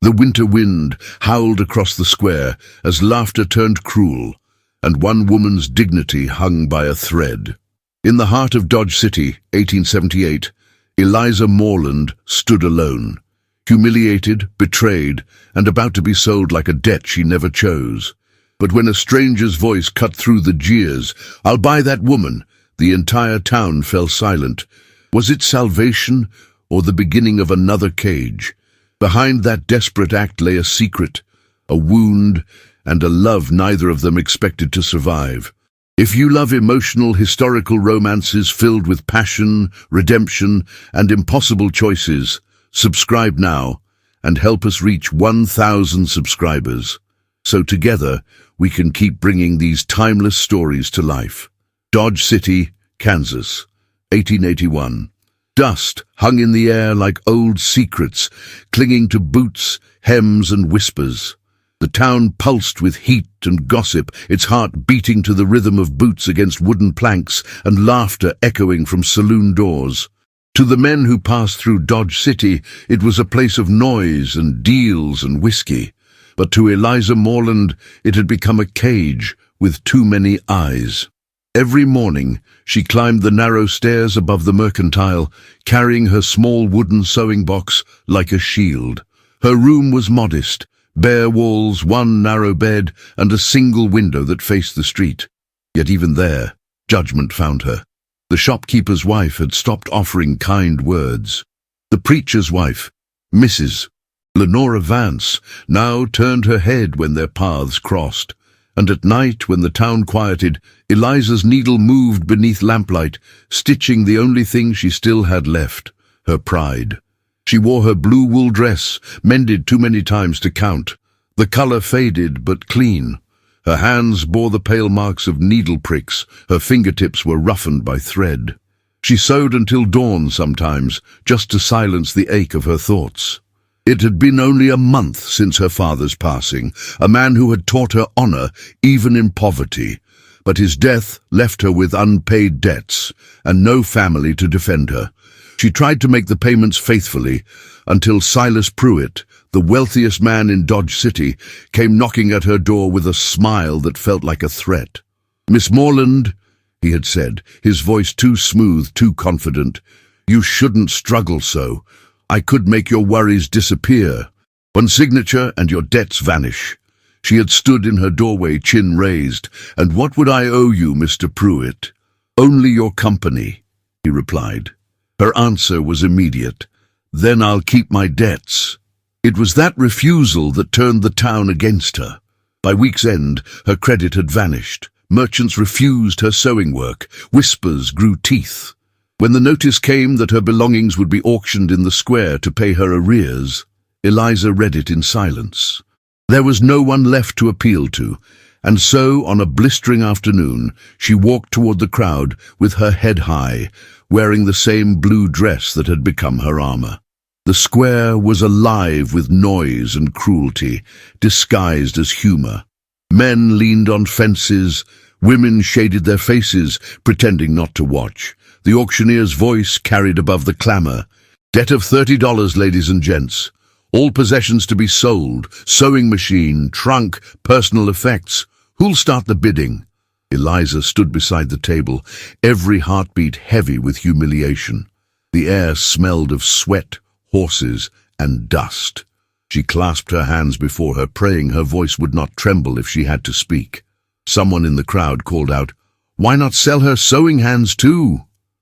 The winter wind howled across the square as laughter turned cruel, and one woman's dignity hung by a thread. In the heart of Dodge City, 1878, Eliza Morland stood alone, humiliated, betrayed, and about to be sold like a debt she never chose. But when a stranger's voice cut through the jeers, "I'll buy that woman," the entire town fell silent. Was it salvation or the beginning of another cage? Behind that desperate act lay a secret, a wound, and a love neither of them expected to survive. If you love emotional historical romances filled with passion, redemption, and impossible choices, subscribe now and help us reach 1,000 subscribers, so together we can keep bringing these timeless stories to life. Dodge City, Kansas, 1881. Dust hung in the air like old secrets, clinging to boots, hems, and whispers. The town pulsed with heat and gossip, its heart beating to the rhythm of boots against wooden planks and laughter echoing from saloon doors. To the men who passed through Dodge City, it was a place of noise and deals and whiskey. But to Eliza Morland, it had become a cage with too many eyes. Every morning, she climbed the narrow stairs above the mercantile, carrying her small wooden sewing box like a shield. Her room was modest, bare walls, one narrow bed, and a single window that faced the street. Yet even there, judgment found her. The shopkeeper's wife had stopped offering kind words. The preacher's wife, Mrs. Lenora Vance, now turned her head when their paths crossed. And at night, when the town quieted, Eliza's needle moved beneath lamplight, stitching the only thing she still had left, her pride. She wore her blue wool dress, mended too many times to count. The color faded but clean. Her hands bore the pale marks of needle pricks, her fingertips were roughened by thread. She sewed until dawn sometimes, just to silence the ache of her thoughts. It had been only a month since her father's passing, a man who had taught her honor even in poverty. But his death left her with unpaid debts and no family to defend her. She tried to make the payments faithfully until Silas Pruitt, the wealthiest man in Dodge City, came knocking at her door with a smile that felt like a threat. "Miss Morland," he had said, his voice too smooth, too confident, "you shouldn't struggle so. I could make your worries disappear. One signature and your debts vanish." She had stood in her doorway, chin raised. "And what would I owe you, Mr. Pruitt?" "Only your company," he replied. Her answer was immediate. "Then I'll keep my debts." It was that refusal that turned the town against her. By week's end, her credit had vanished. Merchants refused her sewing work. Whispers grew teeth. When the notice came that her belongings would be auctioned in the square to pay her arrears, Eliza read it in silence. There was no one left to appeal to, and so, on a blistering afternoon, she walked toward the crowd with her head high, wearing the same blue dress that had become her armor. The square was alive with noise and cruelty, disguised as humor. Men leaned on fences, women shaded their faces, pretending not to watch. The auctioneer's voice carried above the clamor. "Debt of $30, ladies and gents. All possessions to be sold, sewing machine, trunk, personal effects. Who'll start the bidding?" Eliza stood beside the table, every heartbeat heavy with humiliation. The air smelled of sweat, horses, and dust. She clasped her hands before her, praying her voice would not tremble if she had to speak. Someone in the crowd called out, "Why not sell her sewing hands too?"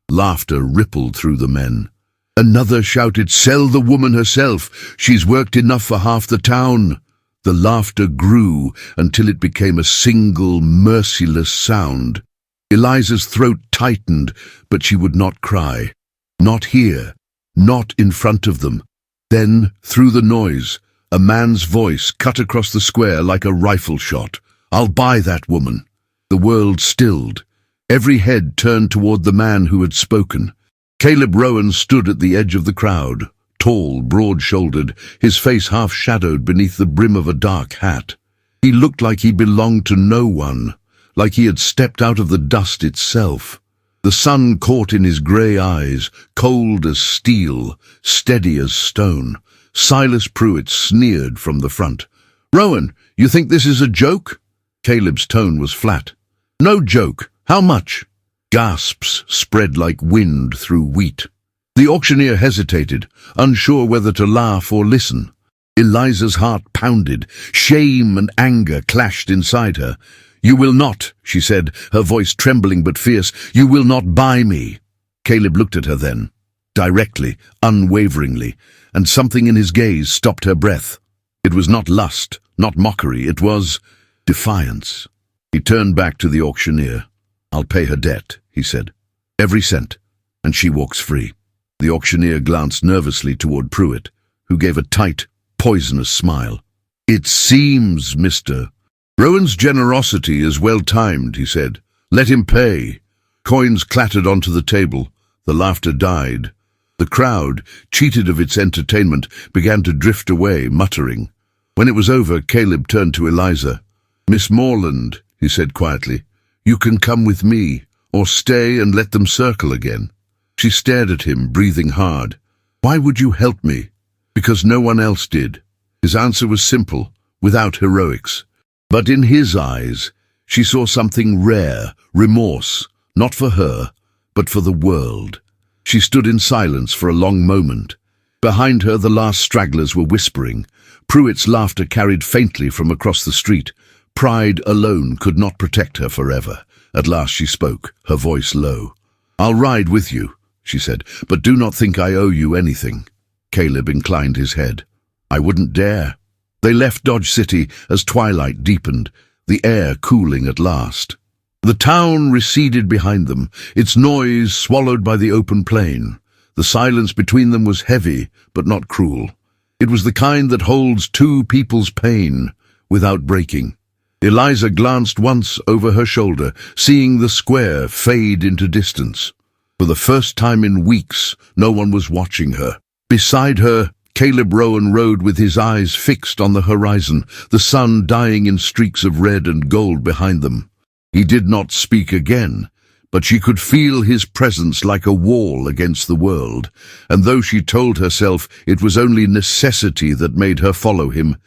Laughter rippled through the men. Another shouted, "Sell the woman herself. She's worked enough for half the town." The laughter grew until it became a single, merciless sound. Eliza's throat tightened, but she would not cry. Not here, not in front of them. Then, through the noise, a man's voice cut across the square like a rifle shot. "I'll buy that woman." The world stilled. Every head turned toward the man who had spoken. Caleb Rowan stood at the edge of the crowd, tall, broad-shouldered, his face half-shadowed beneath the brim of a dark hat. He looked like he belonged to no one, like he had stepped out of the dust itself. The sun caught in his grey eyes, cold as steel, steady as stone. Silas Pruitt sneered from the front. "Rowan, you think this is a joke?" Caleb's tone was flat. "No joke. How much?" Gasps spread like wind through wheat. The auctioneer hesitated, unsure whether to laugh or listen. Eliza's heart pounded. Shame and anger clashed inside her. "You will not," she said, her voice trembling but fierce. "You will not buy me." Caleb looked at her then, directly, unwaveringly, and something in his gaze stopped her breath. It was not lust, not mockery, it was defiance. He turned back to the auctioneer. "I'll pay her debt," he said. "Every cent, and she walks free." The auctioneer glanced nervously toward Pruitt, who gave a tight, poisonous smile. "It seems, Mr. Rowan's generosity is well-timed," he said. "Let him pay." Coins clattered onto the table. The laughter died. The crowd, cheated of its entertainment, began to drift away, muttering. When it was over, Caleb turned to Eliza. "Miss Morland," he said quietly, "you can come with me, or stay and let them circle again." She stared at him, breathing hard. "Why would you help me?" "Because no one else did." His answer was simple, without heroics. But in his eyes, she saw something rare, remorse, not for her, but for the world. She stood in silence for a long moment. Behind her, the last stragglers were whispering. Pruitt's laughter carried faintly from across the street. Pride alone could not protect her forever. At last she spoke, her voice low. "I'll ride with you," she said, "but do not think I owe you anything." Caleb inclined his head. "I wouldn't dare." They left Dodge City as twilight deepened, the air cooling at last. The town receded behind them, its noise swallowed by the open plain. The silence between them was heavy, but not cruel. It was the kind that holds two people's pain without breaking. Eliza glanced once over her shoulder, seeing the square fade into distance. For the first time in weeks, no one was watching her. Beside her, Caleb Rowan rode with his eyes fixed on the horizon, the sun dying in streaks of red and gold behind them. He did not speak again, but she could feel his presence like a wall against the world, and though she told herself it was only necessity that made her follow him,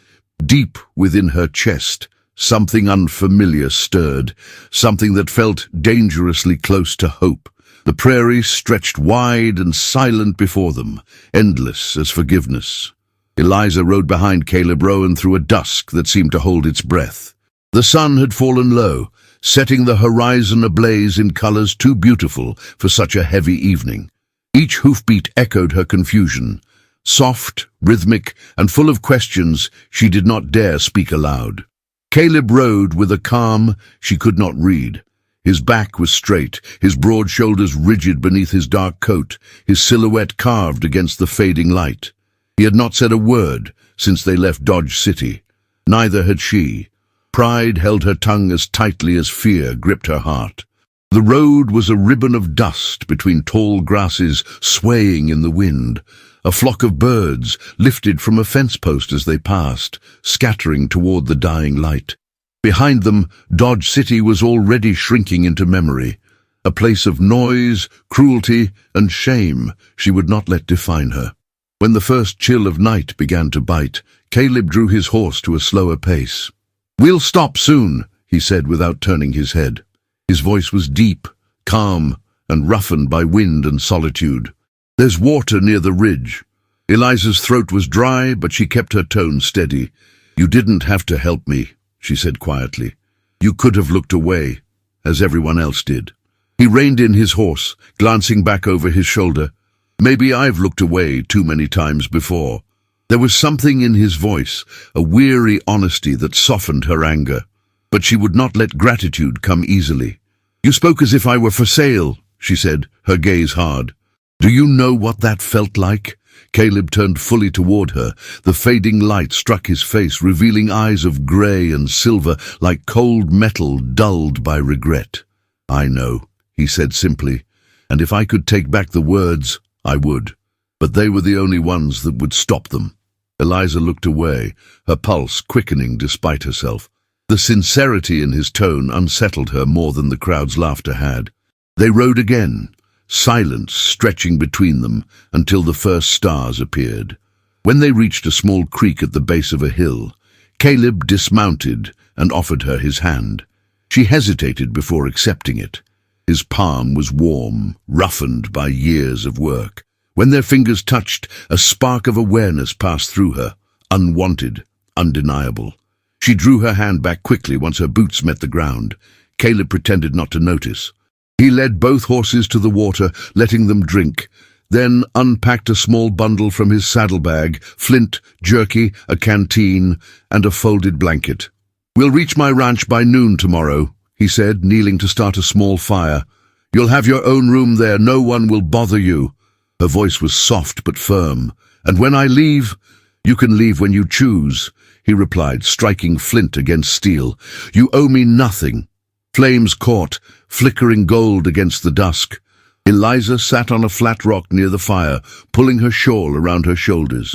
deep within her chest, something unfamiliar stirred, something that felt dangerously close to hope. The prairie stretched wide and silent before them, endless as forgiveness. Eliza rode behind Caleb Rowan through a dusk that seemed to hold its breath. The sun had fallen low, setting the horizon ablaze in colors too beautiful for such a heavy evening. Each hoofbeat echoed her confusion. Soft, rhythmic, and full of questions, she did not dare speak aloud. Caleb rode with a calm she could not read. His back was straight, his broad shoulders rigid beneath his dark coat, his silhouette carved against the fading light. He had not said a word since they left Dodge City. Neither had she. Pride held her tongue as tightly as fear gripped her heart. The road was a ribbon of dust between tall grasses swaying in the wind. A flock of birds lifted from a fence post as they passed, scattering toward the dying light. Behind them, Dodge City was already shrinking into memory, a place of noise, cruelty, and shame she would not let define her. When the first chill of night began to bite, Caleb drew his horse to a slower pace. "We'll stop soon," he said without turning his head. His voice was deep, calm, and roughened by wind and solitude. "There's water near the ridge." Eliza's throat was dry, but she kept her tone steady. "You didn't have to help me," she said quietly. "You could have looked away, as everyone else did." He reined in his horse, glancing back over his shoulder. "Maybe I've looked away too many times before." There was something in his voice, a weary honesty that softened her anger. But she would not let gratitude come easily. "You spoke as if I were for sale," she said, her gaze hard. "Do you know what that felt like?" Caleb turned fully toward her. The fading light struck his face, revealing eyes of grey and silver, like cold metal dulled by regret. "I know," he said simply, "and if I could take back the words, I would. But they were the only ones that would stop them." Eliza looked away, her pulse quickening despite herself. The sincerity in his tone unsettled her more than the crowd's laughter had. They rode again, silence stretching between them until the first stars appeared. When they reached a small creek at the base of a hill, Caleb dismounted and offered her his hand. She hesitated before accepting it. His palm was warm, roughened by years of work. When their fingers touched, a spark of awareness passed through her, unwanted, undeniable. She drew her hand back quickly once her boots met the ground. Caleb pretended not to notice. He led both horses to the water, letting them drink, then unpacked a small bundle from his saddlebag, flint, jerky, a canteen, and a folded blanket. "We'll reach my ranch by noon tomorrow," he said, kneeling to start a small fire. "You'll have your own room there. No one will bother you." Her voice was soft but firm. "And when I leave, you can leave when you choose," he replied, striking flint against steel. "You owe me nothing." Flames caught, flickering gold against the dusk. Eliza sat on a flat rock near the fire, pulling her shawl around her shoulders.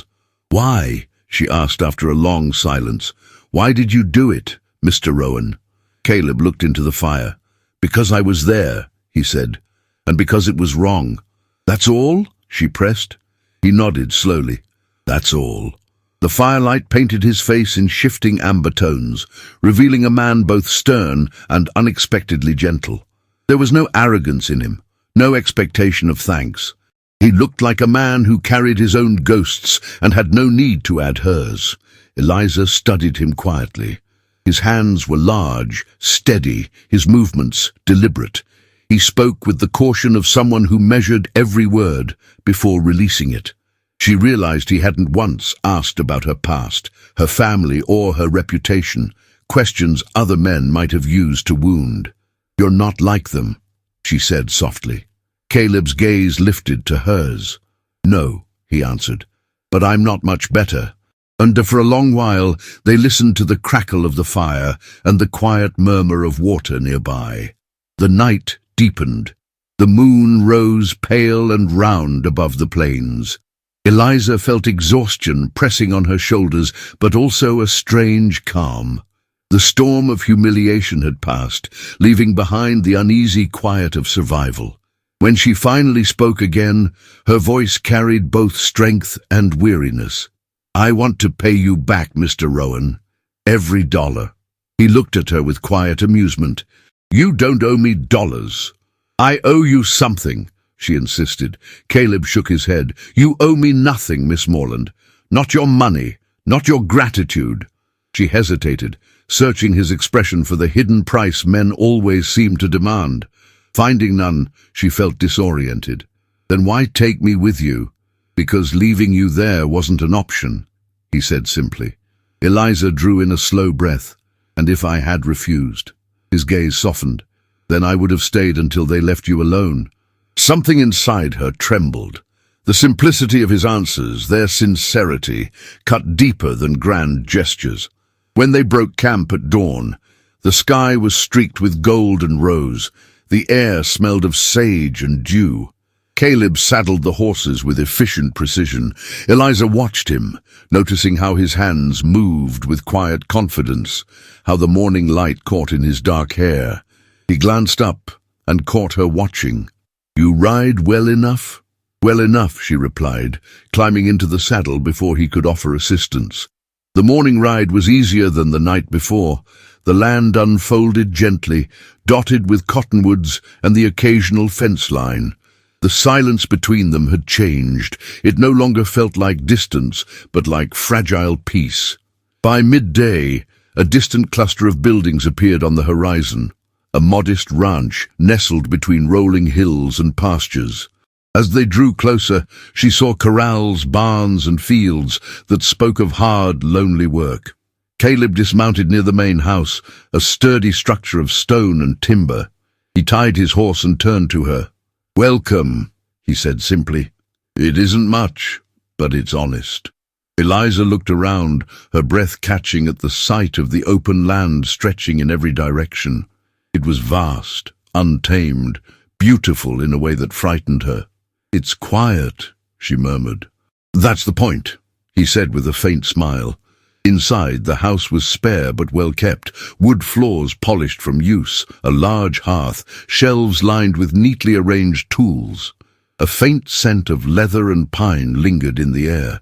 "Why?" she asked after a long silence. "Why did you do it, Mr. Rowan?" Caleb looked into the fire. "Because I was there," he said, "and because it was wrong." "That's all?" she pressed. He nodded slowly. "That's all." The firelight painted his face in shifting amber tones, revealing a man both stern and unexpectedly gentle. There was no arrogance in him, no expectation of thanks. He looked like a man who carried his own ghosts and had no need to add hers. Eliza studied him quietly. His hands were large, steady, his movements deliberate. He spoke with the caution of someone who measured every word before releasing it. She realized he hadn't once asked about her past, her family, or her reputation, questions other men might have used to wound. "You're not like them," she said softly. Caleb's gaze lifted to hers. "No," he answered, "but I'm not much better." And for a long while they listened to the crackle of the fire and the quiet murmur of water nearby. The night deepened. The moon rose pale and round above the plains. Eliza felt exhaustion pressing on her shoulders, but also a strange calm. The storm of humiliation had passed, leaving behind the uneasy quiet of survival. When she finally spoke again, her voice carried both strength and weariness. "I want to pay you back, Mr. Rowan. Every dollar." He looked at her with quiet amusement. "You don't owe me dollars. I owe you something," she insisted. Caleb shook his head. "You owe me nothing, Miss Morland. Not your money, not your gratitude." She hesitated, searching his expression for the hidden price men always seem to demand. Finding none, she felt disoriented. "Then why take me with you?" "Because leaving you there wasn't an option," he said simply. Eliza drew in a slow breath. "And if I had refused?" His gaze softened. "Then I would have stayed until they left you alone." Something inside her trembled. The simplicity of his answers, their sincerity, cut deeper than grand gestures. When they broke camp at dawn, the sky was streaked with gold and rose. The air smelled of sage and dew. Caleb saddled the horses with efficient precision. Eliza watched him, noticing how his hands moved with quiet confidence, how the morning light caught in his dark hair. He glanced up and caught her watching. "You ride well enough?" "Well enough," she replied, climbing into the saddle before he could offer assistance. The morning ride was easier than the night before. The land unfolded gently, dotted with cottonwoods and the occasional fence line. The silence between them had changed. It no longer felt like distance, but like fragile peace. By midday, a distant cluster of buildings appeared on the horizon. A modest ranch nestled between rolling hills and pastures. As they drew closer, she saw corrals, barns, and fields that spoke of hard, lonely work. Caleb dismounted near the main house, a sturdy structure of stone and timber. He tied his horse and turned to her. "Welcome," he said simply. "It isn't much, but it's honest." Eliza looked around, her breath catching at the sight of the open land stretching in every direction. It was vast, untamed, beautiful in a way that frightened her. "It's quiet," she murmured. "That's the point," he said with a faint smile. Inside, the house was spare but well kept, wood floors polished from use, a large hearth, shelves lined with neatly arranged tools. A faint scent of leather and pine lingered in the air.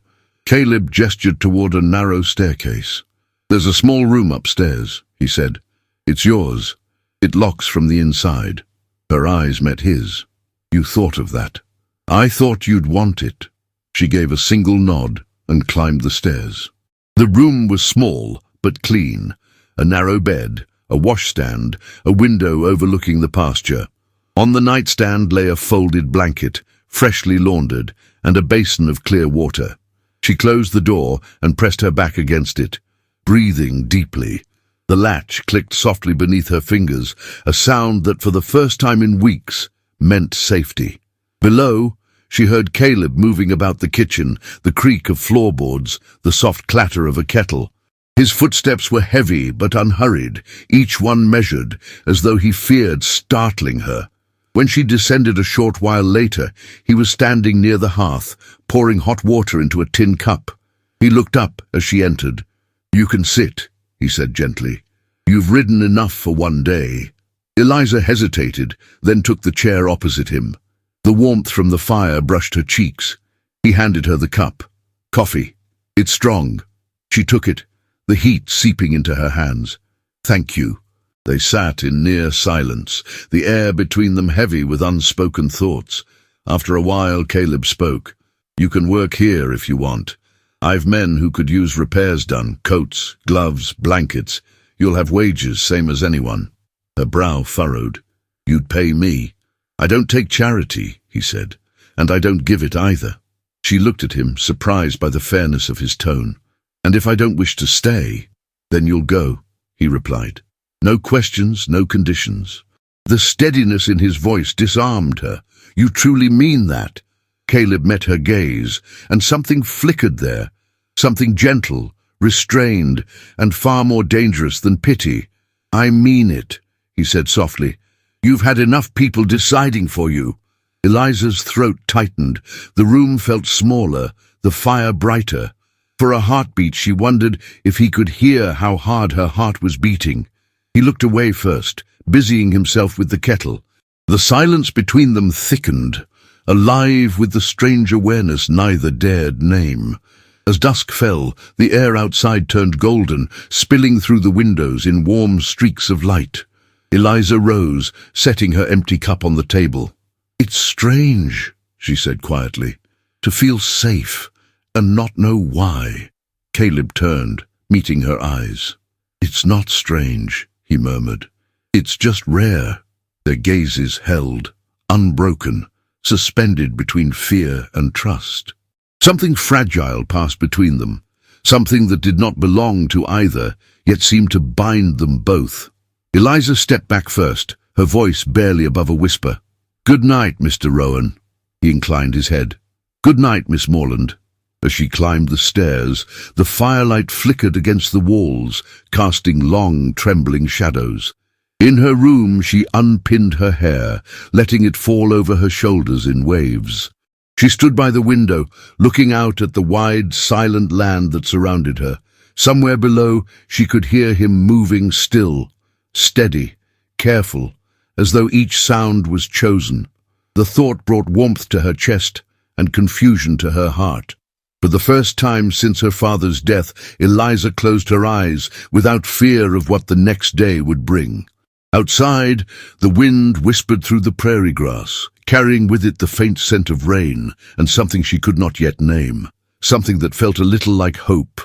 Caleb gestured toward a narrow staircase. "There's a small room upstairs," he said. "It's yours. It locks from the inside." Her eyes met his. "You thought of that. I thought you'd want it." She gave a single nod and climbed the stairs. The room was small but clean. A narrow bed, a washstand, a window overlooking the pasture. On the nightstand lay a folded blanket, freshly laundered, and a basin of clear water. She closed the door and pressed her back against it, breathing deeply. The latch clicked softly beneath her fingers, a sound that for the first time in weeks meant safety. Below, she heard Caleb moving about the kitchen, the creak of floorboards, the soft clatter of a kettle. His footsteps were heavy but unhurried, each one measured, as though he feared startling her. When she descended a short while later, he was standing near the hearth, pouring hot water into a tin cup. He looked up as she entered. "You can sit," he said gently. "You've ridden enough for one day." Eliza hesitated, then took the chair opposite him. The warmth from the fire brushed her cheeks. He handed her the cup. "Coffee. It's strong." She took it, the heat seeping into her hands. "Thank you." They sat in near silence, the air between them heavy with unspoken thoughts. After a while, Caleb spoke. "You can work here if you want. I've men who could use repairs done, coats, gloves, blankets. You'll have wages, same as anyone." Her brow furrowed. "You'd pay me." "I don't take charity," he said, "and I don't give it either." She looked at him, surprised by the fairness of his tone. "And if I don't wish to stay, then you'll go," he replied. "No questions, no conditions." The steadiness in his voice disarmed her. "You truly mean that?" Caleb met her gaze, and something flickered there, something gentle, restrained, and far more dangerous than pity. "I mean it," he said softly. "You've had enough people deciding for you." Eliza's throat tightened. The room felt smaller, the fire brighter. For a heartbeat, she wondered if he could hear how hard her heart was beating. He looked away first, busying himself with the kettle. The silence between them thickened, alive with the strange awareness neither dared name. As dusk fell, the air outside turned golden, spilling through the windows in warm streaks of light. Eliza rose, setting her empty cup on the table. "It's strange," she said quietly, "to feel safe and not know why." Caleb turned, meeting her eyes. "It's not strange," he murmured. "It's just rare." Their gazes held, unbroken, suspended between fear and trust. Something fragile passed between them, something that did not belong to either, yet seemed to bind them both. Eliza stepped back first, her voice barely above a whisper. "Good night, Mr. Rowan." He inclined his head. "Good night, Miss Morland." As she climbed the stairs, the firelight flickered against the walls, casting long, trembling shadows. In her room, she unpinned her hair, letting it fall over her shoulders in waves. She stood by the window, looking out at the wide, silent land that surrounded her. Somewhere below, she could hear him moving still, steady, careful, as though each sound was chosen. The thought brought warmth to her chest and confusion to her heart. For the first time since her father's death, Eliza closed her eyes without fear of what the next day would bring. Outside, the wind whispered through the prairie grass, carrying with it the faint scent of rain and something she could not yet name, something that felt a little like hope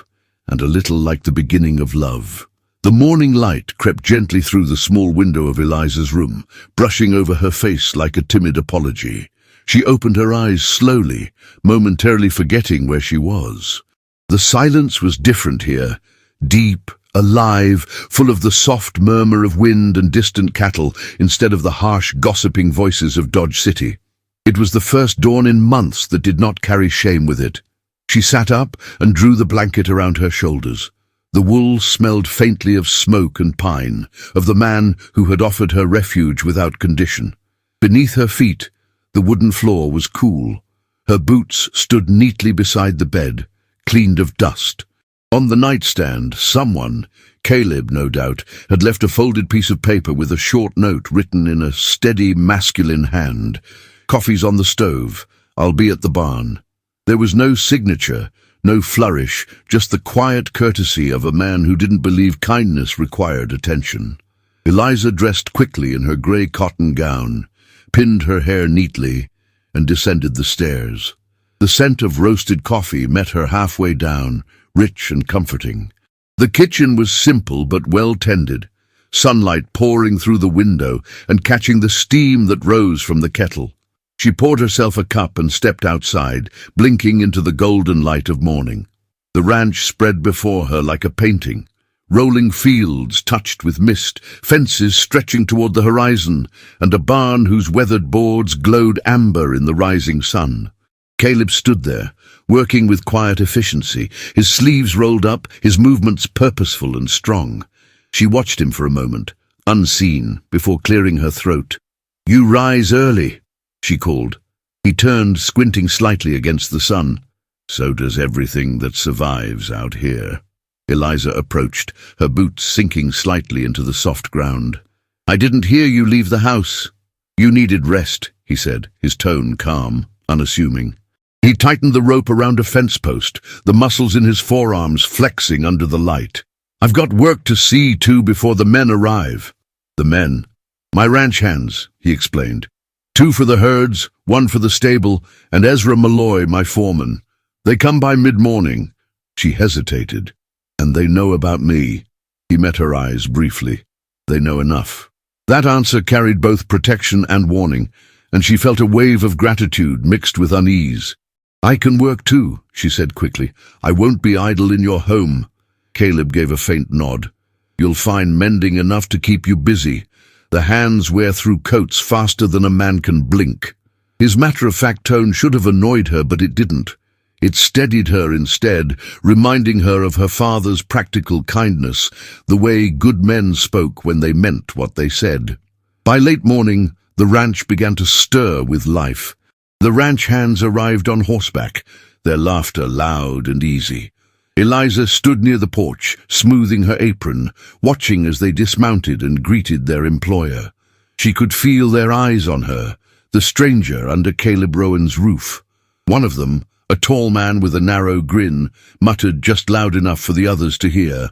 and a little like the beginning of love. The morning light crept gently through the small window of Eliza's room, brushing over her face like a timid apology. She opened her eyes slowly, momentarily forgetting where she was. The silence was different here, deep, alive, full of the soft murmur of wind and distant cattle instead of the harsh, gossiping voices of Dodge City. It was the first dawn in months that did not carry shame with it. She sat up and drew the blanket around her shoulders. The wool smelled faintly of smoke and pine, of the man who had offered her refuge without condition. Beneath her feet, the wooden floor was cool. Her boots stood neatly beside the bed, cleaned of dust. On the nightstand, someone, Caleb no doubt, had left a folded piece of paper with a short note written in a steady, masculine hand. "Coffee's on the stove. I'll be at the barn." There was no signature, No flourish, just the quiet courtesy of a man who didn't believe kindness required attention. Eliza dressed quickly in her grey cotton gown, pinned her hair neatly, and descended the stairs. The scent of roasted coffee met her halfway down, rich and comforting. The kitchen was simple but well tended, sunlight pouring through the window and catching the steam that rose from the kettle. She poured herself a cup and stepped outside, blinking into the golden light of morning. The ranch spread before her like a painting. Rolling fields touched with mist, fences stretching toward the horizon, and a barn whose weathered boards glowed amber in the rising sun. Caleb stood there, working with quiet efficiency, his sleeves rolled up, his movements purposeful and strong. She watched him for a moment, unseen, before clearing her throat. "You rise early," she called. He turned, squinting slightly against the sun. "So does everything that survives out here." Eliza approached, her boots sinking slightly into the soft ground. "I didn't hear you leave the house." "You needed rest," he said, his tone calm, unassuming. He tightened the rope around a fence post, the muscles in his forearms flexing under the light. "I've got work to see to before the men arrive." "The men?" "My ranch hands," he explained. "2 for the herds, 1 for the stable, and Ezra Malloy, my foreman. They come by mid-morning." She hesitated. "And they know about me." He met her eyes briefly. "They know enough." That answer carried both protection and warning, and she felt a wave of gratitude mixed with unease. "I can work too," she said quickly. "I won't be idle in your home." Caleb gave a faint nod. "You'll find mending enough to keep you busy. The hands wear through coats faster than a man can blink." His matter-of-fact tone should have annoyed her, but it didn't. It steadied her instead, reminding her of her father's practical kindness, the way good men spoke when they meant what they said. By late morning, the ranch began to stir with life. The ranch hands arrived on horseback, their laughter loud and easy. Eliza stood near the porch, smoothing her apron, watching as they dismounted and greeted their employer. She could feel their eyes on her, the stranger under Caleb Rowan's roof. One of them, a tall man with a narrow grin, muttered just loud enough for the others to hear.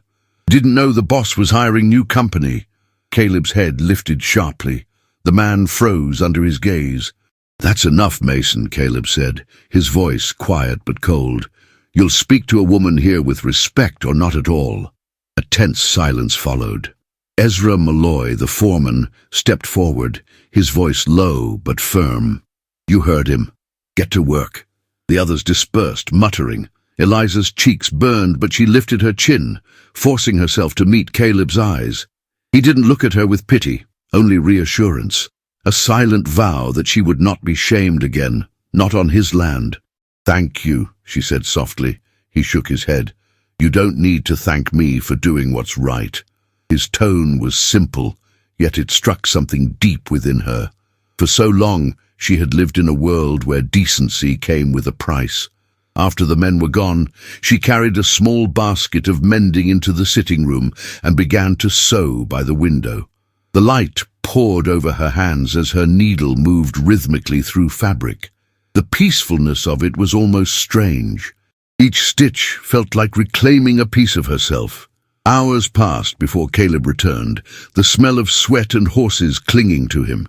"Didn't know the boss was hiring new company." Caleb's head lifted sharply. The man froze under his gaze. "That's enough, Mason," Caleb said, his voice quiet but cold. "You'll speak to a woman here with respect or not at all." A tense silence followed. Ezra Malloy, the foreman, stepped forward, his voice low but firm. "You heard him. Get to work." The others dispersed, muttering. Eliza's cheeks burned, but she lifted her chin, forcing herself to meet Caleb's eyes. He didn't look at her with pity, only reassurance. A silent vow that she would not be shamed again, not on his land. "Thank you," she said softly. He shook his head. "You don't need to thank me for doing what's right." His tone was simple, yet it struck something deep within her. For so long, she had lived in a world where decency came with a price. After the men were gone, she carried a small basket of mending into the sitting room and began to sew by the window. The light poured over her hands as her needle moved rhythmically through fabric. The peacefulness of it was almost strange. Each stitch felt like reclaiming a piece of herself. Hours passed before Caleb returned, the smell of sweat and horses clinging to him.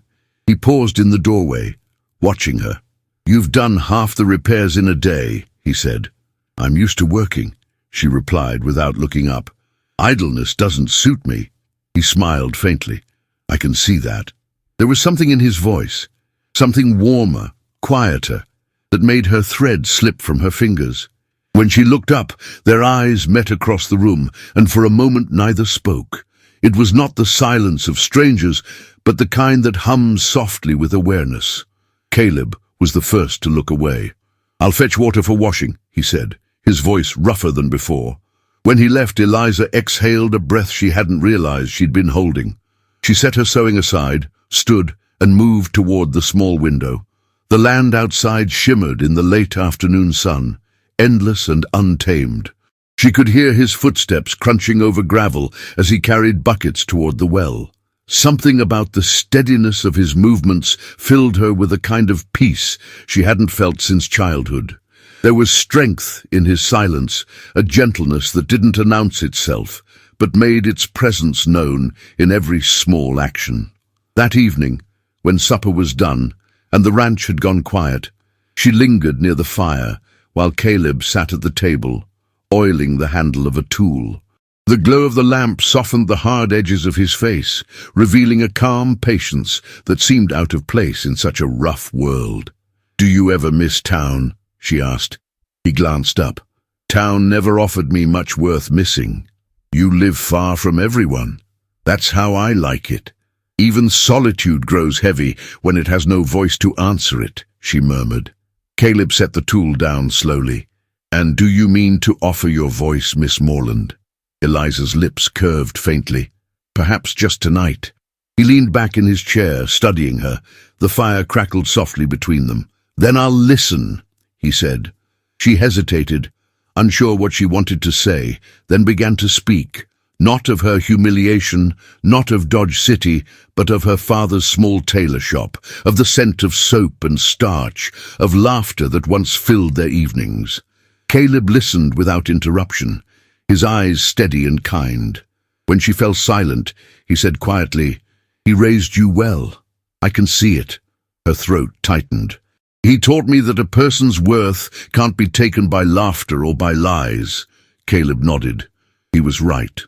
He paused in the doorway, watching her. "You've done half the repairs in a day," he said. "I'm used to working," she replied without looking up. "Idleness doesn't suit me." He smiled faintly. "I can see that." There was something in his voice, something warmer, quieter, that made her thread slip from her fingers. When she looked up, their eyes met across the room, and for a moment neither spoke. It was not the silence of strangers, but the kind that hums softly with awareness. Caleb was the first to look away. "I'll fetch water for washing," he said, his voice rougher than before. When he left, Eliza exhaled a breath she hadn't realized she'd been holding. She set her sewing aside, stood, and moved toward the small window. The land outside shimmered in the late afternoon sun, endless and untamed. She could hear his footsteps crunching over gravel as he carried buckets toward the well. Something about the steadiness of his movements filled her with a kind of peace she hadn't felt since childhood. There was strength in his silence, a gentleness that didn't announce itself, but made its presence known in every small action. That evening, when supper was done and the ranch had gone quiet, she lingered near the fire while Caleb sat at the table, oiling the handle of a tool. The glow of the lamp softened the hard edges of his face, revealing a calm patience that seemed out of place in such a rough world. "Do you ever miss town?" she asked. He glanced up. "Town never offered me much worth missing. You live far from everyone. That's how I like it. Even solitude grows heavy when it has no voice to answer it," she murmured. Caleb set the tool down slowly. "And do you mean to offer your voice, Miss Morland?" Eliza's lips curved faintly. "Perhaps just tonight." He leaned back in his chair, studying her. The fire crackled softly between them. "Then I'll listen," he said. She hesitated, unsure what she wanted to say, then began to speak, not of her humiliation, not of Dodge City, but of her father's small tailor shop, of the scent of soap and starch, of laughter that once filled their evenings. Caleb listened without interruption, his eyes steady and kind. When she fell silent, he said quietly, "He raised you well. I can see it." Her throat tightened. "He taught me that a person's worth can't be taken by laughter or by lies." Caleb nodded. He was right.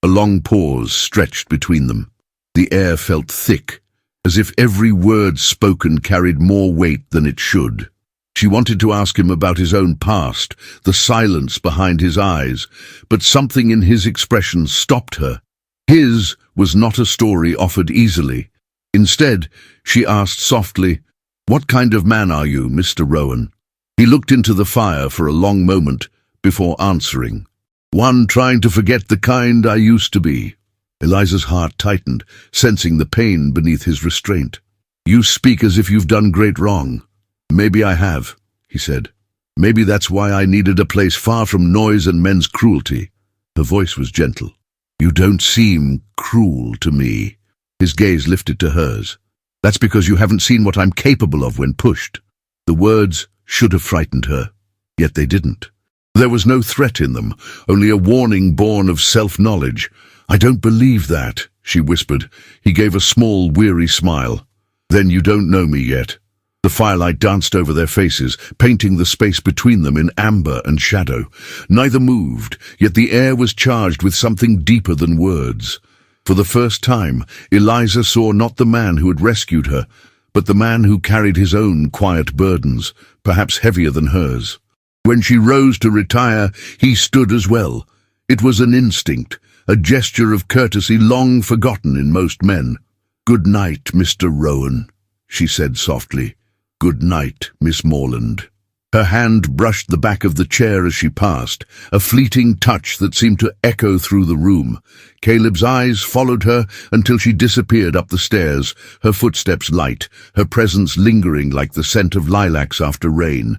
A long pause stretched between them. The air felt thick, as if every word spoken carried more weight than it should. She wanted to ask him about his own past, the silence behind his eyes, but something in his expression stopped her. His was not a story offered easily. Instead, she asked softly, "What kind of man are you, Mr. Rowan?" He looked into the fire for a long moment before answering. "One trying to forget the kind I used to be." Eliza's heart tightened, sensing the pain beneath his restraint. "You speak as if you've done great wrong." "Maybe I have," he said. "Maybe that's why I needed a place far from noise and men's cruelty." Her voice was gentle. "You don't seem cruel to me." His gaze lifted to hers. "That's because you haven't seen what I'm capable of when pushed." The words should have frightened her, yet they didn't. There was no threat in them, only a warning born of self-knowledge. "I don't believe that," she whispered. He gave a small, weary smile. "Then you don't know me yet." The firelight danced over their faces, painting the space between them in amber and shadow. Neither moved, yet the air was charged with something deeper than words. For the first time, Eliza saw not the man who had rescued her, but the man who carried his own quiet burdens, perhaps heavier than hers. When she rose to retire, he stood as well. It was an instinct, a gesture of courtesy long forgotten in most men. "Good night, Mr. Rowan," she said softly. "Good night, Miss Morland." Her hand brushed the back of the chair as she passed, a fleeting touch that seemed to echo through the room. Caleb's eyes followed her until she disappeared up the stairs, her footsteps light, her presence lingering like the scent of lilacs after rain.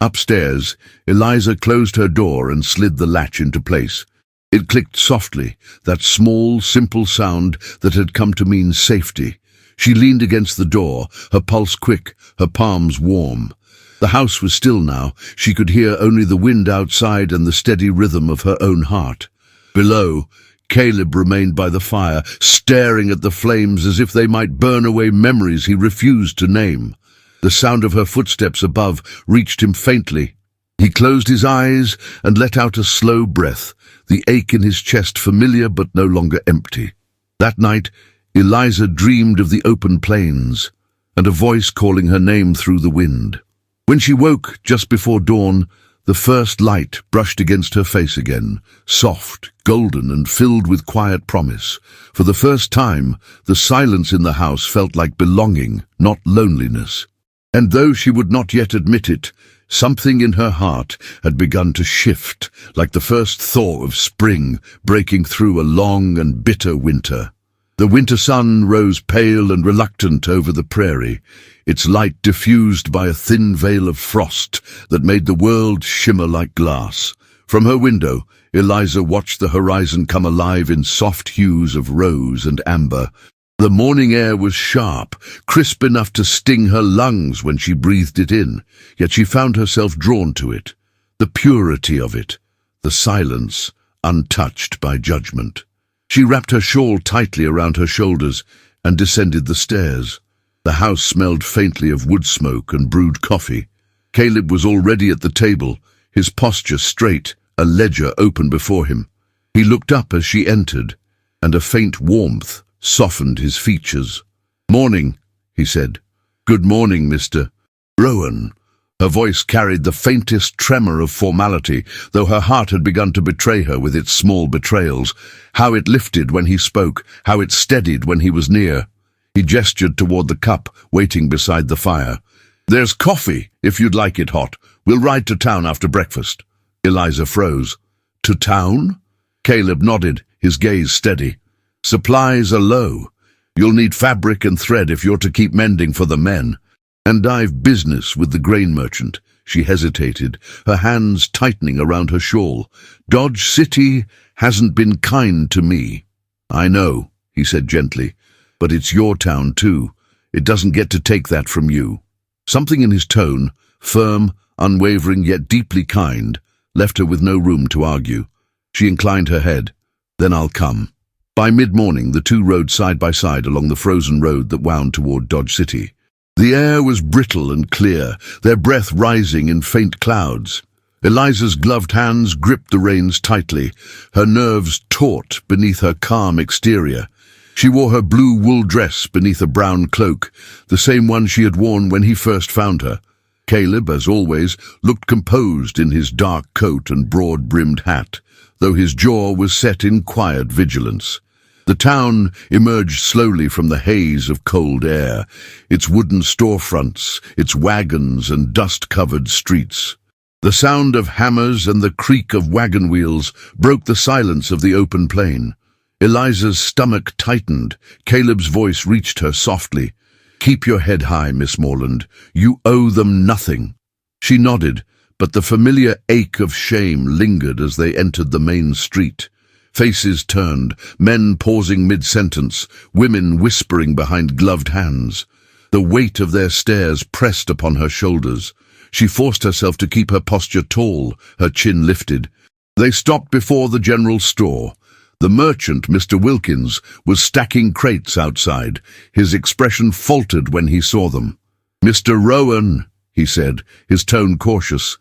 Upstairs, Eliza closed her door and slid the latch into place. It clicked softly, that small, simple sound that had come to mean safety. She leaned against the door, her pulse quick, her palms warm. The house was still now. She could hear only the wind outside and the steady rhythm of her own heart. Below, Caleb remained by the fire, staring at the flames as if they might burn away memories he refused to name. The sound of her footsteps above reached him faintly. He closed his eyes and let out a slow breath, the ache in his chest familiar but no longer empty. That night, Eliza dreamed of the open plains and a voice calling her name through the wind. When she woke just before dawn, the first light brushed against her face again, soft, golden, and filled with quiet promise. For the first time, the silence in the house felt like belonging, not loneliness. And though she would not yet admit it, something in her heart had begun to shift, like the first thaw of spring breaking through a long and bitter winter. The winter sun rose pale and reluctant over the prairie, its light diffused by a thin veil of frost that made the world shimmer like glass. From her window, Eliza watched the horizon come alive in soft hues of rose and amber. The morning air was sharp, crisp enough to sting her lungs when she breathed it in, yet she found herself drawn to it. The purity of it, the silence, untouched by judgment. She wrapped her shawl tightly around her shoulders and descended the stairs. The house smelled faintly of wood smoke and brewed coffee. Caleb was already at the table, his posture straight, a ledger open before him. He looked up as she entered, and a faint warmth softened his features. "Morning," he said. "Good morning, Mr. Rowan." Her voice carried the faintest tremor of formality, though her heart had begun to betray her with its small betrayals. How it lifted when he spoke, how it steadied when he was near. He gestured toward the cup, waiting beside the fire. "There's coffee, if you'd like it hot. We'll ride to town after breakfast." Eliza froze. "To town?" Caleb nodded, his gaze steady. "Supplies are low. You'll need fabric and thread if you're to keep mending for the men. And I've business with the grain merchant." She hesitated, her hands tightening around her shawl. "Dodge City hasn't been kind to me." "I know," he said gently, "but it's your town too. It doesn't get to take that from you." Something in his tone, firm, unwavering yet deeply kind, left her with no room to argue. She inclined her head. "Then I'll come." By mid-morning, the two rode side by side along the frozen road that wound toward Dodge City. The air was brittle and clear, their breath rising in faint clouds. Eliza's gloved hands gripped the reins tightly, her nerves taut beneath her calm exterior. She wore her blue wool dress beneath a brown cloak, the same one she had worn when he first found her. Caleb, as always, looked composed in his dark coat and broad-brimmed hat, though his jaw was set in quiet vigilance. The town emerged slowly from the haze of cold air, its wooden storefronts, its wagons and dust-covered streets. The sound of hammers and the creak of wagon wheels broke the silence of the open plain. Eliza's stomach tightened. Caleb's voice reached her softly. "Keep your head high, Miss Morland. You owe them nothing." She nodded, but the familiar ache of shame lingered as they entered the main street. Faces turned, men pausing mid-sentence, women whispering behind gloved hands. The weight of their stares pressed upon her shoulders. She forced herself to keep her posture tall, her chin lifted. They stopped before the general store. The merchant, Mr. Wilkins, was stacking crates outside. His expression faltered when he saw them. "Mr. Rowan," he said, his tone cautious.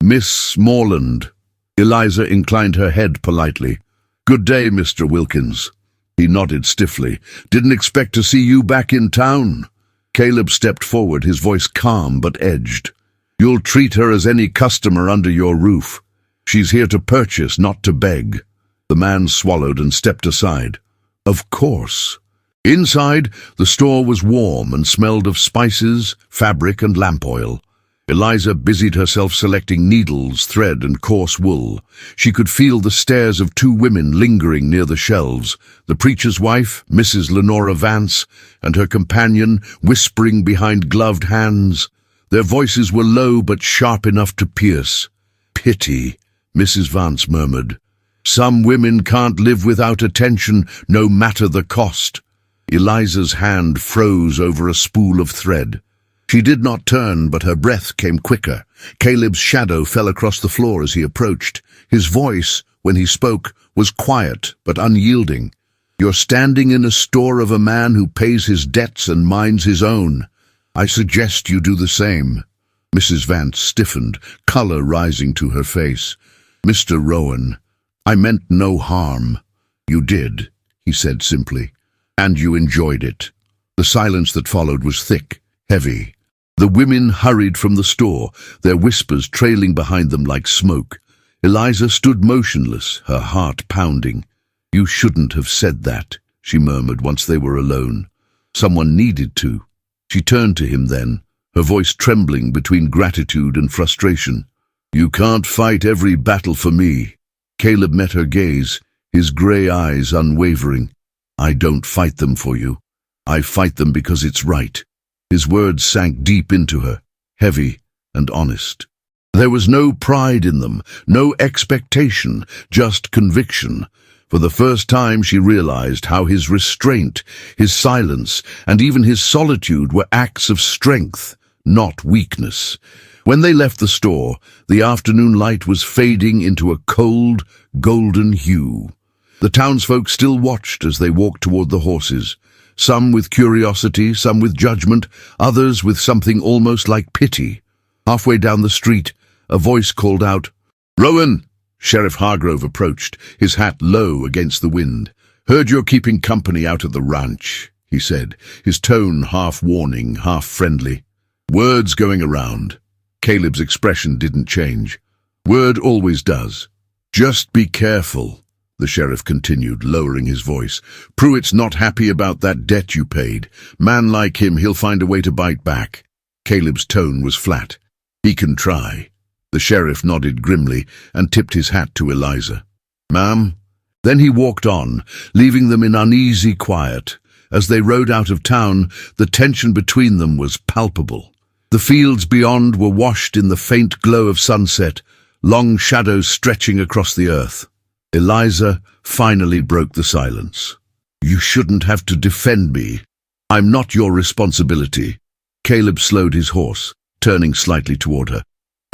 "Miss Morland." Eliza inclined her head politely. "Good day, Mr. Wilkins." He nodded stiffly. "Didn't expect to see you back in town." Caleb stepped forward, his voice calm but edged. "You'll treat her as any customer under your roof. She's here to purchase, not to beg." The man swallowed and stepped aside. "Of course." Inside, the store was warm and smelled of spices, fabric, and lamp oil. Eliza busied herself selecting needles, thread, and coarse wool. She could feel the stares of two women lingering near the shelves, the preacher's wife, Mrs. Lenora Vance, and her companion, whispering behind gloved hands. Their voices were low but sharp enough to pierce. "Pity," Mrs. Vance murmured. "Some women can't live without attention, no matter the cost." Eliza's hand froze over a spool of thread. She did not turn, but her breath came quicker. Caleb's shadow fell across the floor as he approached. His voice, when he spoke, was quiet but unyielding. "You're standing in a store of a man who pays his debts and minds his own. I suggest you do the same." Mrs. Vance stiffened, color rising to her face. "Mr. Rowan, I meant no harm." "You did," he said simply, "and you enjoyed it." The silence that followed was thick, heavy. The women hurried from the store, their whispers trailing behind them like smoke. Eliza stood motionless, her heart pounding. "You shouldn't have said that," she murmured once they were alone. "Someone needed to." She turned to him then, her voice trembling between gratitude and frustration. "You can't fight every battle for me." Caleb met her gaze, his grey eyes unwavering. "I don't fight them for you. I fight them because it's right." His words sank deep into her, heavy and honest. There was no pride in them, no expectation, just conviction. For the first time she realized how his restraint, his silence, and even his solitude were acts of strength, not weakness. When they left the store, the afternoon light was fading into a cold, golden hue. The townsfolk still watched as they walked toward the horses, some with curiosity, some with judgment, others with something almost like pity. Halfway down the street, a voice called out, "Rowan!" Sheriff Hargrove approached, his hat low against the wind. "Heard you're keeping company out at the ranch," he said, his tone half warning, half friendly. "Word's going around." Caleb's expression didn't change. "Word always does." "Just be careful," the sheriff continued, lowering his voice. "Pruitt's not happy about that debt you paid. Man like him, he'll find a way to bite back." Caleb's tone was flat. "He can try." The sheriff nodded grimly and tipped his hat to Eliza. "Ma'am?" Then he walked on, leaving them in uneasy quiet. As they rode out of town, the tension between them was palpable. The fields beyond were washed in the faint glow of sunset, long shadows stretching across the earth. Eliza finally broke the silence. "You shouldn't have to defend me. I'm not your responsibility." Caleb slowed his horse, turning slightly toward her.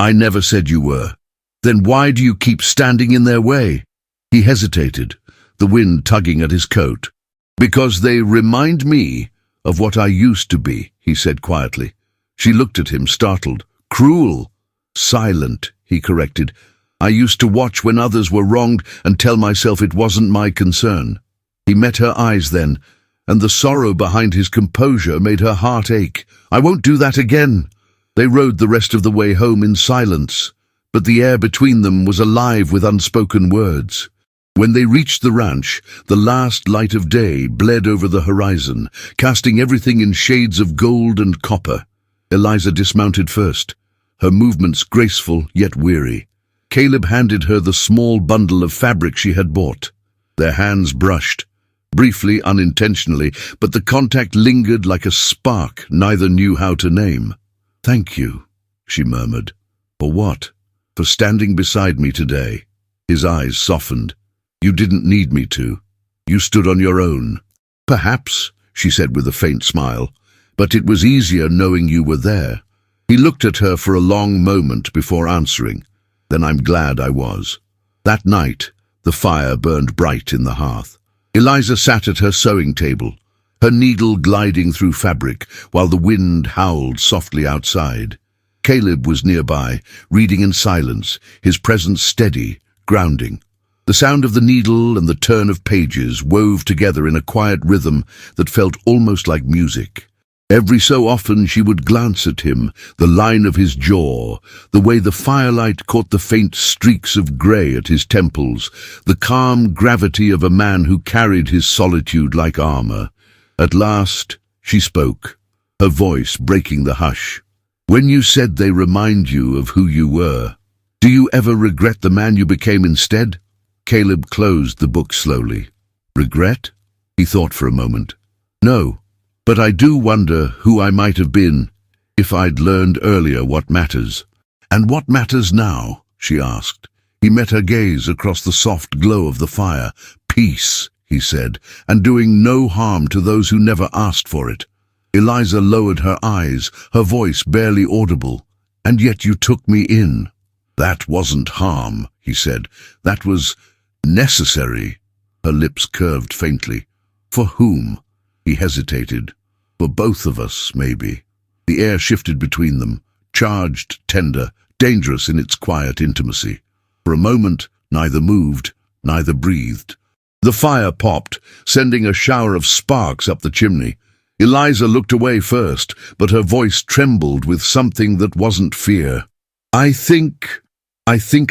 "I never said you were." "Then why do you keep standing in their way?" He hesitated, the wind tugging at his coat. "Because they remind me of what I used to be," he said quietly. She looked at him, startled. "Cruel." "Silent," he corrected. "I used to watch when others were wronged and tell myself it wasn't my concern." He met her eyes then, and the sorrow behind his composure made her heart ache. "I won't do that again." They rode the rest of the way home in silence, but the air between them was alive with unspoken words. When they reached the ranch, the last light of day bled over the horizon, casting everything in shades of gold and copper. Eliza dismounted first, her movements graceful yet weary. Caleb handed her the small bundle of fabric she had bought. Their hands brushed, briefly, unintentionally, but the contact lingered like a spark neither knew how to name. "Thank you," she murmured. "For what?" "For standing beside me today." His eyes softened. "You didn't need me to. You stood on your own." "Perhaps," she said with a faint smile, "but it was easier knowing you were there." He looked at her for a long moment before answering. "Then I'm glad I was." That night, the fire burned bright in the hearth. Eliza sat at her sewing table, her needle gliding through fabric while the wind howled softly outside. Caleb was nearby, reading in silence, his presence steady, grounding. The sound of the needle and the turn of pages wove together in a quiet rhythm that felt almost like music. Every so often she would glance at him, the line of his jaw, the way the firelight caught the faint streaks of grey at his temples, the calm gravity of a man who carried his solitude like armor. At last, she spoke, her voice breaking the hush. "When you said they remind you of who you were, do you ever regret the man you became instead?" Caleb closed the book slowly. "Regret?" He thought for a moment. "No, but I do wonder who I might have been if I'd learned earlier what matters." "And what matters now?" she asked. He met her gaze across the soft glow of the fire. "Peace," he said, "and doing no harm to those who never asked for it." Eliza lowered her eyes, her voice barely audible. "And yet you took me in." "That wasn't harm," he said. "That was necessary." Her lips curved faintly. "For whom?" He hesitated. "For both of us, maybe." The air shifted between them, charged, tender, dangerous in its quiet intimacy. For a moment, neither moved, neither breathed. The fire popped, sending a shower of sparks up the chimney. Eliza looked away first, but her voice trembled with something that wasn't fear. I think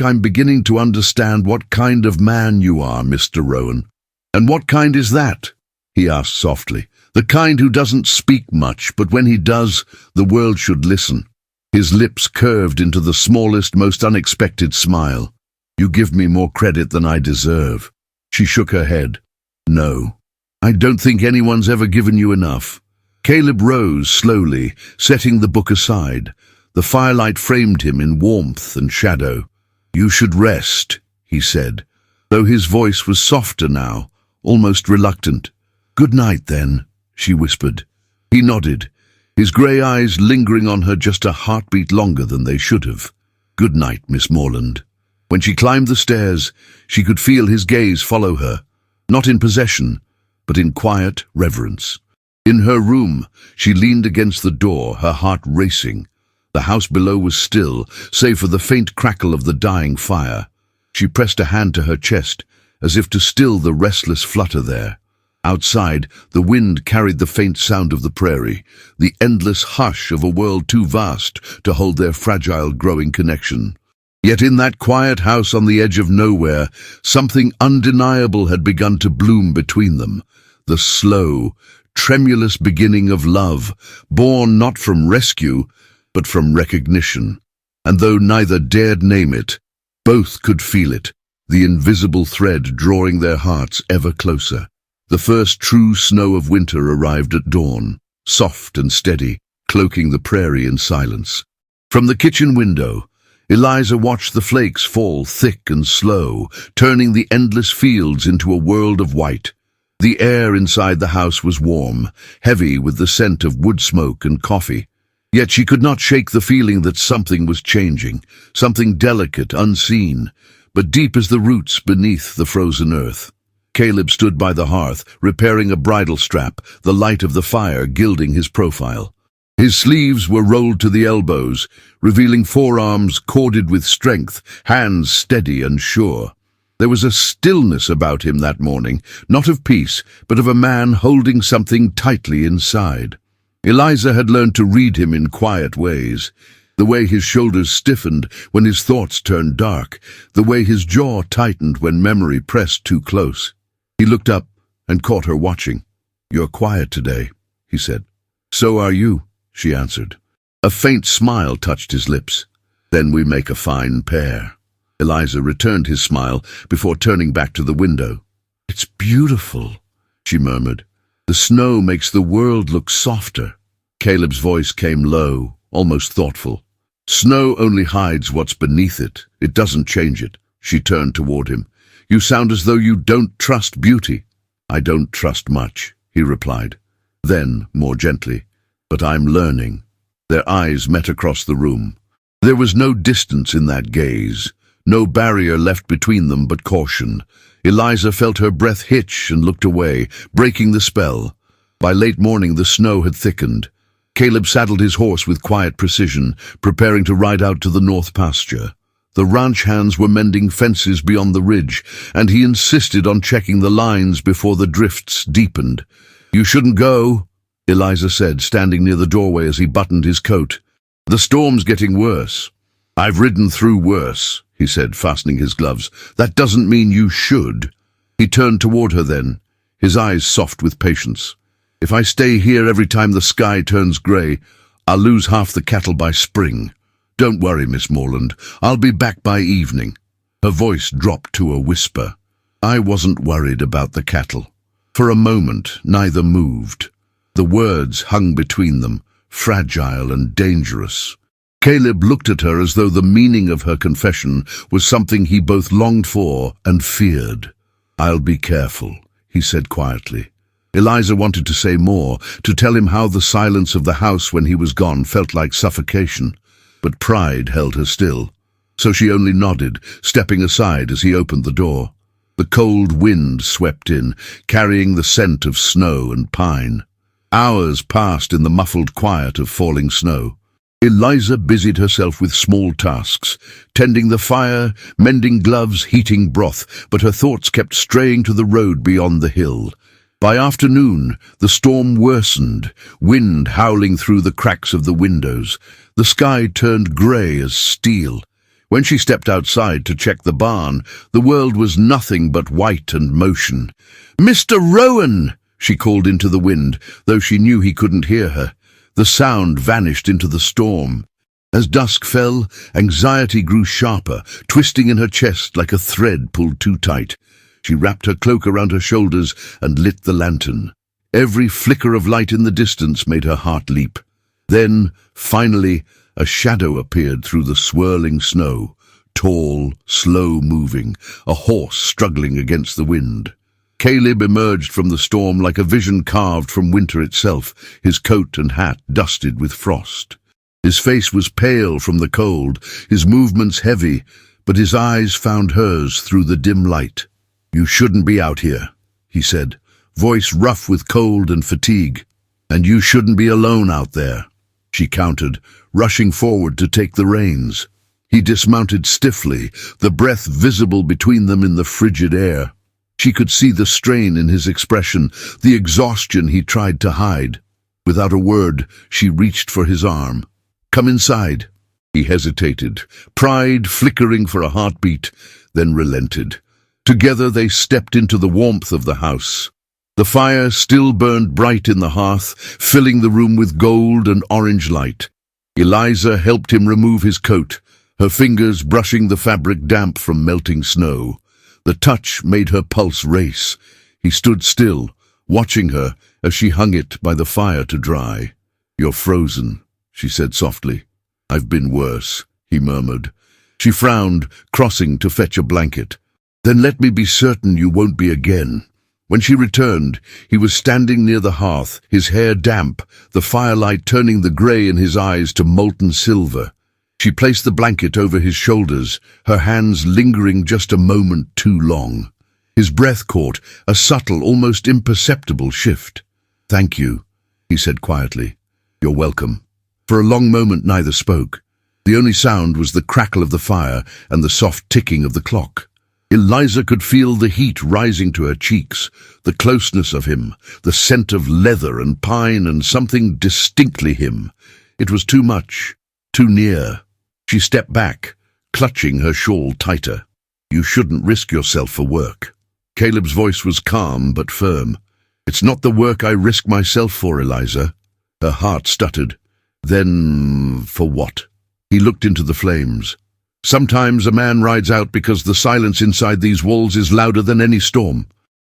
I'm beginning to understand what kind of man you are, Mr. Rowan." "And what kind is that?" he asked softly. "The kind who doesn't speak much, but when he does, the world should listen." His lips curved into the smallest, most unexpected smile. "You give me more credit than I deserve." She shook her head. "No, I don't think anyone's ever given you enough." Caleb rose slowly, setting the book aside. The firelight framed him in warmth and shadow. "You should rest," he said. though his voice was softer now, almost reluctant. "Good night, then," she whispered. He nodded, his grey eyes lingering on her just a heartbeat longer than they should have. "Good night, Miss Morland." When she climbed the stairs, she could feel his gaze follow her, not in possession, but in quiet reverence. In her room, she leaned against the door, her heart racing. The house below was still, save for the faint crackle of the dying fire. She pressed a hand to her chest, as if to still the restless flutter there. Outside, the wind carried the faint sound of the prairie, the endless hush of a world too vast to hold their fragile, growing connection. Yet in that quiet house on the edge of nowhere, something undeniable had begun to bloom between them. The slow, tremulous beginning of love, born not from rescue, but from recognition. And though neither dared name it, both could feel it, the invisible thread drawing their hearts ever closer. The first true snow of winter arrived at dawn, soft and steady, cloaking the prairie in silence. From the kitchen window, Eliza watched the flakes fall thick and slow, turning the endless fields into a world of white. The air inside the house was warm, heavy with the scent of wood smoke and coffee. Yet she could not shake the feeling that something was changing, something delicate, unseen, but deep as the roots beneath the frozen earth. Caleb stood by the hearth, repairing a bridle strap, the light of the fire gilding his profile. His sleeves were rolled to the elbows, revealing forearms corded with strength, hands steady and sure. There was a stillness about him that morning, not of peace, but of a man holding something tightly inside. Eliza had learned to read him in quiet ways. The way his shoulders stiffened when his thoughts turned dark, the way his jaw tightened when memory pressed too close. He looked up and caught her watching. "You're quiet today," he said. "So are you," she answered. A faint smile touched his lips. "Then we make a fine pair." Eliza returned his smile before turning back to the window. "It's beautiful," she murmured. "The snow makes the world look softer." Caleb's voice came low, almost thoughtful. "Snow only hides what's beneath it. It doesn't change it." She turned toward him. "You sound as though you don't trust beauty." "I don't trust much," he replied. Then, more gently, "But I'm learning." Their eyes met across the room. There was no distance in that gaze, no barrier left between them but caution. Eliza felt her breath hitch and looked away, breaking the spell. By late morning the snow had thickened. Caleb saddled his horse with quiet precision, preparing to ride out to the north pasture. The ranch hands were mending fences beyond the ridge, and he insisted on checking the lines before the drifts deepened. "You shouldn't go," Eliza said, standing near the doorway as he buttoned his coat. "The storm's getting worse." "I've ridden through worse," he said, fastening his gloves. "That doesn't mean you should." He turned toward her then, his eyes soft with patience. "If I stay here every time the sky turns grey, I'll lose half the cattle by spring. Don't worry, Miss Morland. I'll be back by evening." Her voice dropped to a whisper. I wasn't worried about the cattle. For a moment, neither moved. The words hung between them, fragile and dangerous. Caleb looked at her as though the meaning of her confession was something he both longed for and feared. "I'll be careful," he said quietly. Eliza wanted to say more, to tell him how the silence of the house when he was gone felt like suffocation. But pride held her still, so she only nodded, stepping aside as he opened the door. The cold wind swept in, carrying the scent of snow and pine. Hours passed in the muffled quiet of falling snow. Eliza busied herself with small tasks, tending the fire, mending gloves, heating broth, but her thoughts kept straying to the road beyond the hill. By afternoon, the storm worsened, wind howling through the cracks of the windows. The sky turned grey as steel. When she stepped outside to check the barn, the world was nothing but white and motion. "Mr. Rowan!" she called into the wind, though she knew he couldn't hear her. The sound vanished into the storm. As dusk fell, anxiety grew sharper, twisting in her chest like a thread pulled too tight. She wrapped her cloak around her shoulders and lit the lantern. Every flicker of light in the distance made her heart leap. Then, finally, a shadow appeared through the swirling snow, tall, slow-moving, a horse struggling against the wind. Caleb emerged from the storm like a vision carved from winter itself, his coat and hat dusted with frost. His face was pale from the cold, his movements heavy, but his eyes found hers through the dim light. "You shouldn't be out here," he said, voice rough with cold and fatigue. "And you shouldn't be alone out there," she countered, rushing forward to take the reins. He dismounted stiffly, the breath visible between them in the frigid air. She could see the strain in his expression, the exhaustion he tried to hide. Without a word, she reached for his arm. "Come inside." He hesitated, pride flickering for a heartbeat, then relented. Together they stepped into the warmth of the house. The fire still burned bright in the hearth, filling the room with gold and orange light. Eliza helped him remove his coat, her fingers brushing the fabric damp from melting snow. The touch made her pulse race. He stood still, watching her as she hung it by the fire to dry. "You're frozen," she said softly. "I've been worse," he murmured. She frowned, crossing to fetch a blanket. "Then let me be certain you won't be again." When she returned, he was standing near the hearth, his hair damp, the firelight turning the grey in his eyes to molten silver. She placed the blanket over his shoulders, her hands lingering just a moment too long. His breath caught, a subtle, almost imperceptible shift. "Thank you," he said quietly. "You're welcome." For a long moment neither spoke. The only sound was the crackle of the fire and the soft ticking of the clock. Eliza could feel the heat rising to her cheeks, the closeness of him, the scent of leather and pine and something distinctly him. It was too much, too near. She stepped back, clutching her shawl tighter. "You shouldn't risk yourself for work." Caleb's voice was calm but firm. "It's not the work I risk myself for, Eliza." Her heart stuttered. "Then for what?" He looked into the flames. "Sometimes a man rides out because the silence inside these walls is louder than any storm."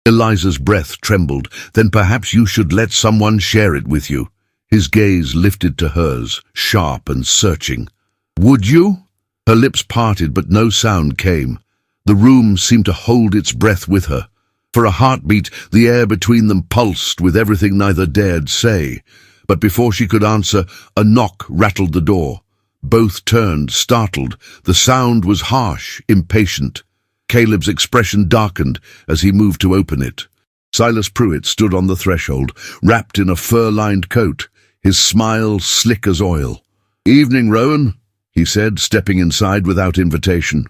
Eliza's breath trembled. "Then perhaps you should let someone share it with you." His gaze lifted to hers, sharp and searching. "Would you?" Her lips parted, but no sound came. The room seemed to hold its breath with her. For a heartbeat, the air between them pulsed with everything neither dared say. But before she could answer, a knock rattled the door. Both turned, startled. The sound was harsh, impatient. Caleb's expression darkened as he moved to open it. Silas Pruitt stood on the threshold, wrapped in a fur-lined coat, his smile slick as oil. "Evening, Rowan," he said, stepping inside without invitation.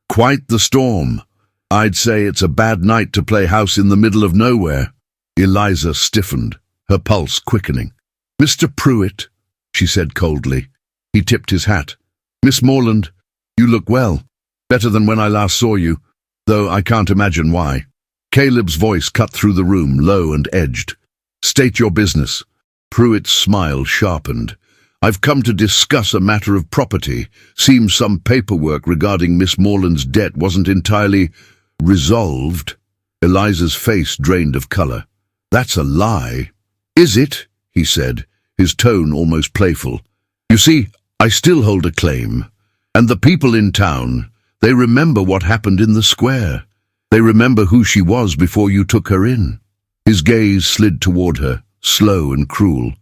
"Quite the storm. I'd say it's a bad night to play house in the middle of nowhere." Eliza stiffened, her pulse quickening. "Mr. Pruitt," she said coldly. He tipped his hat. "Miss Morland, you look well. Better than when I last saw you, though I can't imagine why." Caleb's voice cut through the room, low and edged. "State your business." Pruitt's smile sharpened. "I've come to discuss a matter of property. Seems some paperwork regarding Miss Morland's debt wasn't entirely resolved." Eliza's face drained of colour. "That's a lie." "Is it?" he said, his tone almost playful. "You see, I still hold a claim, and the people in town, they remember what happened in the square. They remember who she was before you took her in." His gaze slid toward her, slow and cruel.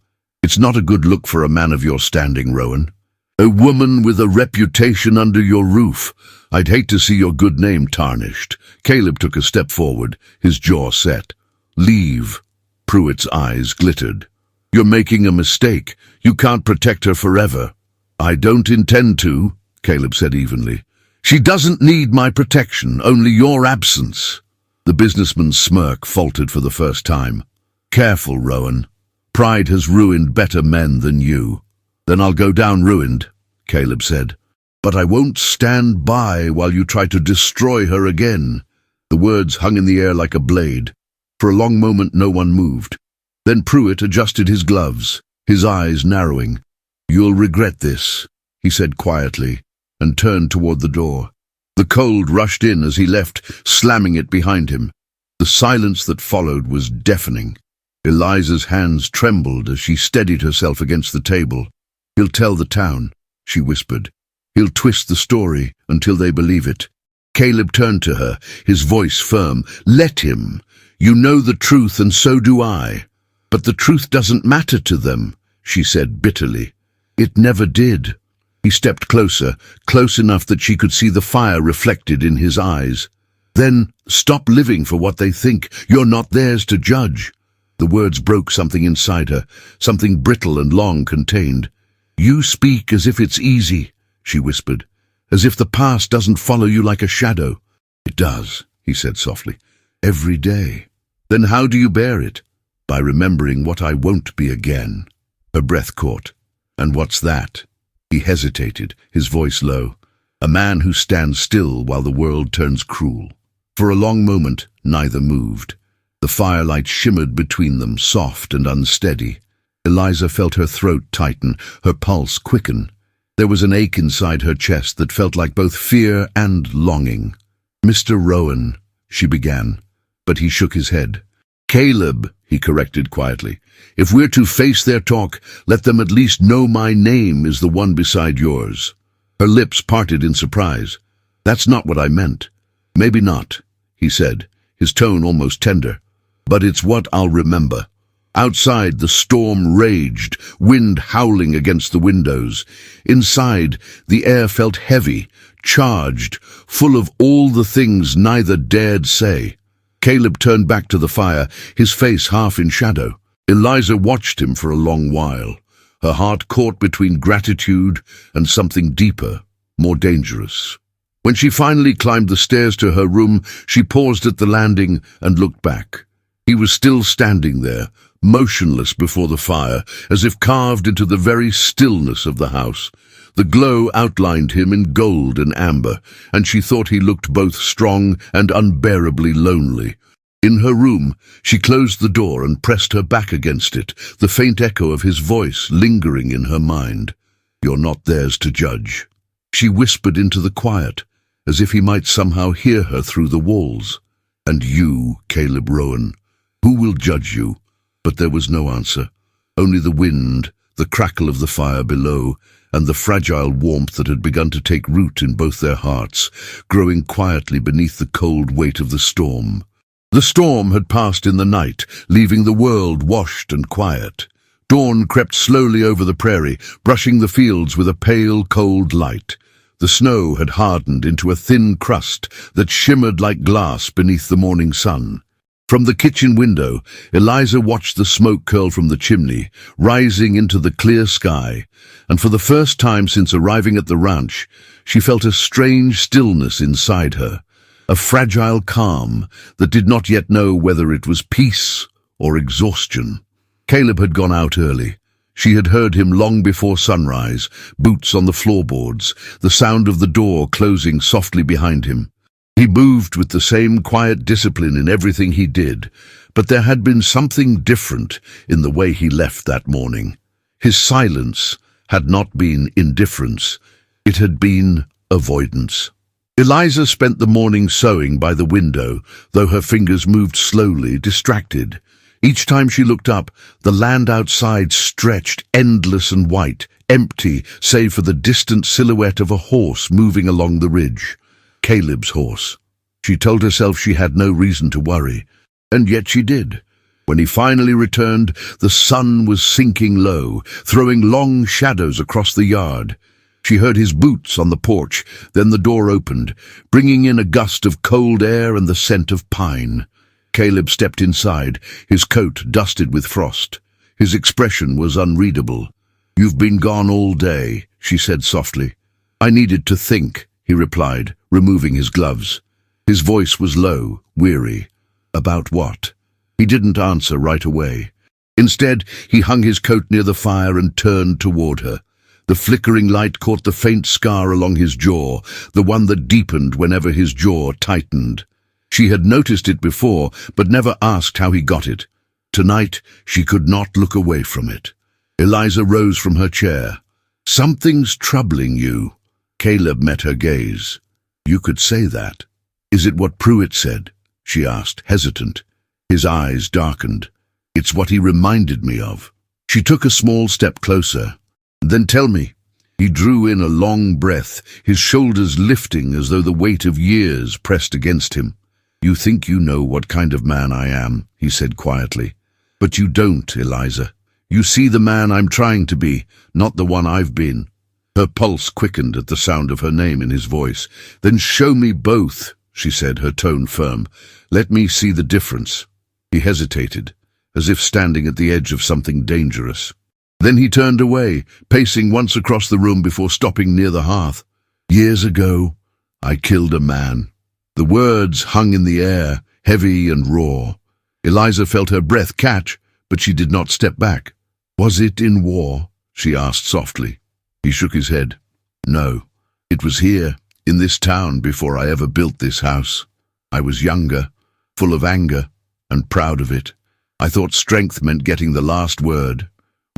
"It's not a good look for a man of your standing, Rowan. A woman with a reputation under your roof. I'd hate to see your good name tarnished." Caleb took a step forward, his jaw set. "Leave." Pruitt's eyes glittered. "You're making a mistake. You can't protect her forever." "I don't intend to," Caleb said evenly. "She doesn't need my protection, only your absence." The businessman's smirk faltered for the first time. "Careful, Rowan. Pride has ruined better men than you." "Then I'll go down ruined," Caleb said. "But I won't stand by while you try to destroy her again." The words hung in the air like a blade. For a long moment no one moved. Then Pruitt adjusted his gloves, his eyes narrowing. "You'll regret this," he said quietly, and turned toward the door. The cold rushed in as he left, slamming it behind him. The silence that followed was deafening. Eliza's hands trembled as she steadied herself against the table. "He'll tell the town," she whispered. He'll twist the story until they believe it. Caleb turned to her, his voice firm. Let him. You know the truth, and so do I. But the truth doesn't matter to them, she said bitterly. It never did. He stepped closer, close enough that she could see the fire reflected in his eyes. Then, stop living for what they think. You're not theirs to judge. The words broke something inside her, something brittle and long contained. You speak as if it's easy, she whispered, as if the past doesn't follow you like a shadow. It does, he said softly, every day. Then how do you bear it? By remembering what I won't be again. Her breath caught. And what's that? He hesitated, his voice low. A man who stands still while the world turns cruel. For a long moment, neither moved. The firelight shimmered between them, soft and unsteady. Eliza felt her throat tighten, her pulse quicken. There was an ache inside her chest that felt like both fear and longing. Mr. Rowan, she began, but he shook his head. Caleb, he corrected quietly. If we're to face their talk, let them at least know my name is the one beside yours. Her lips parted in surprise. That's not what I meant. Maybe not, he said, his tone almost tender. But it's what I'll remember. Outside, the storm raged, wind howling against the windows. Inside, the air felt heavy, charged, full of all the things neither dared say. Caleb turned back to the fire, his face half in shadow. Eliza watched him for a long while, her heart caught between gratitude and something deeper, more dangerous. When she finally climbed the stairs to her room, she paused at the landing and looked back. He was still standing there, motionless before the fire, as if carved into the very stillness of the house. The glow outlined him in gold and amber, and she thought he looked both strong and unbearably lonely. In her room, she closed the door and pressed her back against it, the faint echo of his voice lingering in her mind. You're not theirs to judge. She whispered into the quiet, as if he might somehow hear her through the walls. And you, Caleb Rowan, who will judge you? But there was no answer, only the wind, the crackle of the fire below, and the fragile warmth that had begun to take root in both their hearts, growing quietly beneath the cold weight of the storm. The storm had passed in the night, leaving the world washed and quiet. Dawn crept slowly over the prairie, brushing the fields with a pale, cold light. The snow had hardened into a thin crust that shimmered like glass beneath the morning sun. From the kitchen window, Eliza watched the smoke curl from the chimney, rising into the clear sky, and for the first time since arriving at the ranch, she felt a strange stillness inside her, a fragile calm that did not yet know whether it was peace or exhaustion. Caleb had gone out early. She had heard him long before sunrise, boots on the floorboards, the sound of the door closing softly behind him. He moved with the same quiet discipline in everything he did, but there had been something different in the way he left that morning. His silence had not been indifference, it had been avoidance. Eliza spent the morning sewing by the window, though her fingers moved slowly, distracted. Each time she looked up, the land outside stretched endless and white, empty save for the distant silhouette of a horse moving along the ridge. Caleb's horse. She told herself she had no reason to worry, and yet she did. When he finally returned, the sun was sinking low, throwing long shadows across the yard. She heard his boots on the porch, then the door opened, bringing in a gust of cold air and the scent of pine. Caleb stepped inside, his coat dusted with frost. His expression was unreadable. "You've been gone all day," she said softly. "I needed to think," he replied, removing his gloves. His voice was low, weary. About what? He didn't answer right away. Instead, he hung his coat near the fire and turned toward her. The flickering light caught the faint scar along his jaw, the one that deepened whenever his jaw tightened. She had noticed it before, but never asked how he got it. Tonight, she could not look away from it. Eliza rose from her chair. "Something's troubling you." Caleb met her gaze. "You could say that." "Is it what Pruitt said?" she asked, hesitant. His eyes darkened. "It's what he reminded me of." She took a small step closer. "Then tell me, He drew in a long breath, his shoulders lifting as though the weight of years pressed against him. "You think you know what kind of man I am," he said quietly. "But you don't, Eliza. You see the man I'm trying to be, not the one I've been." Her pulse quickened at the sound of her name in his voice. "Then show me both," she said, her tone firm. "Let me see the difference." He hesitated, as if standing at the edge of something dangerous. Then he turned away, pacing once across the room before stopping near the hearth. "Years ago, I killed a man." The words hung in the air, heavy and raw. Eliza felt her breath catch, but she did not step back. "Was it in war?" she asked softly. He shook his head. "No, it was here, in this town, before I ever built this house. I was younger, full of anger, and proud of it. I thought strength meant getting the last word,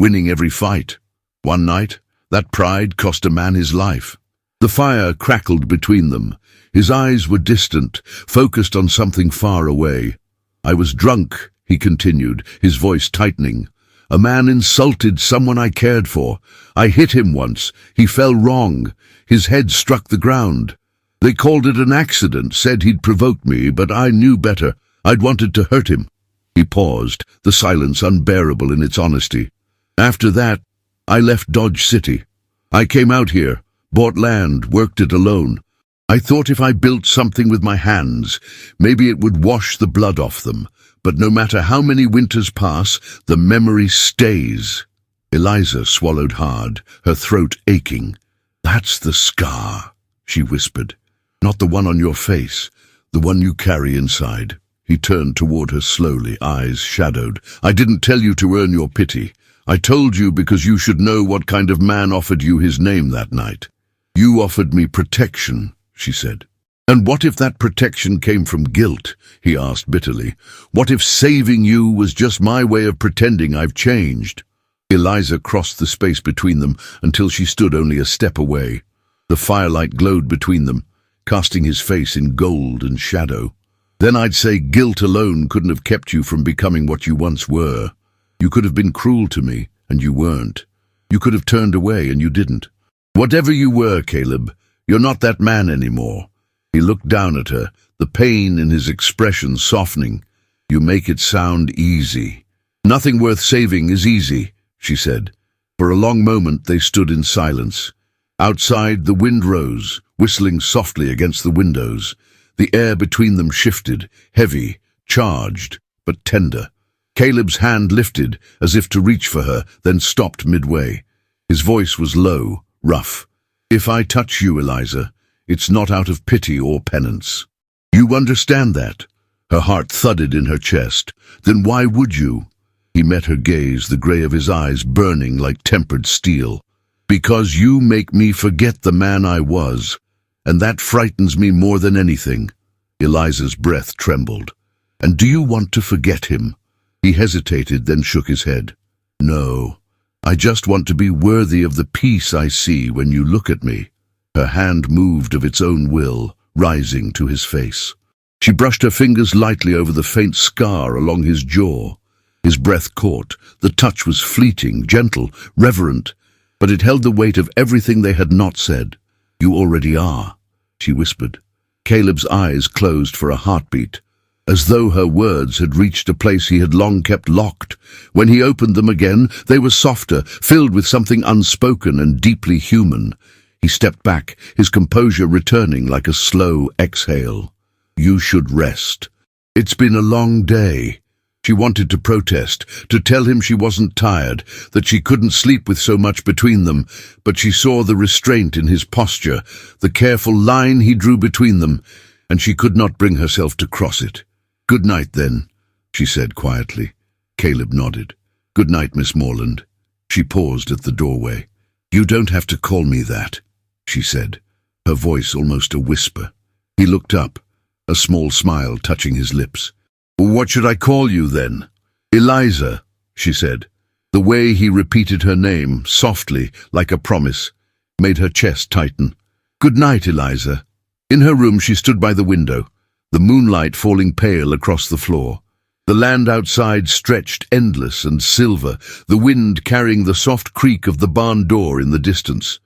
winning every fight. One night, that pride cost a man his life." The fire crackled between them. His eyes were distant, focused on something far away. "I was drunk," he continued, his voice tightening. "A man insulted someone I cared for. I hit him once. He fell wrong. His head struck the ground. They called it an accident, said he'd provoked me, but I knew better. I'd wanted to hurt him." He paused, the silence unbearable in its honesty. "After that, I left Dodge City. I came out here, bought land, worked it alone. I thought if I built something with my hands, maybe it would wash the blood off them. But no matter how many winters pass, the memory stays." Eliza swallowed hard, her throat aching. "That's the scar," she whispered. "Not the one on your face, the one you carry inside." He turned toward her slowly, eyes shadowed. "I didn't tell you to earn your pity. I told you because you should know what kind of man offered you his name that night. You offered me protection," she said. "And what if that protection came from guilt?" he asked bitterly. "What if saving you was just my way of pretending I've changed?" Eliza crossed the space between them until she stood only a step away. The firelight glowed between them, casting his face in gold and shadow. "Then I'd say guilt alone couldn't have kept you from becoming what you once were. You could have been cruel to me, and you weren't. You could have turned away, and you didn't. Whatever you were, Caleb, you're not that man anymore." He looked down at her, the pain in his expression softening. "You make it sound easy." "Nothing worth saving is easy," she said. For a long moment they stood in silence. Outside, the wind rose, whistling softly against the windows. The air between them shifted, heavy, charged, but tender. Caleb's hand lifted, as if to reach for her, then stopped midway. His voice was low, rough. "If I touch you, Eliza, it's not out of pity or penance. You understand that?" Her heart thudded in her chest. "Then why would you?" He met her gaze, the grey of his eyes burning like tempered steel. "Because you make me forget the man I was, and that frightens me more than anything." Eliza's breath trembled. "And do you want to forget him?" He hesitated, then shook his head. "No, I just want to be worthy of the peace I see when you look at me." Her hand moved of its own will, rising to his face. She brushed her fingers lightly over the faint scar along his jaw. His breath caught. The touch was fleeting, gentle, reverent, but it held the weight of everything they had not said. "You already are," she whispered. Caleb's eyes closed for a heartbeat, as though her words had reached a place he had long kept locked. When he opened them again, they were softer, filled with something unspoken and deeply human. He stepped back, his composure returning like a slow exhale. "You should rest. It's been a long day." She wanted to protest, to tell him she wasn't tired, that she couldn't sleep with so much between them, but she saw the restraint in his posture, the careful line he drew between them, and she could not bring herself to cross it. "Good night, then," she said quietly. Caleb nodded. "Good night, Miss Morland." She paused at the doorway. "You don't have to call me that," she said, her voice almost a whisper. He looked up, a small smile touching his lips. "What should I call you, then?" "Eliza," she said. The way he repeated her name, softly, like a promise, made her chest tighten. "Good night, Eliza." In her room she stood by the window, the moonlight falling pale across the floor. The land outside stretched endless and silver, the wind carrying the soft creak of the barn door in the distance.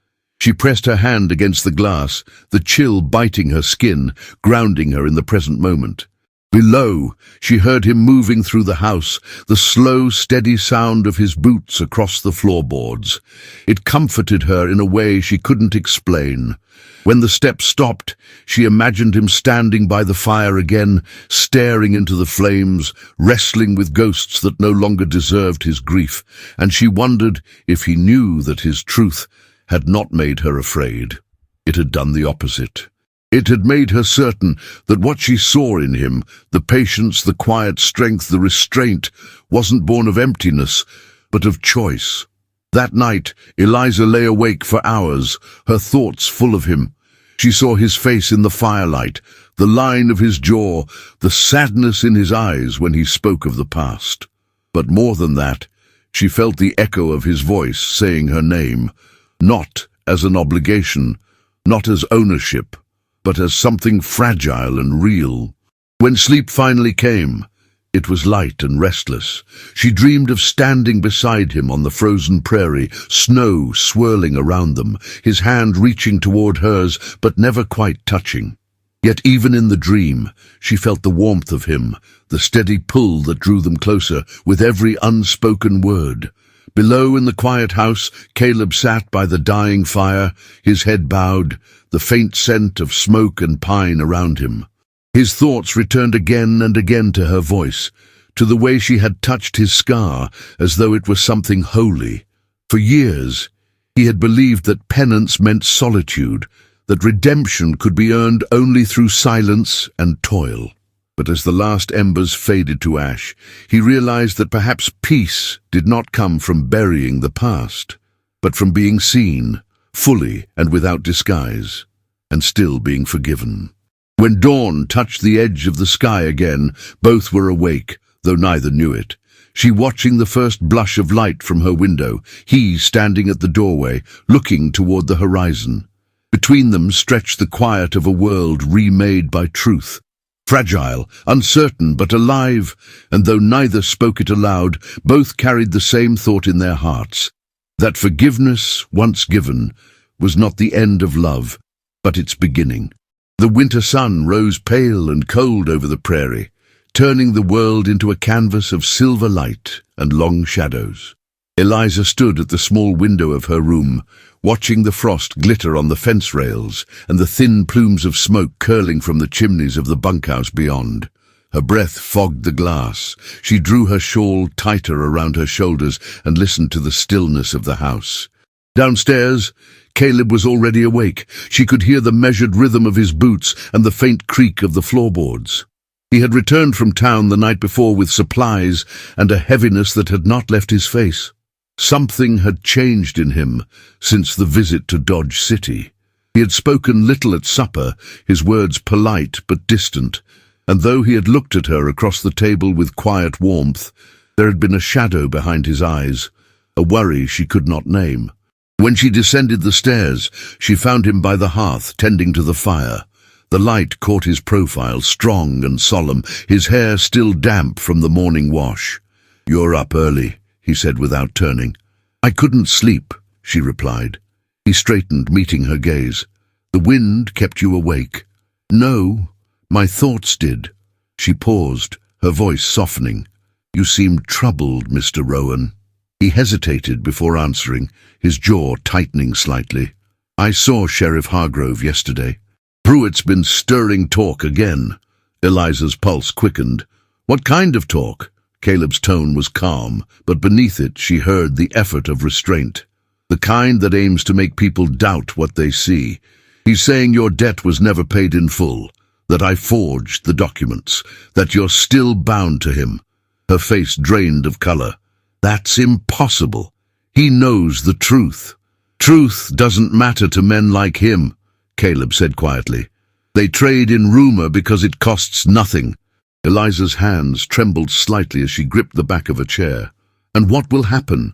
She pressed her hand against the glass, the chill biting her skin, grounding her in the present moment. Below, she heard him moving through the house, the slow, steady sound of his boots across the floorboards. It comforted her in a way she couldn't explain. When the steps stopped, she imagined him standing by the fire again, staring into the flames, wrestling with ghosts that no longer deserved his grief, and she wondered if he knew that his truth had not made her afraid. It had done the opposite. It had made her certain that what she saw in him, the patience, the quiet strength, the restraint, wasn't born of emptiness, but of choice. That night, Eliza lay awake for hours, her thoughts full of him. She saw his face in the firelight, the line of his jaw, the sadness in his eyes when he spoke of the past. But more than that, she felt the echo of his voice saying her name, not as an obligation, not as ownership, but as something fragile and real. When sleep finally came, it was light and restless. She dreamed of standing beside him on the frozen prairie, snow swirling around them, his hand reaching toward hers but never quite touching. Yet even in the dream, she felt the warmth of him, the steady pull that drew them closer with every unspoken word. Below in the quiet house, Caleb sat by the dying fire, his head bowed, the faint scent of smoke and pine around him. His thoughts returned again and again to her voice, to the way she had touched his scar as though it was something holy. For years, he had believed that penance meant solitude, that redemption could be earned only through silence and toil. But as the last embers faded to ash, he realized that perhaps peace did not come from burying the past, but from being seen, fully and without disguise, and still being forgiven. When dawn touched the edge of the sky again, both were awake, though neither knew it. She watching the first blush of light from her window, he standing at the doorway, looking toward the horizon. Between them stretched the quiet of a world remade by truth. Fragile, uncertain, but alive, and though neither spoke it aloud, both carried the same thought in their hearts, that forgiveness, once given, was not the end of love, but its beginning. The winter sun rose pale and cold over the prairie, turning the world into a canvas of silver light and long shadows. Eliza stood at the small window of her room, watching the frost glitter on the fence rails and the thin plumes of smoke curling from the chimneys of the bunkhouse beyond. Her breath fogged the glass. She drew her shawl tighter around her shoulders and listened to the stillness of the house. Downstairs, Caleb was already awake. She could hear the measured rhythm of his boots and the faint creak of the floorboards. He had returned from town the night before with supplies and a heaviness that had not left his face. Something had changed in him since the visit to Dodge City. He had spoken little at supper, his words polite but distant, and though he had looked at her across the table with quiet warmth, there had been a shadow behind his eyes, a worry she could not name. When she descended the stairs, she found him by the hearth, tending to the fire. The light caught his profile, strong and solemn, his hair still damp from the morning wash. "You're up early," he said without turning. "I couldn't sleep," she replied. He straightened, meeting her gaze. "The wind kept you awake." "No, my thoughts did." She paused, her voice softening. "You seemed troubled, Mr. Rowan." He hesitated before answering, his jaw tightening slightly. "I saw Sheriff Hargrove yesterday." "Pruitt's been stirring talk again." Eliza's pulse quickened. "What kind of talk?" Caleb's tone was calm, but beneath it she heard the effort of restraint. "The kind that aims to make people doubt what they see. He's saying your debt was never paid in full, that I forged the documents, that you're still bound to him." Her face drained of color. "That's impossible. He knows the truth." "Truth doesn't matter to men like him," Caleb said quietly. "They trade in rumor because it costs nothing." Eliza's hands trembled slightly as she gripped the back of a chair. "And what will happen?"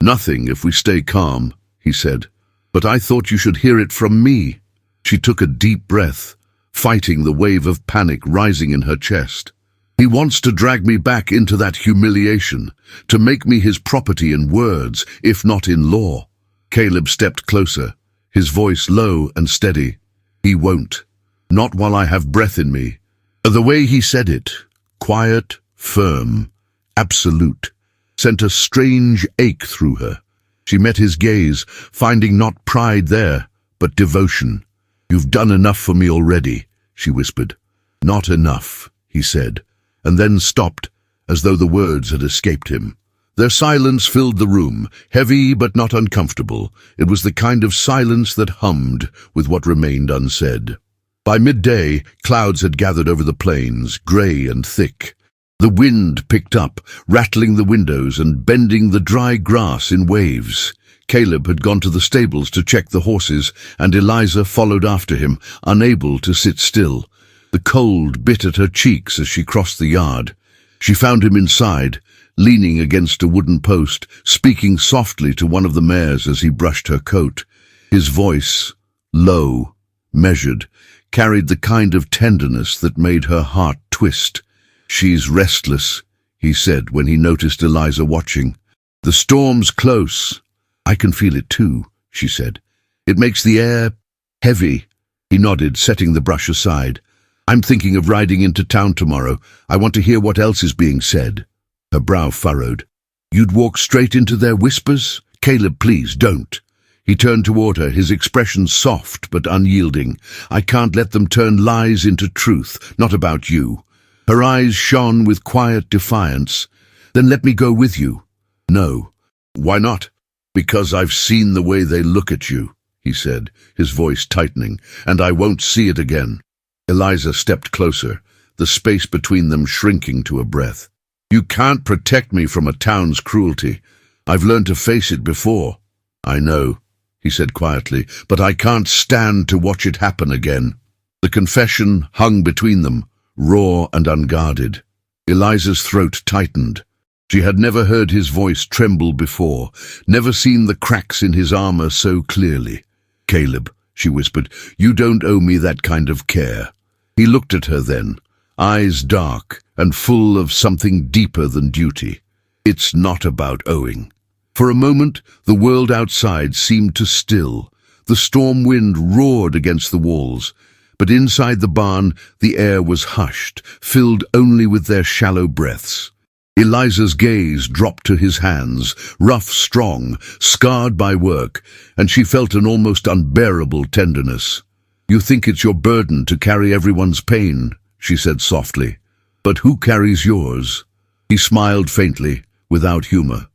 "Nothing if we stay calm," he said. "But I thought you should hear it from me." She took a deep breath, fighting the wave of panic rising in her chest. "He wants to drag me back into that humiliation, to make me his property in words, if not in law." Caleb stepped closer, his voice low and steady. "He won't. Not while I have breath in me." The way he said it, quiet, firm, absolute, sent a strange ache through her. She met his gaze, finding not pride there, but devotion. "You've done enough for me already," she whispered. "Not enough," he said, and then stopped, as though the words had escaped him. Their silence filled the room, heavy but not uncomfortable. It was the kind of silence that hummed with what remained unsaid. By midday, clouds had gathered over the plains, grey and thick. The wind picked up, rattling the windows and bending the dry grass in waves. Caleb had gone to the stables to check the horses, and Eliza followed after him, unable to sit still. The cold bit at her cheeks as she crossed the yard. She found him inside, leaning against a wooden post, speaking softly to one of the mares as he brushed her coat. His voice, low, measured, carried the kind of tenderness that made her heart twist. "She's restless," he said when he noticed Eliza watching. "The storm's close." "I can feel it too," she said. "It makes the air heavy." He nodded, setting the brush aside. "I'm thinking of riding into town tomorrow. I want to hear what else is being said." Her brow furrowed. "You'd walk straight into their whispers? Caleb, please, don't." He turned toward her, his expression soft but unyielding. "I can't let them turn lies into truth, not about you." Her eyes shone with quiet defiance. "Then let me go with you." "No." "Why not?" "Because I've seen the way they look at you," he said, his voice tightening, "and I won't see it again." Eliza stepped closer, the space between them shrinking to a breath. "You can't protect me from a town's cruelty. I've learned to face it before." "I know," he said quietly, "but I can't stand to watch it happen again." The confession hung between them, raw and unguarded. Eliza's throat tightened. She had never heard his voice tremble before, never seen the cracks in his armor so clearly. "Caleb," she whispered, "you don't owe me that kind of care." He looked at her then, eyes dark and full of something deeper than duty. "It's not about owing." For a moment, the world outside seemed to still. The storm wind roared against the walls, but inside the barn, the air was hushed, filled only with their shallow breaths. Eliza's gaze dropped to his hands, rough, strong, scarred by work, and she felt an almost unbearable tenderness. "You think it's your burden to carry everyone's pain," she said softly. "But who carries yours?" He smiled faintly, without humor.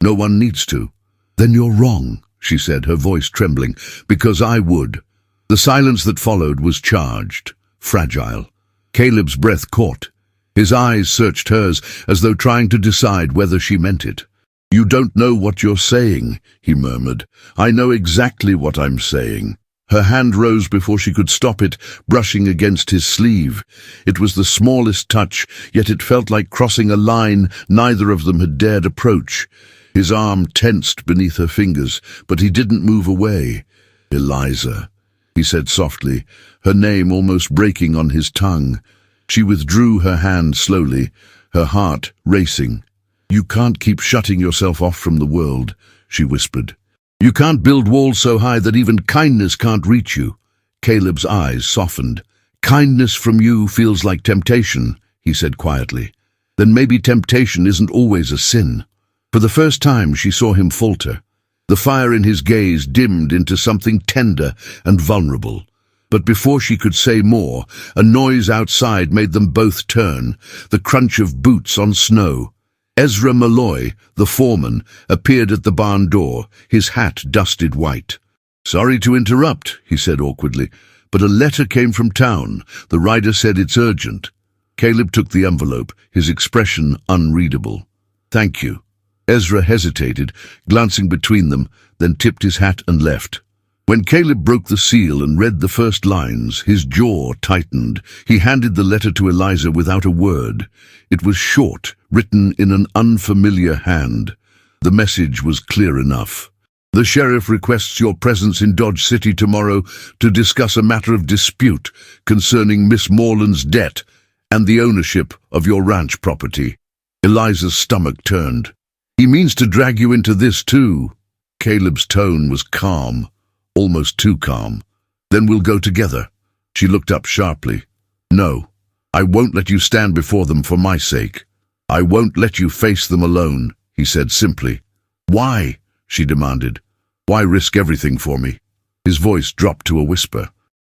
"No one needs to." "Then you're wrong," she said, her voice trembling, "because I would." The silence that followed was charged, fragile. Caleb's breath caught. His eyes searched hers as though trying to decide whether she meant it. "You don't know what you're saying," he murmured. "I know exactly what I'm saying." Her hand rose before she could stop it, brushing against his sleeve. It was the smallest touch, yet it felt like crossing a line neither of them had dared approach. His arm tensed beneath her fingers, but he didn't move away. "Eliza," he said softly, her name almost breaking on his tongue. She withdrew her hand slowly, her heart racing. "You can't keep shutting yourself off from the world," she whispered. "You can't build walls so high that even kindness can't reach you." Caleb's eyes softened. "Kindness from you feels like temptation," he said quietly. "Then maybe temptation isn't always a sin." For the first time she saw him falter. The fire in his gaze dimmed into something tender and vulnerable. But before she could say more, a noise outside made them both turn, the crunch of boots on snow. Ezra Malloy, the foreman, appeared at the barn door, his hat dusted white. "Sorry to interrupt," he said awkwardly, "but a letter came from town. The rider said it's urgent." Caleb took the envelope, his expression unreadable. "Thank you." Ezra hesitated, glancing between them, then tipped his hat and left. When Caleb broke the seal and read the first lines, his jaw tightened. He handed the letter to Eliza without a word. It was short, written in an unfamiliar hand. The message was clear enough. "The sheriff requests your presence in Dodge City tomorrow to discuss a matter of dispute concerning Miss Morland's debt and the ownership of your ranch property." Eliza's stomach turned. "He means to drag you into this too." Caleb's tone was calm, almost too calm. Then we'll go together. She looked up sharply. No, I won't let you stand before them for my sake. I won't let you face them alone, he said simply. Why? She demanded. Why risk everything for me? His voice dropped to a whisper.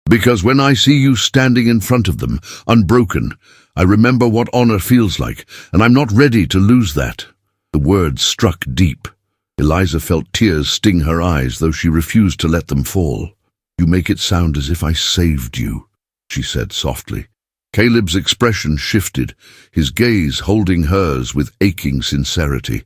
Because when I see you standing in front of them, unbroken, I remember what honor feels like, and I'm not ready to lose that. The words struck deep. Eliza felt tears sting her eyes, though she refused to let them fall. You make it sound as if I saved you, she said softly. Caleb's expression shifted, his gaze holding hers with aching sincerity.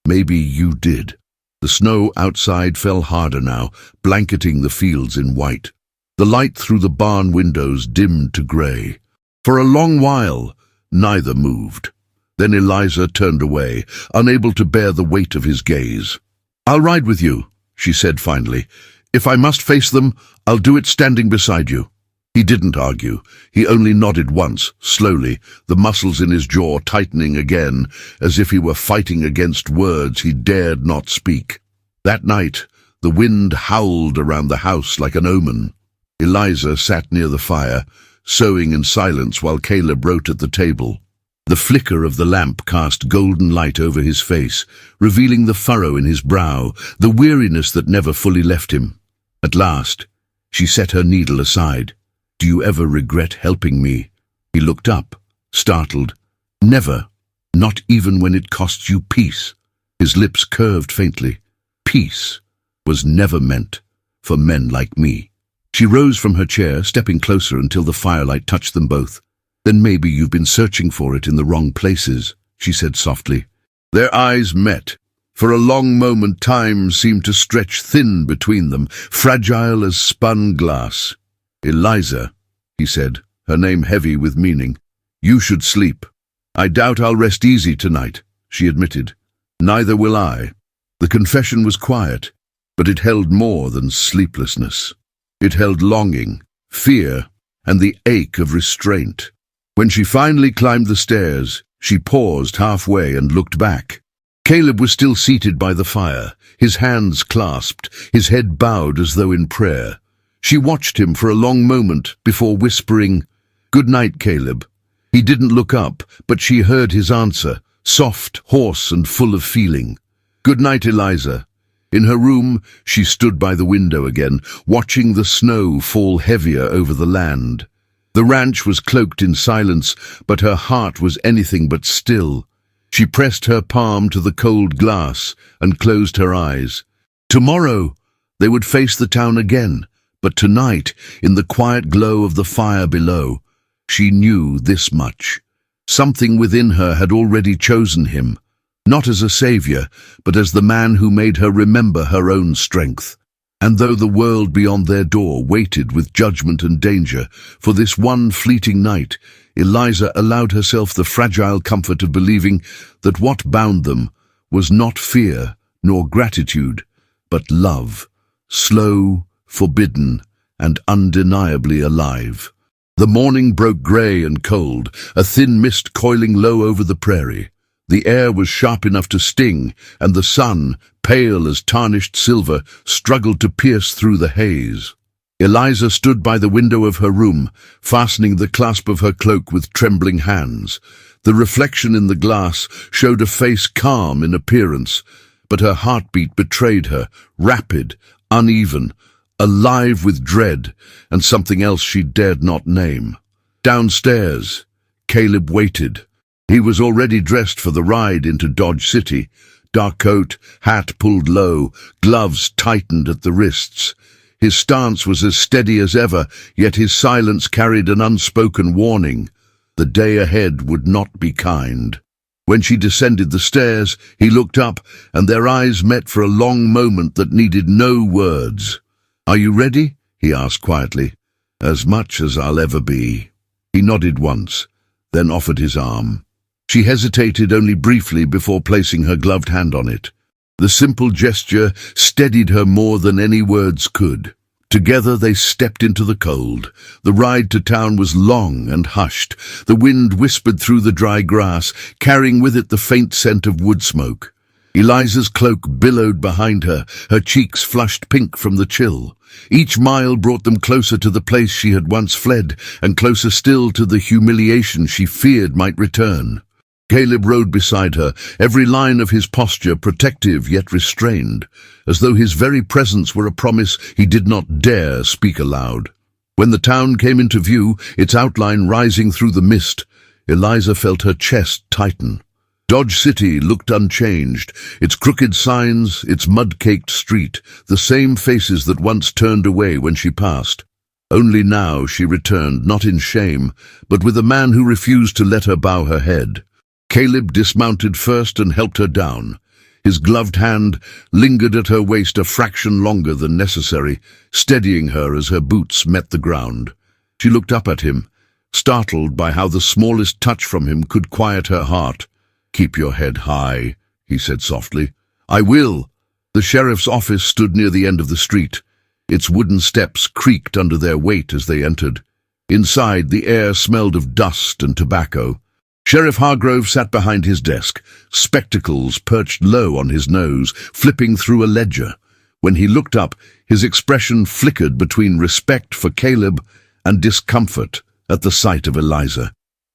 Maybe you did. The snow outside fell harder now, blanketing the fields in white. The light through the barn windows dimmed to grey. For a long while, neither moved. Then Eliza turned away, unable to bear the weight of his gaze. I'll ride with you, she said finally. If I must face them, I'll do it standing beside you. He didn't argue. He only nodded once, slowly, the muscles in his jaw tightening again, as if he were fighting against words he dared not speak. That night, the wind howled around the house like an omen. Eliza sat near the fire, sewing in silence while Caleb wrote at the table. The flicker of the lamp cast golden light over his face, revealing the furrow in his brow, the weariness that never fully left him. At last, she set her needle aside. Do you ever regret helping me? He looked up, startled. Never, not even when it costs you peace. His lips curved faintly. Peace was never meant for men like me. She rose from her chair, stepping closer until the firelight touched them both. Then maybe you've been searching for it in the wrong places, she said softly. Their eyes met. For a long moment time seemed to stretch thin between them, fragile as spun glass. Eliza, he said, her name heavy with meaning. You should sleep. I doubt I'll rest easy tonight, she admitted. Neither will I. The confession was quiet, but it held more than sleeplessness. It held longing, fear, and the ache of restraint. When she finally climbed the stairs, she paused halfway and looked back. Caleb was still seated by the fire, his hands clasped, his head bowed as though in prayer. She watched him for a long moment before whispering, "Good night, Caleb." He didn't look up, but she heard his answer, soft, hoarse, and full of feeling. "Good night, Eliza." In her room, she stood by the window again, watching the snow fall heavier over the land. The ranch was cloaked in silence, but her heart was anything but still. She pressed her palm to the cold glass and closed her eyes. Tomorrow, they would face the town again, but tonight, in the quiet glow of the fire below, she knew this much. Something within her had already chosen him, not as a savior, but as the man who made her remember her own strength. And though the world beyond their door waited with judgment and danger, for this one fleeting night, Eliza allowed herself the fragile comfort of believing that what bound them was not fear nor gratitude, but love, slow, forbidden, and undeniably alive. The morning broke grey and cold, a thin mist coiling low over the prairie. The air was sharp enough to sting, and the sun, pale as tarnished silver, struggled to pierce through the haze. Eliza stood by the window of her room, fastening the clasp of her cloak with trembling hands. The reflection in the glass showed a face calm in appearance, but her heartbeat betrayed her, rapid, uneven, alive with dread, and something else she dared not name. Downstairs, Caleb waited. He was already dressed for the ride into Dodge City, dark coat, hat pulled low, gloves tightened at the wrists. His stance was as steady as ever, yet his silence carried an unspoken warning. The day ahead would not be kind. When she descended the stairs, he looked up, and their eyes met for a long moment that needed no words. "Are you ready?" he asked quietly. "As much as I'll ever be." He nodded once, then offered his arm. She hesitated only briefly before placing her gloved hand on it. The simple gesture steadied her more than any words could. Together they stepped into the cold. The ride to town was long and hushed. The wind whispered through the dry grass, carrying with it the faint scent of wood smoke. Eliza's cloak billowed behind her, her cheeks flushed pink from the chill. Each mile brought them closer to the place she had once fled, and closer still to the humiliation she feared might return. Caleb rode beside her, every line of his posture protective yet restrained, as though his very presence were a promise he did not dare speak aloud. When the town came into view, its outline rising through the mist, Eliza felt her chest tighten. Dodge City looked unchanged, its crooked signs, its mud-caked street, the same faces that once turned away when she passed. Only now she returned, not in shame, but with a man who refused to let her bow her head. Caleb dismounted first and helped her down. His gloved hand lingered at her waist a fraction longer than necessary, steadying her as her boots met the ground. She looked up at him, startled by how the smallest touch from him could quiet her heart. "Keep your head high," he said softly. "I will." The sheriff's office stood near the end of the street. Its wooden steps creaked under their weight as they entered. Inside, the air smelled of dust and tobacco. Sheriff Hargrove sat behind his desk, spectacles perched low on his nose, flipping through a ledger. When he looked up, his expression flickered between respect for Caleb and discomfort at the sight of Eliza.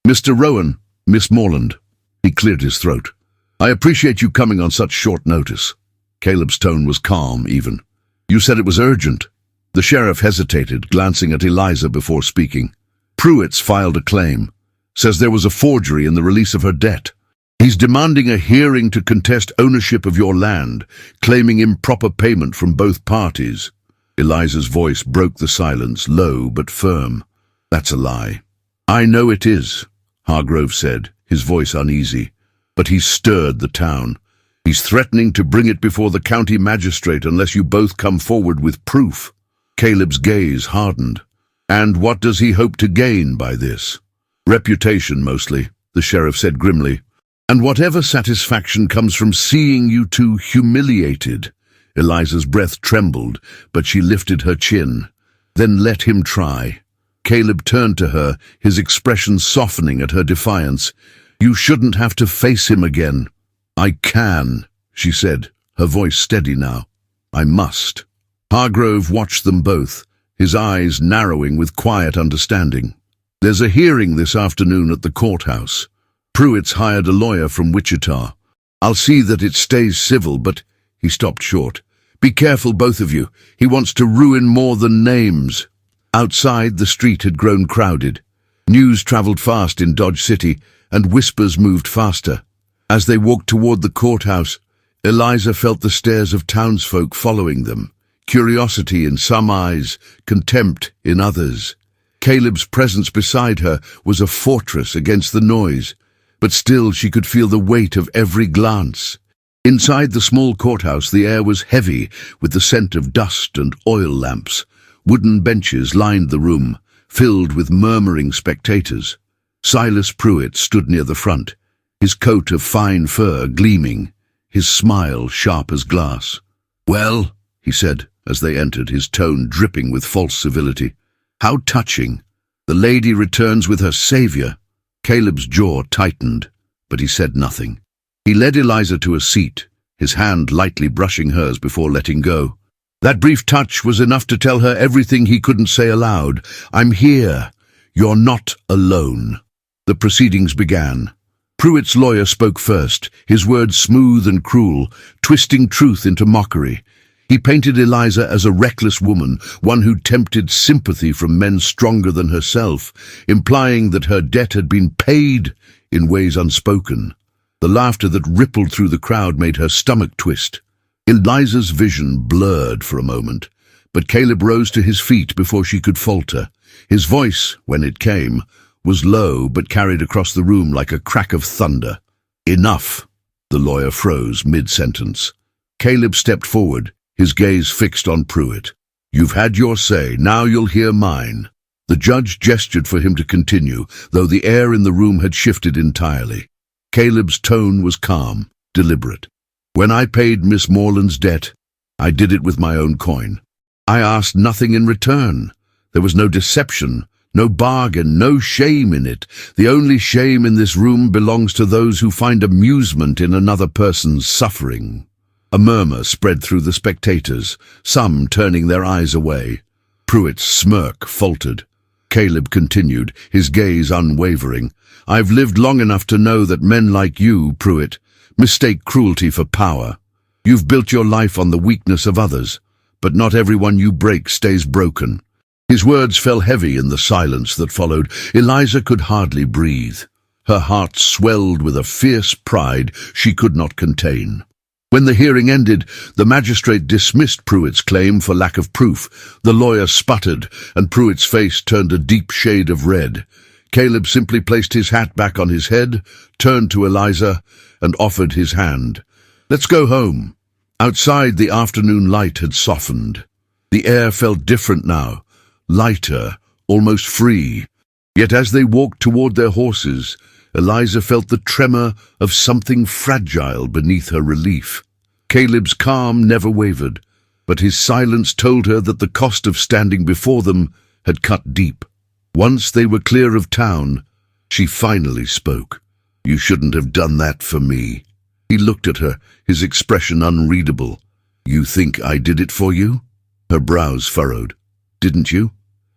"Mr. Rowan, Miss Morland." He cleared his throat. "I appreciate you coming on such short notice." Caleb's tone was calm, even. "You said it was urgent." The sheriff hesitated, glancing at Eliza before speaking. "Pruitt's filed a claim. Says there was a forgery in the release of her debt. He's demanding a hearing to contest ownership of your land, claiming improper payment from both parties." Eliza's voice broke the silence, low but firm. "That's a lie." "I know it is," Hargrove said, his voice uneasy. "But he's stirred the town. He's threatening to bring it before the county magistrate unless you both come forward with proof." Caleb's gaze hardened. "And what does he hope to gain by this?" "Reputation, mostly," the sheriff said grimly. "And whatever satisfaction comes from seeing you two humiliated." Eliza's breath trembled, but she lifted her chin. "Then let him try." Caleb turned to her, his expression softening at her defiance. "You shouldn't have to face him again." "I can," she said, her voice steady now. "I must." Hargrove watched them both, his eyes narrowing with quiet understanding. "There's a hearing this afternoon at the courthouse. Pruitt's hired a lawyer from Wichita. I'll see that it stays civil, but—" He stopped short. "Be careful, both of you. He wants to ruin more than names." Outside, the street had grown crowded. News traveled fast in Dodge City, and whispers moved faster. As they walked toward the courthouse, Eliza felt the stares of townsfolk following them, curiosity in some eyes, contempt in others. Caleb's presence beside her was a fortress against the noise, but still she could feel the weight of every glance. Inside the small courthouse, the air was heavy with the scent of dust and oil lamps. Wooden benches lined the room, filled with murmuring spectators. Silas Pruitt stood near the front, his coat of fine fur gleaming, his smile sharp as glass. "Well," he said as they entered, his tone dripping with false civility. "How touching. The lady returns with her savior." Caleb's jaw tightened, but he said nothing. He led Eliza to a seat, his hand lightly brushing hers before letting go. That brief touch was enough to tell her everything he couldn't say aloud. "I'm here. You're not alone." The proceedings began. Pruitt's lawyer spoke first, his words smooth and cruel, twisting truth into mockery. He painted Eliza as a reckless woman, one who tempted sympathy from men stronger than herself, implying that her debt had been paid in ways unspoken. The laughter that rippled through the crowd made her stomach twist. Eliza's vision blurred for a moment, but Caleb rose to his feet before she could falter. His voice, when it came, was low but carried across the room like a crack of thunder. "Enough." The lawyer froze mid-sentence. Caleb stepped forward, his gaze fixed on Pruitt. "You've had your say, now you'll hear mine." The judge gestured for him to continue, though the air in the room had shifted entirely. Caleb's tone was calm, deliberate. "When I paid Miss Morland's debt, I did it with my own coin. I asked nothing in return. There was no deception, No bargain, no shame in it. The only shame in this room belongs to those who find amusement in another person's suffering. A murmur spread through the spectators, some turning their eyes away. Pruitt's smirk faltered. Caleb continued, his gaze unwavering. I've lived long enough to know that men like you, Pruitt, mistake cruelty for power. You've built your life on the weakness of others, but not everyone you break stays broken. His words fell heavy in the silence that followed. Eliza could hardly breathe. Her heart swelled with a fierce pride she could not contain. When the hearing ended, the magistrate dismissed Pruitt's claim for lack of proof. The lawyer sputtered, and Pruitt's face turned a deep shade of red. Caleb simply placed his hat back on his head, turned to Eliza, and offered his hand. Let's go home. Outside, the afternoon light had softened. The air felt different now, lighter, almost free. Yet as they walked toward their horses, Eliza felt the tremor of something fragile beneath her relief. Caleb's calm never wavered, but his silence told her that the cost of standing before them had cut deep. Once they were clear of town, she finally spoke. You shouldn't have done that for me. He looked at her, his expression unreadable. You think I did it for you? Her brows furrowed. Didn't you?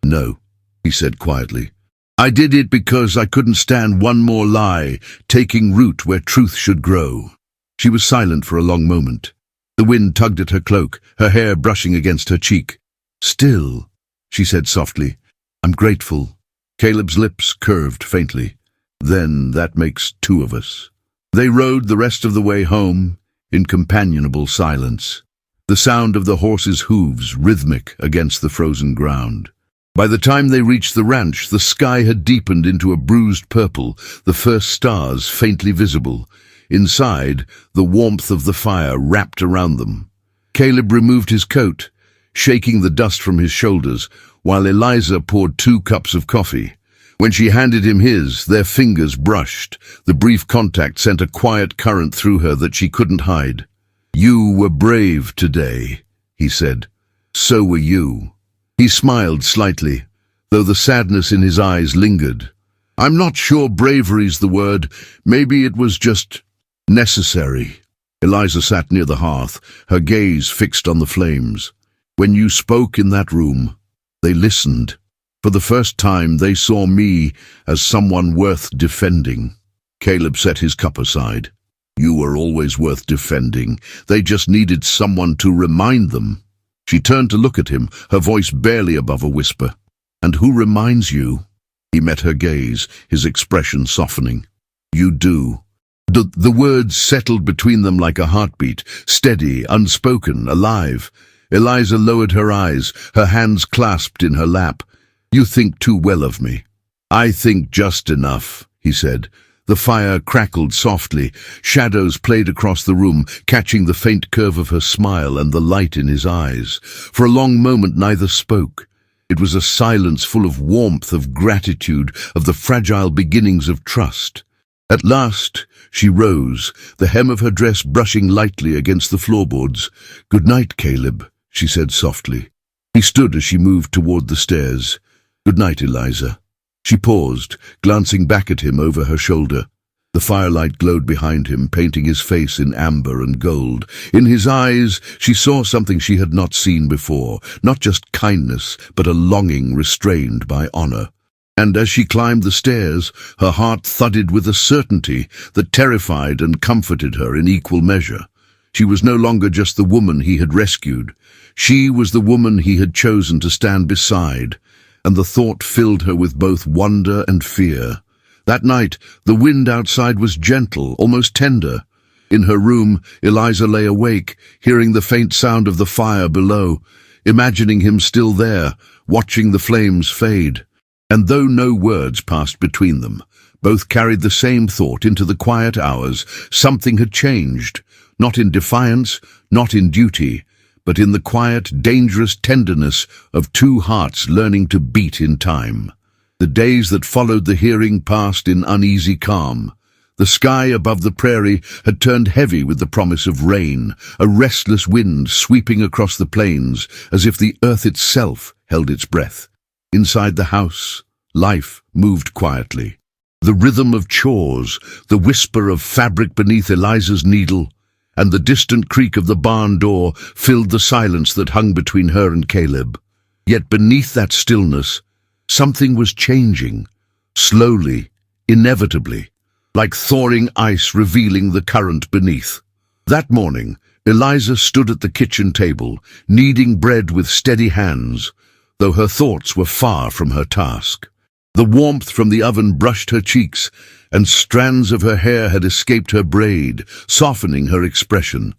No, he said quietly. I did it because I couldn't stand one more lie, taking root where truth should grow. She was silent for a long moment. The wind tugged at her cloak, her hair brushing against her cheek. Still, she said softly, I'm grateful. Caleb's lips curved faintly. Then that makes two of us. They rode the rest of the way home in companionable silence, the sound of the horses' hooves rhythmic against the frozen ground. By the time they reached the ranch, the sky had deepened into a bruised purple, the first stars faintly visible. Inside, the warmth of the fire wrapped around them. Caleb removed his coat, shaking the dust from his shoulders, while Eliza poured 2 cups of coffee. When she handed him his, their fingers brushed. The brief contact sent a quiet current through her that she couldn't hide. You were brave today, he said. So were you. He smiled slightly, though the sadness in his eyes lingered. I'm not sure bravery's the word. Maybe it was just necessary. Eliza sat near the hearth, her gaze fixed on the flames. When you spoke in that room, they listened. For the first time, they saw me as someone worth defending. Caleb set his cup aside. You were always worth defending. They just needed someone to remind them. She turned to look at him, her voice barely above a whisper. And who reminds you? He met her gaze, his expression softening. You do. The words settled between them like a heartbeat, steady, unspoken, alive. Eliza lowered her eyes, her hands clasped in her lap. You think too well of me. I think just enough, he said. The fire crackled softly. Shadows played across the room, catching the faint curve of her smile and the light in his eyes. For a long moment neither spoke. It was a silence full of warmth, of gratitude, of the fragile beginnings of trust. At last, she rose, the hem of her dress brushing lightly against the floorboards. Good night, Caleb, she said softly. He stood as she moved toward the stairs. Good night, Eliza. She paused, glancing back at him over her shoulder. The firelight glowed behind him, painting his face in amber and gold. In his eyes, she saw something she had not seen before, not just kindness, but a longing restrained by honor. And as she climbed the stairs, her heart thudded with a certainty that terrified and comforted her in equal measure. She was no longer just the woman he had rescued. She was the woman he had chosen to stand beside, and the thought filled her with both wonder and fear. That night, the wind outside was gentle, almost tender. In her room, Eliza lay awake, hearing the faint sound of the fire below, imagining him still there, watching the flames fade. And though no words passed between them, both carried the same thought into the quiet hours. Something had changed, not in defiance, not in duty, but in the quiet, dangerous tenderness of two hearts learning to beat in time. The days that followed the hearing passed in uneasy calm. The sky above the prairie had turned heavy with the promise of rain, a restless wind sweeping across the plains as if the earth itself held its breath. Inside the house, Life moved quietly. The rhythm of chores, the whisper of fabric beneath Eliza's needle, and the distant creak of the barn door filled the silence that hung between her and Caleb. Yet beneath that stillness, something was changing, slowly, inevitably, like thawing ice revealing the current beneath. That morning, Eliza stood at the kitchen table, kneading bread with steady hands, though her thoughts were far from her task. The warmth from the oven brushed her cheeks, and strands of her hair had escaped her braid, softening her expression.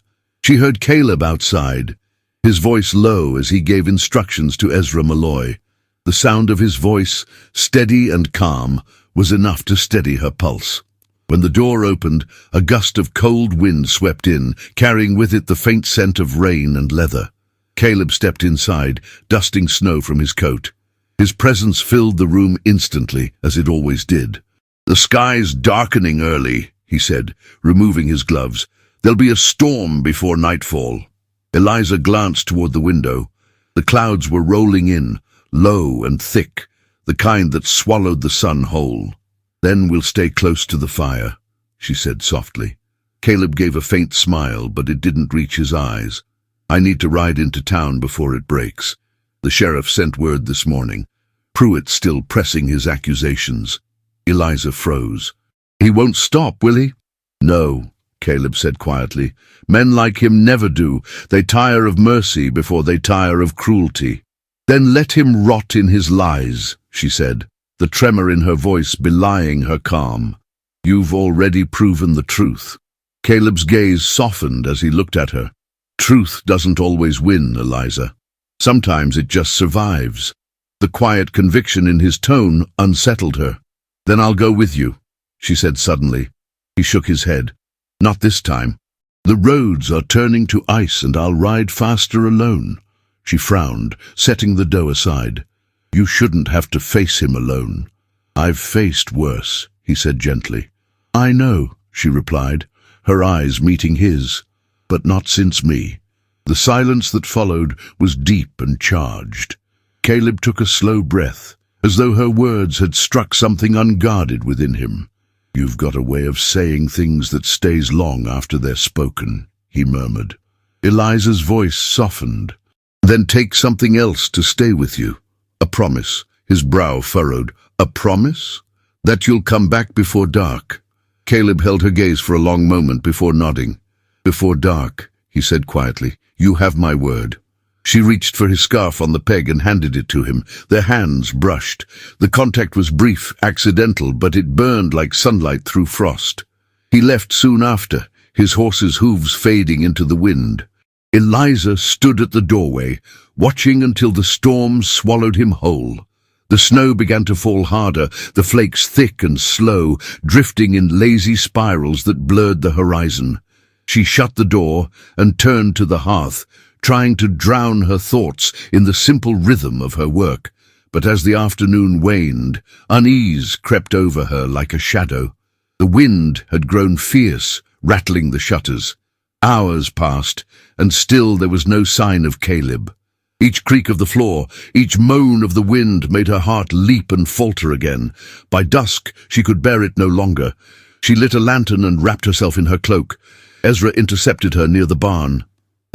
She heard Caleb outside, his voice low as he gave instructions to Ezra Malloy. The sound of his voice, steady and calm, was enough to steady her pulse. When the door opened, a gust of cold wind swept in, carrying with it the faint scent of rain and leather. Caleb stepped inside, dusting snow from his coat. His presence filled the room instantly, as it always did. "The sky's darkening early," he said, removing his gloves. "There'll be a storm before nightfall." Eliza glanced toward the window. The clouds were rolling in, low and thick, the kind that swallowed the sun whole. "Then we'll stay close to the fire," she said softly. Caleb gave a faint smile, but it didn't reach his eyes. "I need to ride into town before it breaks. The sheriff sent word this morning. Pruitt still pressing his accusations." Eliza froze. "He won't stop, will he?" "No," Caleb said quietly. "Men like him never do. They tire of mercy before they tire of cruelty." "Then let him rot in his lies," she said, the tremor in her voice belying her calm. "You've already proven the truth." Caleb's gaze softened as he looked at her. "Truth doesn't always win, Eliza. Sometimes it just survives." The quiet conviction in his tone unsettled her. "Then I'll go with you," she said suddenly. He shook his head. "Not this time. The roads are turning to ice and I'll ride faster alone." She frowned, setting the dough aside. "You shouldn't have to face him alone." "I've faced worse," he said gently. "I know," she replied, her eyes meeting his. "But not since me." The silence that followed was deep and charged. Caleb took a slow breath, as though her words had struck something unguarded within him. "You've got a way of saying things that stays long after they're spoken," he murmured. Eliza's voice softened. "Then take something else to stay with you. A promise." His brow furrowed. "A promise? That you'll come back before dark?" Caleb held her gaze for a long moment before nodding. "Before dark," he said quietly. "You have my word." She reached for his scarf on the peg and handed it to him. Their hands brushed. The contact was brief, accidental, but it burned like sunlight through frost. He left soon after, his horse's hooves fading into the wind. Eliza stood at the doorway, watching until the storm swallowed him whole. The snow began to fall harder, the flakes thick and slow, drifting in lazy spirals that blurred the horizon. She shut the door and turned to the hearth, trying to drown her thoughts in the simple rhythm of her work. But as the afternoon waned, unease crept over her like a shadow. The wind had grown fierce, rattling the shutters. Hours passed, and still there was no sign of Caleb. Each creak of the floor, each moan of the wind made her heart leap and falter again. By dusk, she could bear it no longer. She lit a lantern and wrapped herself in her cloak. Ezra intercepted her near the barn.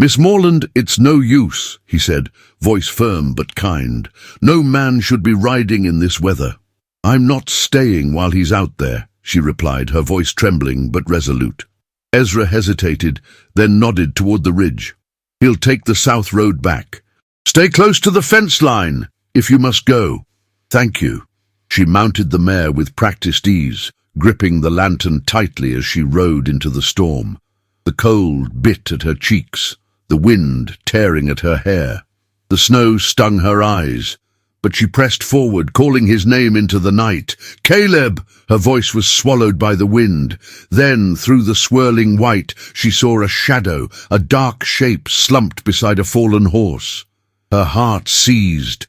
"Miss Morland, it's no use," he said, voice firm but kind. "No man should be riding in this weather." "I'm not staying while he's out there," she replied, her voice trembling but resolute. Ezra hesitated, then nodded toward the ridge. "He'll take the south road back. Stay close to the fence line, if you must go." "Thank you." She mounted the mare with practiced ease, gripping the lantern tightly as she rode into the storm. The cold bit at her cheeks, the wind tearing at her hair. The snow stung her eyes, but she pressed forward, calling his name into the night. "Caleb!" Her voice was swallowed by the wind. Then, through the swirling white, she saw a shadow, a dark shape slumped beside a fallen horse. Her heart seized.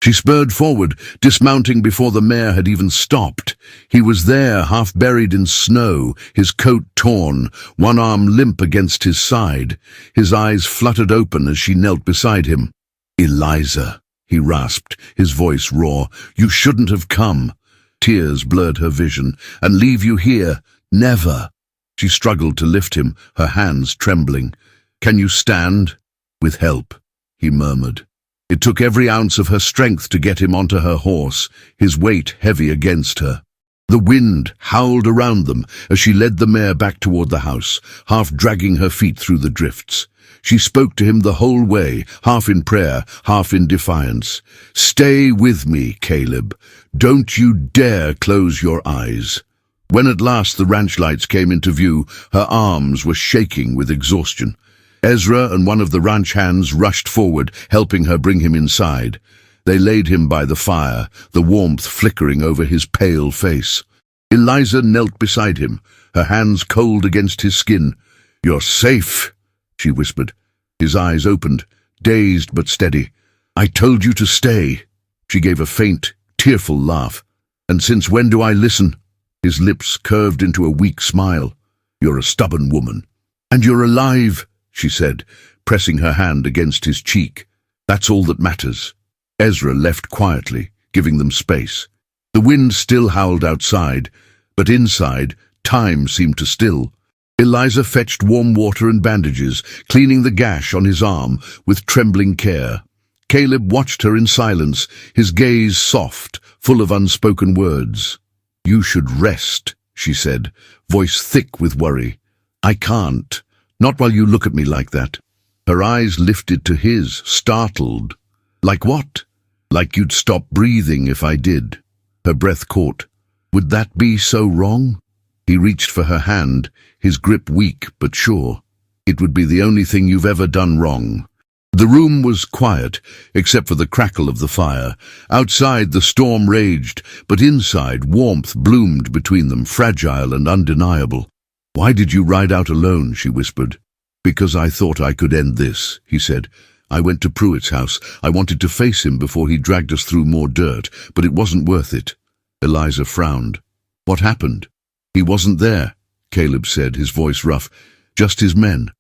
She spurred forward, dismounting before the mare had even stopped. He was there, half buried in snow, his coat torn, one arm limp against his side. His eyes fluttered open as she knelt beside him. "Eliza," he rasped, his voice raw. "You shouldn't have come." Tears blurred her vision. "And leave you here? Never." She struggled to lift him, her hands trembling. "Can you stand?" "With help," he murmured. It took every ounce of her strength to get him onto her horse, his weight heavy against her. The wind howled around them as she led the mare back toward the house, half dragging her feet through the drifts. She spoke to him the whole way, half in prayer, half in defiance. "Stay with me, Caleb. Don't you dare close your eyes." When at last the ranch lights came into view, her arms were shaking with exhaustion. Ezra and one of the ranch hands rushed forward, helping her bring him inside. They laid him by the fire, the warmth flickering over his pale face. Eliza knelt beside him, her hands cold against his skin. "You're safe," she whispered. His eyes opened, dazed but steady. "I told you to stay." She gave a faint, tearful laugh. "And since when do I listen?" His lips curved into a weak smile. "You're a stubborn woman." "And you're alive," she said, pressing her hand against his cheek. "That's all that matters." Ezra left quietly, giving them space. The wind still howled outside, but inside, time seemed to still. Eliza fetched warm water and bandages, cleaning the gash on his arm with trembling care. Caleb watched her in silence, his gaze soft, full of unspoken words. "You should rest," she said, voice thick with worry. "I can't. Not while you look at me like that." Her eyes lifted to his, startled. "Like what?" "Like you'd stop breathing if I did." Her breath caught. "Would that be so wrong?" He reached for her hand, his grip weak but sure. "It would be the only thing you've ever done wrong." The room was quiet, except for the crackle of the fire. Outside the storm raged, but inside warmth bloomed between them, fragile and undeniable. "Why did you ride out alone?" she whispered. "Because I thought I could end this," he said. "I went to Pruitt's house. I wanted to face him before he dragged us through more dirt, but it wasn't worth it." Eliza frowned. "What happened?" "He wasn't there," Caleb said, his voice rough. "Just his men.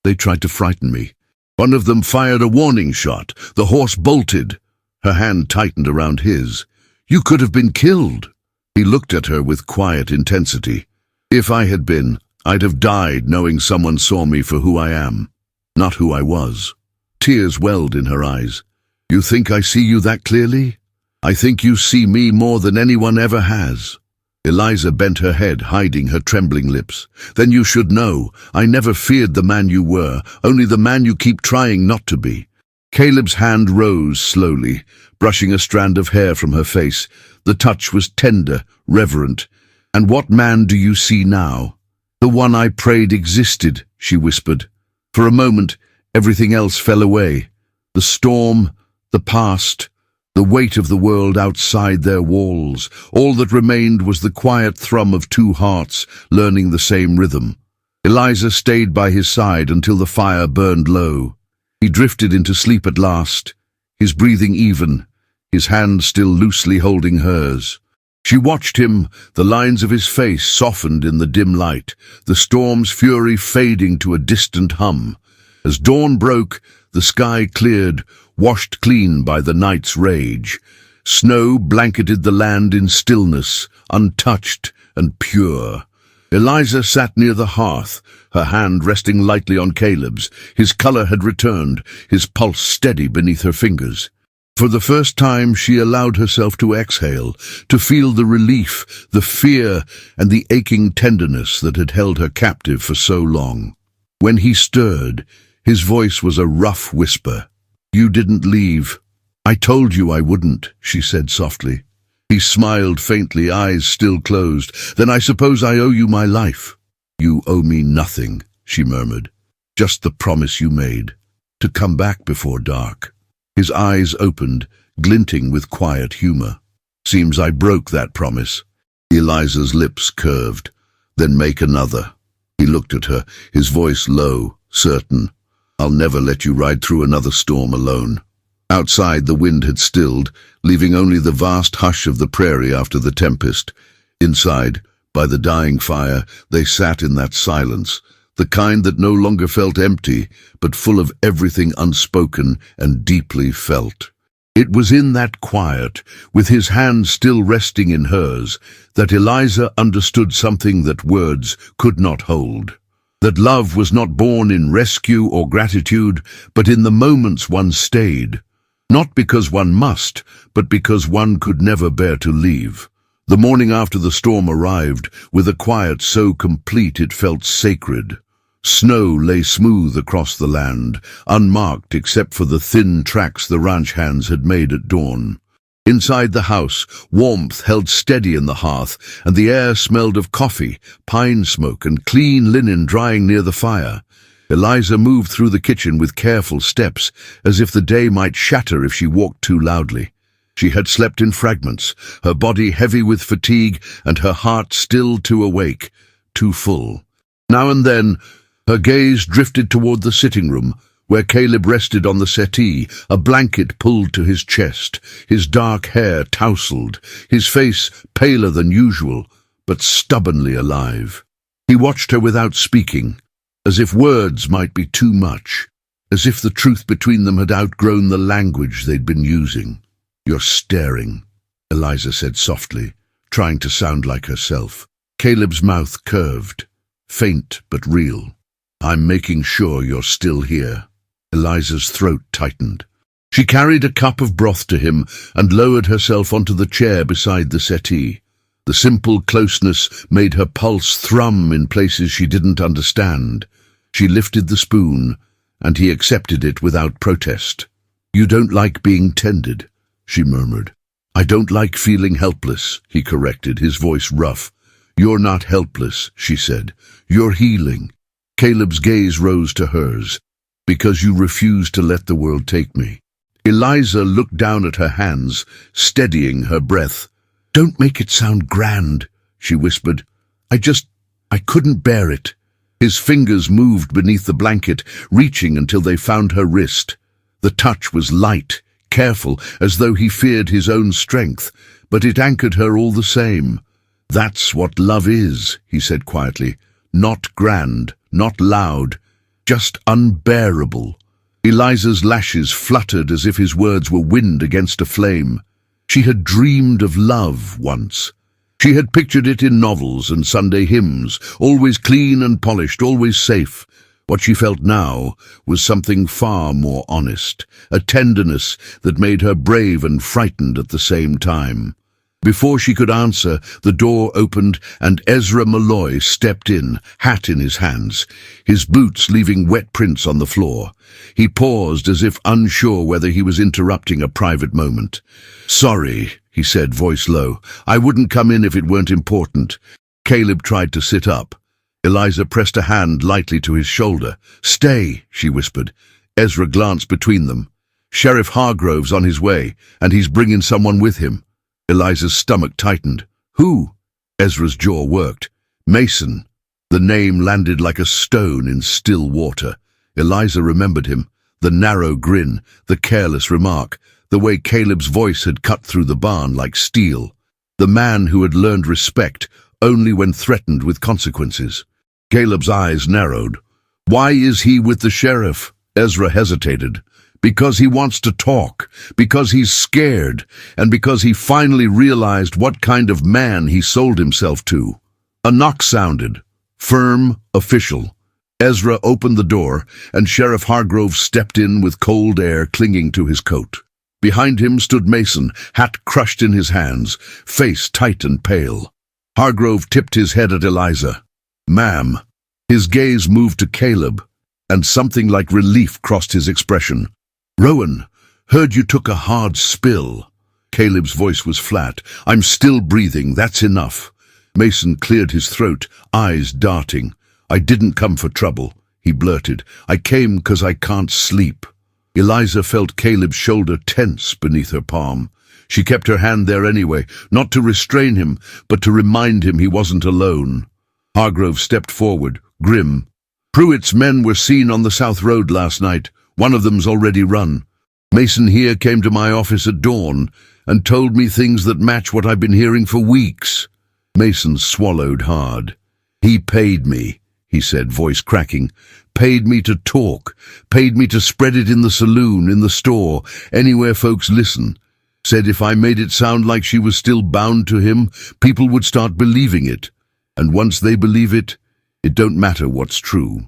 They tried to frighten me. One of them fired a warning shot. The horse bolted." Her hand tightened around his. "You could have been killed." He looked at her with quiet intensity. "If I had been, I'd have died knowing someone saw me for who I am, not who I was." Tears welled in her eyes. "You think I see you that clearly?" "I think you see me more than anyone ever has." Eliza bent her head, hiding her trembling lips. "Then you should know, I never feared the man you were, only the man you keep trying not to be." Caleb's hand rose slowly, brushing a strand of hair from her face. The touch was tender, reverent. "And what man do you see now?" "The one I prayed existed," she whispered. For a moment, everything else fell away. The storm, the past, the weight of the world outside their walls. All that remained was the quiet thrum of two hearts learning the same rhythm. Eliza stayed by his side until the fire burned low. He drifted into sleep at last, his breathing even, his hand still loosely holding hers. She watched him, the lines of his face softened in the dim light, the storm's fury fading to a distant hum. As dawn broke, the sky cleared, washed clean by the night's rage. Snow blanketed the land in stillness, untouched and pure. Eliza sat near the hearth, her hand resting lightly on Caleb's. His color had returned, his pulse steady beneath her fingers. For the first time she allowed herself to exhale, to feel the relief, the fear, and the aching tenderness that had held her captive for so long. When he stirred, his voice was a rough whisper. "You didn't leave." "I told you I wouldn't," she said softly. He smiled faintly, eyes still closed. "Then I suppose I owe you my life." "You owe me nothing," she murmured. "Just the promise you made, to come back before dark." His eyes opened, glinting with quiet humor. "Seems I broke that promise." Eliza's lips curved. "Then make another." He looked at her, his voice low, certain. "I'll never let you ride through another storm alone." Outside, the wind had stilled, leaving only the vast hush of the prairie after the tempest. Inside, by the dying fire, they sat in that silence, the kind that no longer felt empty, but full of everything unspoken and deeply felt. It was in that quiet, with his hand still resting in hers, that Eliza understood something that words could not hold. That love was not born in rescue or gratitude, but in the moments one stayed. Not because one must, but because one could never bear to leave. The morning after the storm arrived, with a quiet so complete it felt sacred. Snow lay smooth across the land, unmarked except for the thin tracks the ranch hands had made at dawn. Inside the house, warmth held steady in the hearth, and the air smelled of coffee, pine smoke, and clean linen drying near the fire. Eliza moved through the kitchen with careful steps, as if the day might shatter if she walked too loudly. She had slept in fragments, her body heavy with fatigue and her heart still too awake, too full. Now and then, her gaze drifted toward the sitting room, where Caleb rested on the settee, a blanket pulled to his chest, his dark hair tousled, his face paler than usual, but stubbornly alive. He watched her without speaking, as if words might be too much, as if the truth between them had outgrown the language they'd been using. "You're staring," Eliza said softly, trying to sound like herself. Caleb's mouth curved, faint but real. "I'm making sure you're still here." Eliza's throat tightened. She carried a cup of broth to him and lowered herself onto the chair beside the settee. The simple closeness made her pulse thrum in places she didn't understand. She lifted the spoon, and he accepted it without protest. "You don't like being tended," she murmured. "I don't like feeling helpless," he corrected, his voice rough. "You're not helpless," she said. "You're healing." Caleb's gaze rose to hers. "Because you refuse to let the world take me." Eliza looked down at her hands, steadying her breath. "Don't make it sound grand," she whispered. I couldn't bear it." His fingers moved beneath the blanket, reaching until they found her wrist. The touch was light, careful, as though he feared his own strength, but it anchored her all the same. "That's what love is," he said quietly. "Not grand, not loud, just unbearable." Eliza's lashes fluttered as if his words were wind against a flame. She had dreamed of love once. She had pictured it in novels and Sunday hymns, always clean and polished, always safe. What she felt now was something far more honest, a tenderness that made her brave and frightened at the same time. Before she could answer, the door opened and Ezra Malloy stepped in, hat in his hands, his boots leaving wet prints on the floor. He paused as if unsure whether he was interrupting a private moment. "Sorry," he said, voice low. "I wouldn't come in if it weren't important." Caleb tried to sit up. Eliza pressed a hand lightly to his shoulder. "Stay," she whispered. Ezra glanced between them. "Sheriff Hargrove's on his way, and he's bringing someone with him." Eliza's stomach tightened. "Who?" Ezra's jaw worked. "Mason." The name landed like a stone in still water. Eliza remembered him, the narrow grin, the careless remark, the way Caleb's voice had cut through the barn like steel. The man who had learned respect only when threatened with consequences. Caleb's eyes narrowed. "Why is he with the sheriff?" Ezra hesitated. "Because he wants to talk, because he's scared, and because he finally realized what kind of man he sold himself to." A knock sounded, firm, official. Ezra opened the door, and Sheriff Hargrove stepped in with cold air clinging to his coat. Behind him stood Mason, hat crushed in his hands, face tight and pale. Hargrove tipped his head at Eliza. "Ma'am." His gaze moved to Caleb, and something like relief crossed his expression. "Rowan, heard you took a hard spill." Caleb's voice was flat. "I'm still breathing, that's enough." Mason cleared his throat, eyes darting. "I didn't come for trouble," he blurted. "I came because I can't sleep." Eliza felt Caleb's shoulder tense beneath her palm. She kept her hand there anyway, not to restrain him, but to remind him he wasn't alone. Hargrove stepped forward, grim. "Pruitt's men were seen on the South Road last night. One of them's already run. Mason here came to my office at dawn and told me things that match what I've been hearing for weeks." Mason swallowed hard. "He paid me," he said, voice cracking. paid me to talk, paid me to spread it in the saloon, in the store, anywhere folks listen. Said if I made it sound like she was still bound to him, people would start believing it. And once they believe it, it don't matter what's true.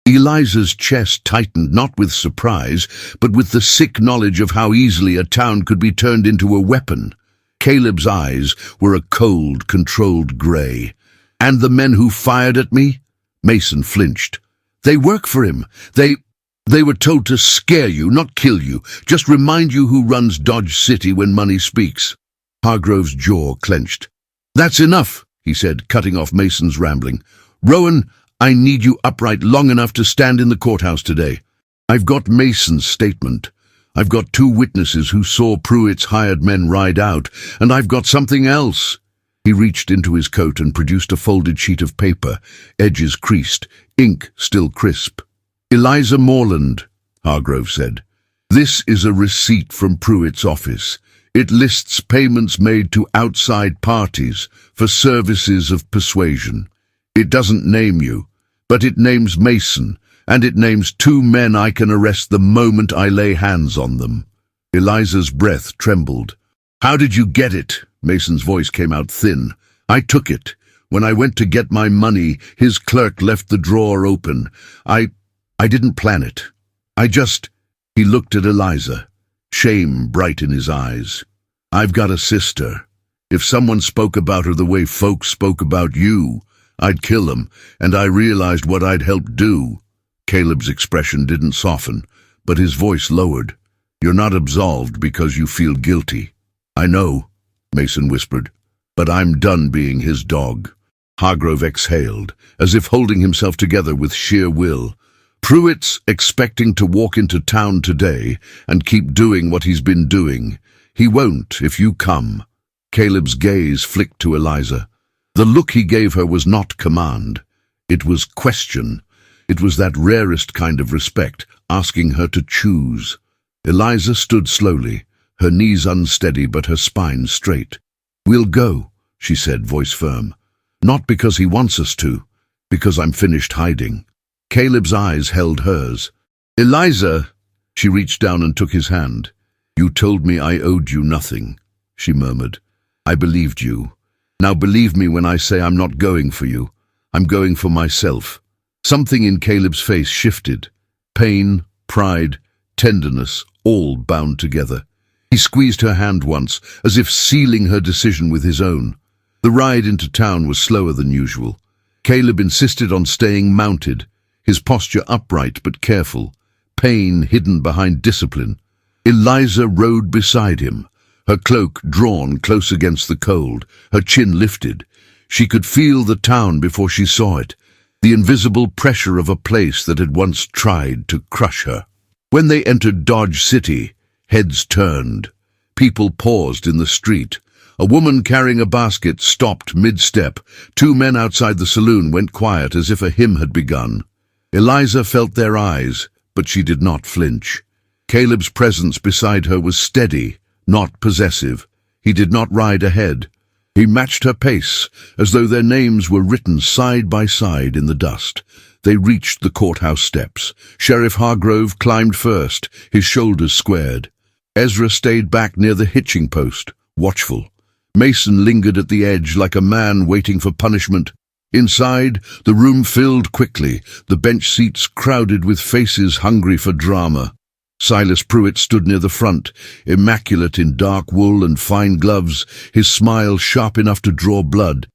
Eliza's chest tightened not with surprise, but with the sick knowledge of how easily a town could be turned into a weapon. Caleb's eyes were a cold, controlled grey. And the men who fired at me? Mason flinched. They work for him. They were told to scare you, not kill you, just remind you who runs Dodge City when money speaks. Hargrove's jaw clenched. That's enough, he said, cutting off Mason's rambling. Rowan, I need you upright long enough to stand in the courthouse today. I've got Mason's statement. I've got 2 witnesses who saw Pruitt's hired men ride out, and I've got something else. He reached into his coat and produced a folded sheet of paper, edges creased, ink still crisp. Eliza Morland, Hargrove said. This is a receipt from Pruitt's office. It lists payments made to outside parties for services of persuasion. It doesn't name you, but it names Mason, and it names 2 men I can arrest the moment I lay hands on them. Eliza's breath trembled. How did you get it? Mason's voice came out thin. I took it. When I went to get my money, his clerk left the drawer open. I didn't plan it. He looked at Eliza, shame bright in his eyes. I've got a sister. If someone spoke about her the way folks spoke about you, I'd kill them, and I realized what I'd helped do. Caleb's expression didn't soften, but his voice lowered. You're not absolved because you feel guilty. I know, Mason whispered, but I'm done being his dog. Hargrove exhaled, as if holding himself together with sheer will. Pruitt's expecting to walk into town today and keep doing what he's been doing. He won't if you come. Caleb's gaze flicked to Eliza. The look he gave her was not command. It was question. It was that rarest kind of respect, asking her to choose. Eliza stood slowly, her knees unsteady but her spine straight. We'll go, she said, voice firm. Not because he wants us to, because I'm finished hiding. Caleb's eyes held hers. Eliza, she reached down and took his hand. You told me I owed you nothing, she murmured. I believed you. Now believe me when I say I'm not going for you. I'm going for myself. Something in Caleb's face shifted. Pain, pride, tenderness, all bound together. He squeezed her hand once, as if sealing her decision with his own. The ride into town was slower than usual. Caleb insisted on staying mounted, his posture upright but careful, pain hidden behind discipline. Eliza rode beside him, her cloak drawn close against the cold, her chin lifted. She could feel the town before she saw it, the invisible pressure of a place that had once tried to crush her. When they entered Dodge City, heads turned. People paused in the street. A woman carrying a basket stopped mid-step. 2 men outside the saloon went quiet as if a hymn had begun. Eliza felt their eyes, but she did not flinch. Caleb's presence beside her was steady, not possessive. He did not ride ahead. He matched her pace, as though their names were written side by side in the dust. They reached the courthouse steps. Sheriff Hargrove climbed first, his shoulders squared. Ezra stayed back near the hitching post, watchful. Mason lingered at the edge like a man waiting for punishment. Inside, the room filled quickly, the bench seats crowded with faces hungry for drama. Silas Pruitt stood near the front, immaculate in dark wool and fine gloves, his smile sharp enough to draw blood.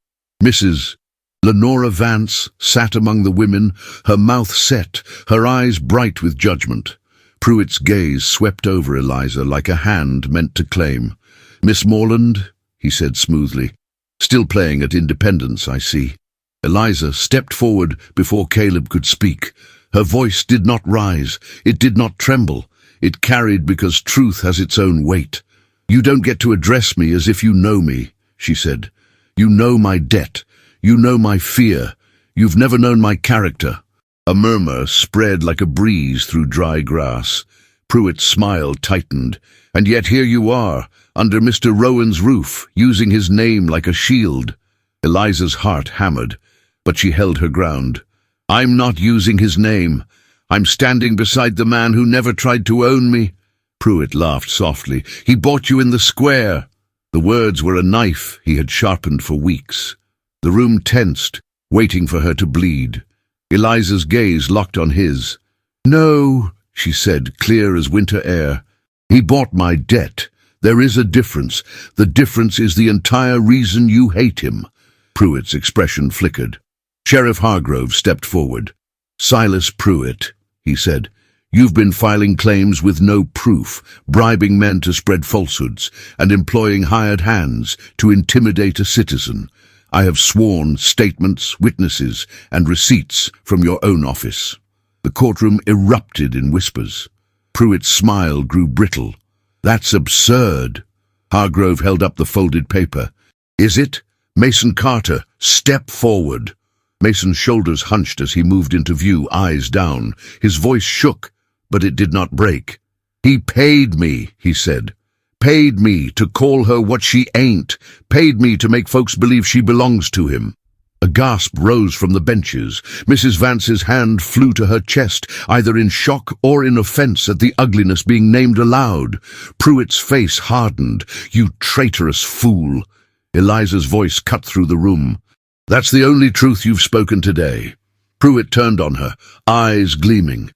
Mrs. Lenora Vance sat among the women, her mouth set, her eyes bright with judgment. Pruitt's gaze swept over Eliza like a hand meant to claim. Miss Morland, he said smoothly, still playing at independence, I see. Eliza stepped forward before Caleb could speak. Her voice did not rise, it did not tremble. It carried because truth has its own weight. You don't get to address me as if you know me, she said. You know my debt. You know my fear. You've never known my character. A murmur spread like a breeze through dry grass. Pruitt's smile tightened. And yet here you are, under Mr. Rowan's roof, using his name like a shield. Eliza's heart hammered, but she held her ground. I'm not using his name. I'm standing beside the man who never tried to own me." Pruitt laughed softly. "He bought you in the square." The words were a knife he had sharpened for weeks. The room tensed, waiting for her to bleed. Eliza's gaze locked on his. "No," she said, clear as winter air. "He bought my debt. There is a difference. The difference is the entire reason you hate him." Pruitt's expression flickered. Sheriff Hargrove stepped forward. "Silas Pruitt," he said, "you've been filing claims with no proof, bribing men to spread falsehoods, and employing hired hands to intimidate a citizen. I have sworn statements, witnesses, and receipts from your own office." The courtroom erupted in whispers. Pruitt's smile grew brittle. "That's absurd." Hargrove held up the folded paper. "Is it? Mason Carter, step forward." Mason's shoulders hunched as he moved into view, eyes down. His voice shook, but it did not break. "He paid me," he said. "Paid me to call her what she ain't. Paid me to make folks believe she belongs to him." A gasp rose from the benches. Mrs. Vance's hand flew to her chest, either in shock or in offense at the ugliness being named aloud. Pruitt's face hardened. "You traitorous fool." Eliza's voice cut through the room. "That's the only truth you've spoken today." Pruitt turned on her, eyes gleaming.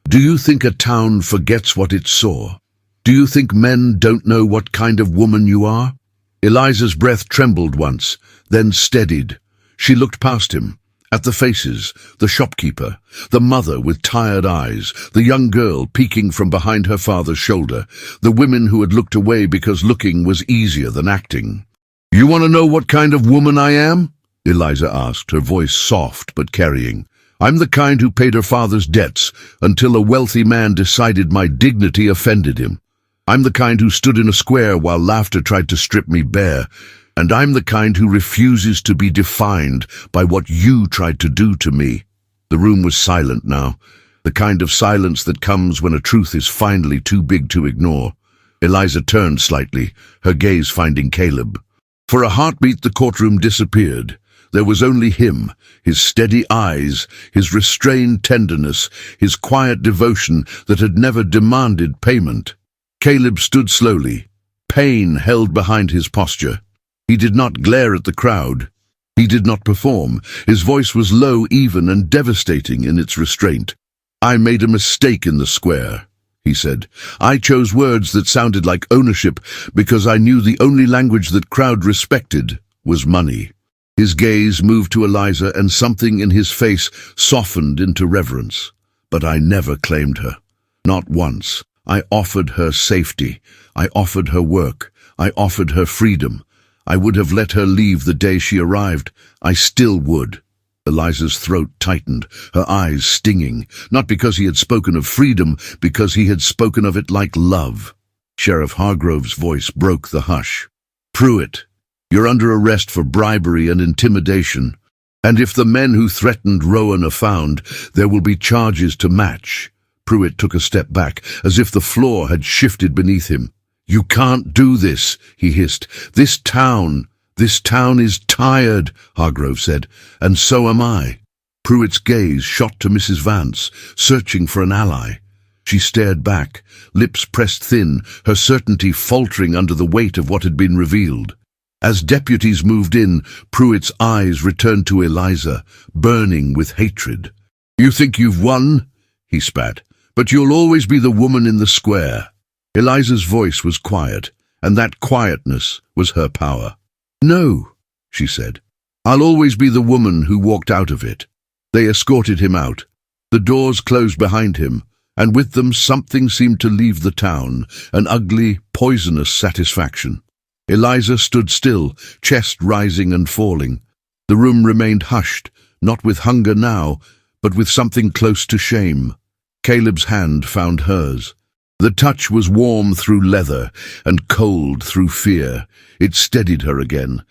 "Do you think a town forgets what it saw? Do you think men don't know what kind of woman you are?" Eliza's breath trembled once, then steadied. She looked past him, at the faces, the shopkeeper, the mother with tired eyes, the young girl peeking from behind her father's shoulder, the women who had looked away because looking was easier than acting. "You want to know what kind of woman I am?" Eliza asked, her voice soft but carrying. "I'm the kind who paid her father's debts until a wealthy man decided my dignity offended him. I'm the kind who stood in a square while laughter tried to strip me bare. And I'm the kind who refuses to be defined by what you tried to do to me." The room was silent now, the kind of silence that comes when a truth is finally too big to ignore. Eliza turned slightly, her gaze finding Caleb. For a heartbeat the courtroom disappeared. There was only him, his steady eyes, his restrained tenderness, his quiet devotion that had never demanded payment. Caleb stood slowly, pain held behind his posture. He did not glare at the crowd. He did not perform. His voice was low, even, and devastating in its restraint. "I made a mistake in the square," he said. "I chose words that sounded like ownership because I knew the only language that crowd respected was money." His gaze moved to Eliza, and something in his face softened into reverence. "But I never claimed her. Not once. I offered her safety. I offered her work. I offered her freedom. I would have let her leave the day she arrived. I still would." Eliza's throat tightened, her eyes stinging, not because he had spoken of freedom, because he had spoken of it like love. Sheriff Hargrove's voice broke the hush. "Pruitt, you're under arrest for bribery and intimidation, and if the men who threatened Rowan are found, there will be charges to match." Pruitt took a step back, as if the floor had shifted beneath him. "You can't do this," he hissed. This town is tired," Hargrove said, "and so am I." Pruitt's gaze shot to Mrs. Vance, searching for an ally. She stared back, lips pressed thin, her certainty faltering under the weight of what had been revealed. As deputies moved in, Pruitt's eyes returned to Eliza, burning with hatred. "You think you've won?" he spat. "But you'll always be the woman in the square." Eliza's voice was quiet, and that quietness was her power. "No," she said. "I'll always be the woman who walked out of it." They escorted him out. The doors closed behind him, and with them something seemed to leave the town, an ugly, poisonous satisfaction. Eliza stood still, chest rising and falling. The room remained hushed, not with hunger now, but with something close to shame. Caleb's hand found hers. The touch was warm through leather and cold through fear. It steadied her again.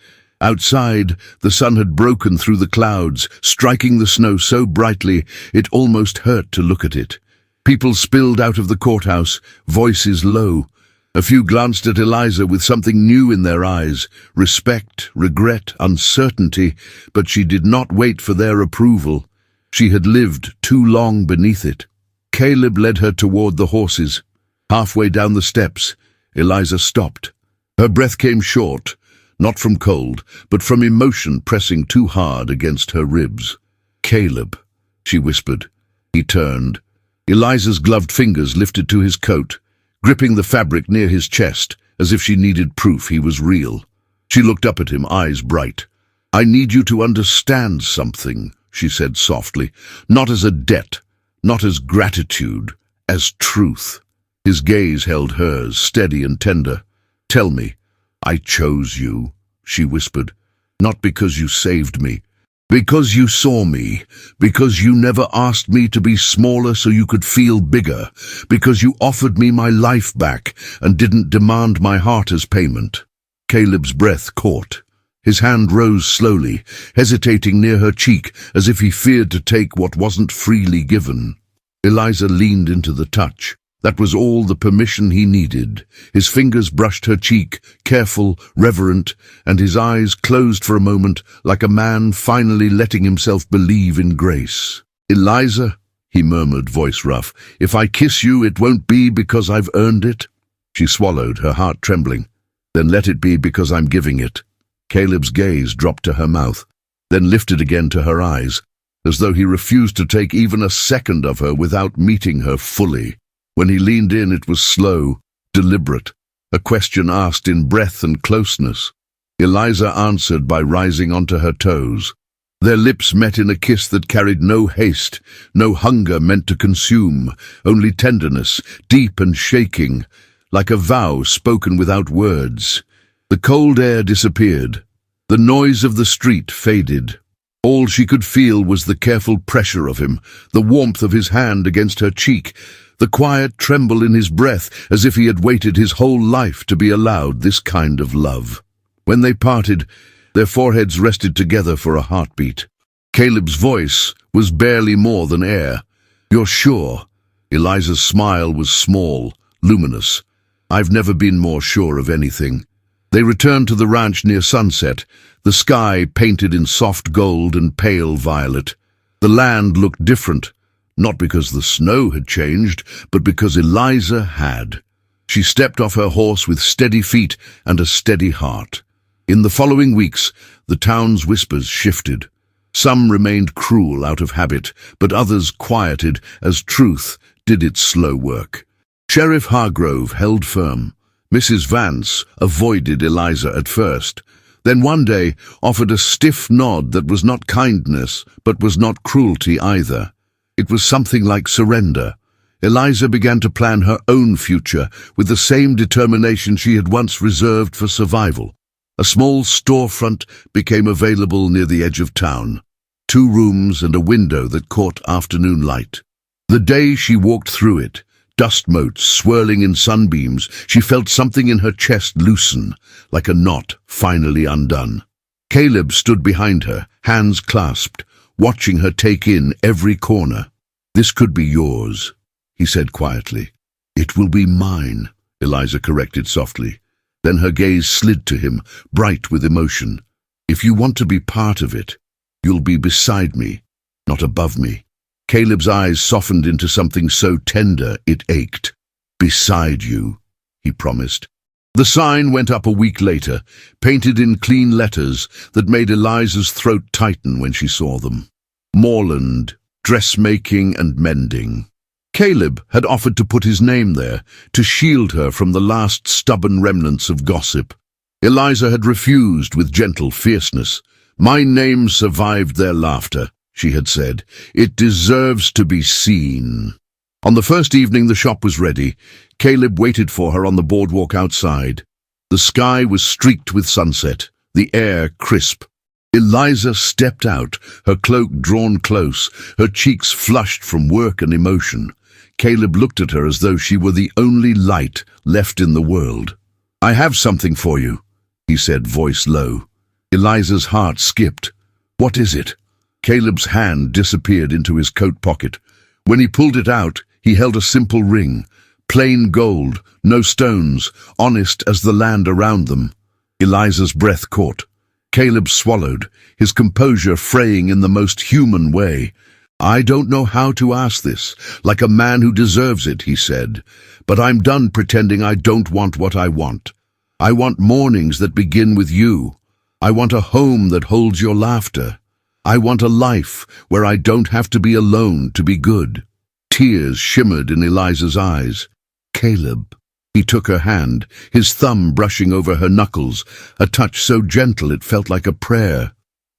Outside, the sun had broken through the clouds, striking the snow so brightly it almost hurt to look at it. People spilled out of the courthouse, voices low. A few glanced at Eliza with something new in their eyes, respect, regret, uncertainty, but she did not wait for their approval. She had lived too long beneath it. Caleb led her toward the horses. Halfway down the steps, Eliza stopped. Her breath came short, not from cold, but from emotion pressing too hard against her ribs. "Caleb," she whispered. He turned. Eliza's gloved fingers lifted to his coat, gripping the fabric near his chest, as if she needed proof he was real. She looked up at him, eyes bright. "I need you to understand something," she said softly. "Not as a debt, not as gratitude, as truth." His gaze held hers, steady and tender. "Tell me." "I chose you," she whispered. "Not because you saved me. Because you saw me. Because you never asked me to be smaller so you could feel bigger. Because you offered me my life back and didn't demand my heart as payment." Caleb's breath caught. His hand rose slowly, hesitating near her cheek, as if he feared to take what wasn't freely given. Eliza leaned into the touch. That was all the permission he needed. His fingers brushed her cheek, careful, reverent, and his eyes closed for a moment, like a man finally letting himself believe in grace. "Eliza," he murmured, voice rough, "if I kiss you, it won't be because I've earned it." She swallowed, her heart trembling. "Then let it be because I'm giving it." Caleb's gaze dropped to her mouth, then lifted again to her eyes, as though he refused to take even a second of her without meeting her fully. When he leaned in, it was slow, deliberate, a question asked in breath and closeness. Eliza answered by rising onto her toes. Their lips met in a kiss that carried no haste, no hunger meant to consume, only tenderness, deep and shaking, like a vow spoken without words. The cold air disappeared. The noise of the street faded. All she could feel was the careful pressure of him, the warmth of his hand against her cheek, the quiet tremble in his breath, as if he had waited his whole life to be allowed this kind of love. When they parted, their foreheads rested together for a heartbeat. Caleb's voice was barely more than air. "You're sure?" Eliza's smile was small, luminous. "I've never been more sure of anything." They returned to the ranch near sunset, the sky painted in soft gold and pale violet. The land looked different, not because the snow had changed, but because Eliza had. She stepped off her horse with steady feet and a steady heart. In the following weeks, the town's whispers shifted. Some remained cruel out of habit, but others quieted as truth did its slow work. Sheriff Hargrove held firm. Mrs. Vance avoided Eliza at first, then one day offered a stiff nod that was not kindness, but was not cruelty either. It was something like surrender. Eliza began to plan her own future with the same determination she had once reserved for survival. A small storefront became available near the edge of town. 2 rooms and a window that caught afternoon light. The day she walked through it, dust motes swirling in sunbeams, she felt something in her chest loosen, like a knot finally undone. Caleb stood behind her, hands clasped, watching her take in every corner. "This could be yours," he said quietly. "It will be mine," Eliza corrected softly. Then her gaze slid to him, bright with emotion. "If you want to be part of it, you'll be beside me, not above me." Caleb's eyes softened into something so tender it ached. "Beside you," he promised. The sign went up a week later, painted in clean letters that made Eliza's throat tighten when she saw them. Morland, dressmaking and mending. Caleb had offered to put his name there, to shield her from the last stubborn remnants of gossip. Eliza had refused with gentle fierceness. "My name survived their laughter," she had said. "It deserves to be seen." On the first evening the shop was ready, Caleb waited for her on the boardwalk outside. The sky was streaked with sunset, the air crisp. Eliza stepped out, her cloak drawn close, her cheeks flushed from work and emotion. Caleb looked at her as though she were the only light left in the world. "I have something for you," he said, voice low. Eliza's heart skipped. "What is it?" Caleb's hand disappeared into his coat pocket. When he pulled it out, he held a simple ring, plain gold, no stones, honest as the land around them. Eliza's breath caught. Caleb swallowed, his composure fraying in the most human way. "I don't know how to ask this, like a man who deserves it," he said, "but I'm done pretending I don't want what I want. I want mornings that begin with you. I want a home that holds your laughter. I want a life where I don't have to be alone to be good." Tears shimmered in Eliza's eyes. "Caleb." He took her hand, his thumb brushing over her knuckles, a touch so gentle it felt like a prayer.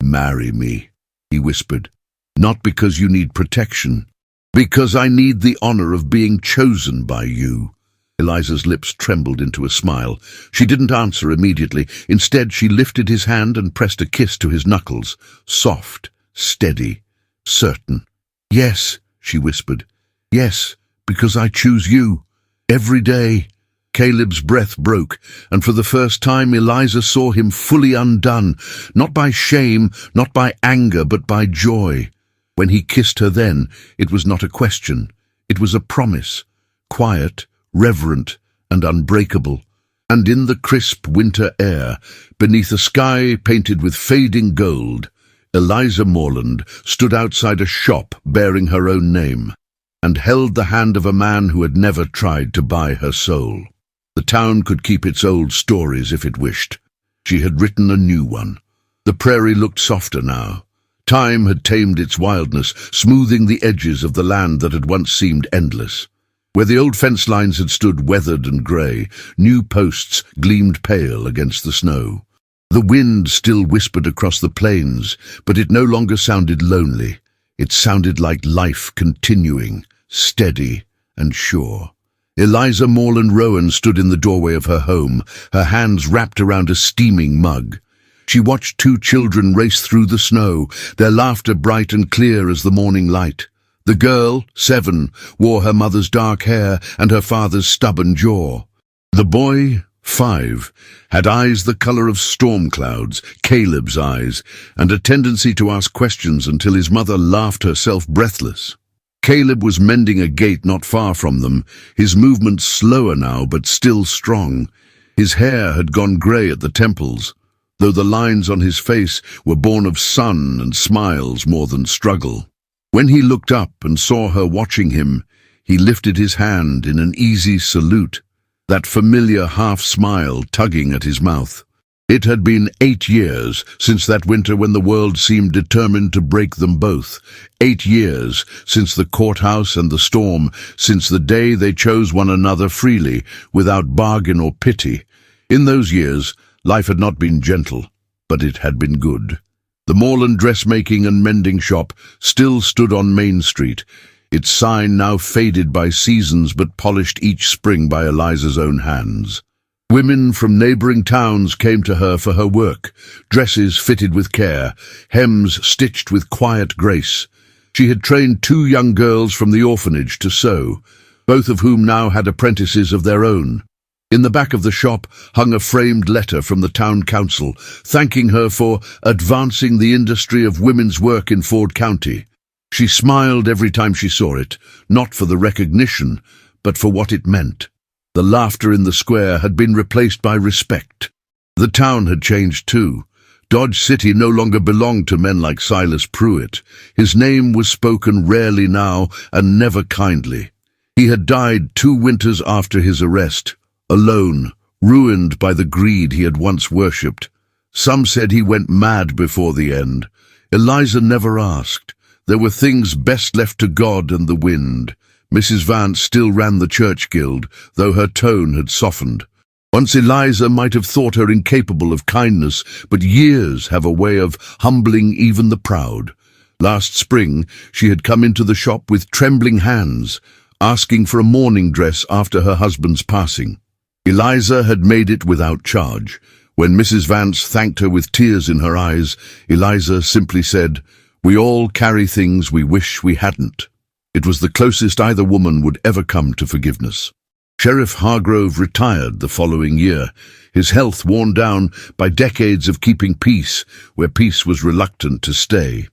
"Marry me," he whispered. "Not because you need protection, because I need the honor of being chosen by you." Eliza's lips trembled into a smile. She didn't answer immediately. Instead, she lifted his hand and pressed a kiss to his knuckles, soft, steady, certain. "Yes," she whispered. "Yes, because I choose you. Every day." Caleb's breath broke, and for the first time Eliza saw him fully undone, not by shame, not by anger, but by joy. When he kissed her then, it was not a question. It was a promise, quiet, reverent, and unbreakable. And in the crisp winter air, beneath a sky painted with fading gold, Eliza Morland stood outside a shop bearing her own name, and held the hand of a man who had never tried to buy her soul. The town could keep its old stories if it wished. She had written a new one. The prairie looked softer now. Time had tamed its wildness, smoothing the edges of the land that had once seemed endless. Where the old fence lines had stood weathered and grey, new posts gleamed pale against the snow. The wind still whispered across the plains, but it no longer sounded lonely. It sounded like life continuing, steady and sure. Eliza Morland stood in the doorway of her home, her hands wrapped around a steaming mug. She watched two children race through the snow, their laughter bright and clear as the morning light. The girl, 7, wore her mother's dark hair and her father's stubborn jaw. The boy, 5, had eyes the color of storm clouds, Caleb's eyes, and a tendency to ask questions until his mother laughed herself breathless. Caleb was mending a gate not far from them, his movements slower now but still strong. His hair had gone grey at the temples, though the lines on his face were born of sun and smiles more than struggle. When he looked up and saw her watching him, he lifted his hand in an easy salute, that familiar half-smile tugging at his mouth. It had been 8 years since that winter when the world seemed determined to break them both. 8 years since the courthouse and the storm, since the day they chose one another freely, without bargain or pity. In those years, life had not been gentle, but it had been good. The Morland dressmaking and mending shop still stood on Main Street, its sign now faded by seasons but polished each spring by Eliza's own hands. Women from neighboring towns came to her for her work, dresses fitted with care, hems stitched with quiet grace. She had trained 2 young girls from the orphanage to sew, both of whom now had apprentices of their own. In the back of the shop hung a framed letter from the town council, thanking her for advancing the industry of women's work in Ford County. She smiled every time she saw it, not for the recognition, but for what it meant. The laughter in the square had been replaced by respect. The town had changed too. Dodge City no longer belonged to men like Silas Pruitt. His name was spoken rarely now and never kindly. He had died 2 winters after his arrest, alone, ruined by the greed he had once worshipped. Some said he went mad before the end. Eliza never asked. There were things best left to God and the wind. Mrs. Vance still ran the church guild, though her tone had softened. Once Eliza might have thought her incapable of kindness, but years have a way of humbling even the proud. Last spring, she had come into the shop with trembling hands, asking for a mourning dress after her husband's passing. Eliza had made it without charge. When Mrs. Vance thanked her with tears in her eyes, Eliza simply said, "We all carry things we wish we hadn't." It was the closest either woman would ever come to forgiveness. Sheriff Hargrove retired the following year, his health worn down by decades of keeping peace where peace was reluctant to stay.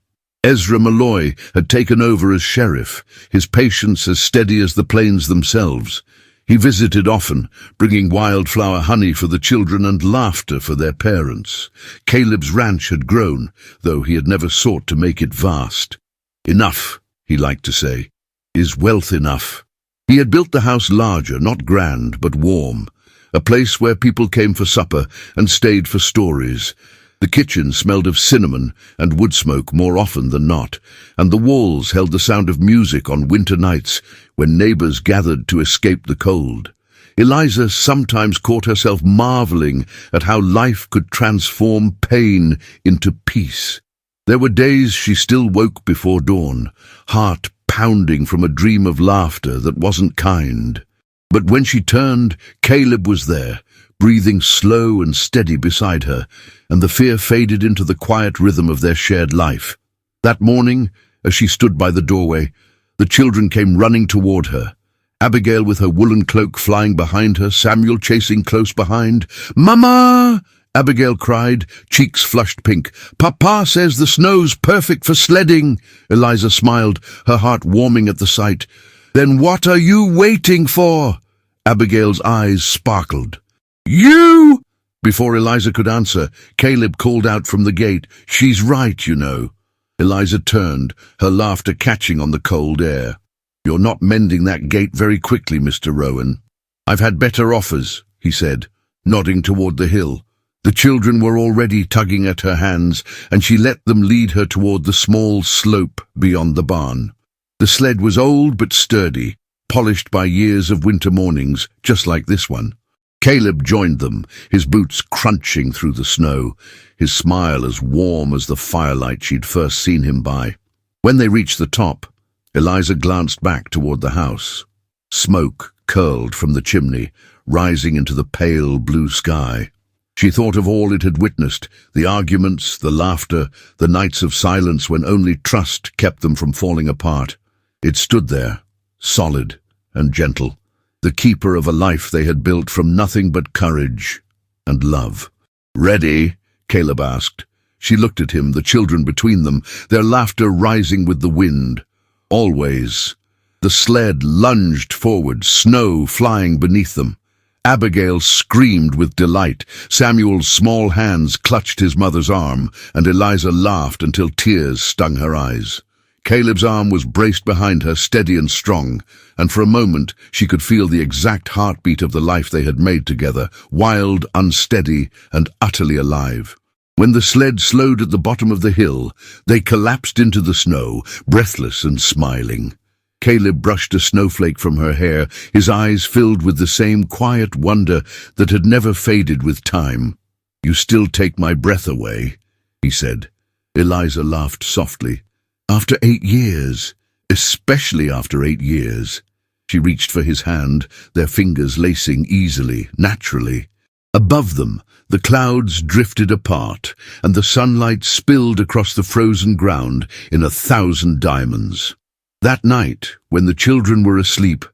Ezra Malloy had taken over as sheriff, his patience as steady as the plains themselves. He visited often, bringing wildflower honey for the children and laughter for their parents. Caleb's ranch had grown, though he had never sought to make it vast. "Enough," he liked to say. Is wealth enough? He had built the house larger, not grand, but warm, a place where people came for supper and stayed for stories. The kitchen smelled of cinnamon and wood smoke more often than not, and the walls held the sound of music on winter nights when neighbors gathered to escape the cold. Eliza sometimes caught herself marveling at how life could transform pain into peace. There were days she still woke before dawn, heart pounding from a dream of laughter that wasn't kind. But when she turned, Caleb was there, breathing slow and steady beside her, and the fear faded into the quiet rhythm of their shared life. That morning, as she stood by the doorway, the children came running toward her. Abigail with her woolen cloak flying behind her, Samuel chasing close behind. "Mama!" Abigail cried, cheeks flushed pink. "Papa says the snow's perfect for sledding." Eliza smiled, her heart warming at the sight. "Then what are you waiting for?" Abigail's eyes sparkled. "You!" Before Eliza could answer, Caleb called out from the gate, "She's right, you know." Eliza turned, her laughter catching on the cold air. "You're not mending that gate very quickly, Mr. Rowan." "I've had better offers," he said, nodding toward the hill. The children were already tugging at her hands, and she let them lead her toward the small slope beyond the barn. The sled was old but sturdy, polished by years of winter mornings, just like this one. Caleb joined them, his boots crunching through the snow, his smile as warm as the firelight she'd first seen him by. When they reached the top, Eliza glanced back toward the house. Smoke curled from the chimney, rising into the pale blue sky. She thought of all it had witnessed, the arguments, the laughter, the nights of silence when only trust kept them from falling apart. It stood there, solid and gentle, the keeper of a life they had built from nothing but courage and love. "Ready?" Caleb asked. She looked at him, the children between them, their laughter rising with the wind. "Always." The sled lunged forward, snow flying beneath them. Abigail screamed with delight. Samuel's small hands clutched his mother's arm, and Eliza laughed until tears stung her eyes. Caleb's arm was braced behind her, steady and strong, and for a moment she could feel the exact heartbeat of the life they had made together, wild, unsteady, and utterly alive. When the sled slowed at the bottom of the hill, they collapsed into the snow, breathless and smiling. Caleb brushed a snowflake from her hair, his eyes filled with the same quiet wonder that had never faded with time. "You still take my breath away," he said. Eliza laughed softly. "After 8 years, especially after 8 years." She reached for his hand, their fingers lacing easily, naturally. Above them, the clouds drifted apart, and the sunlight spilled across the frozen ground in 1,000 diamonds. That night, when the children were asleep,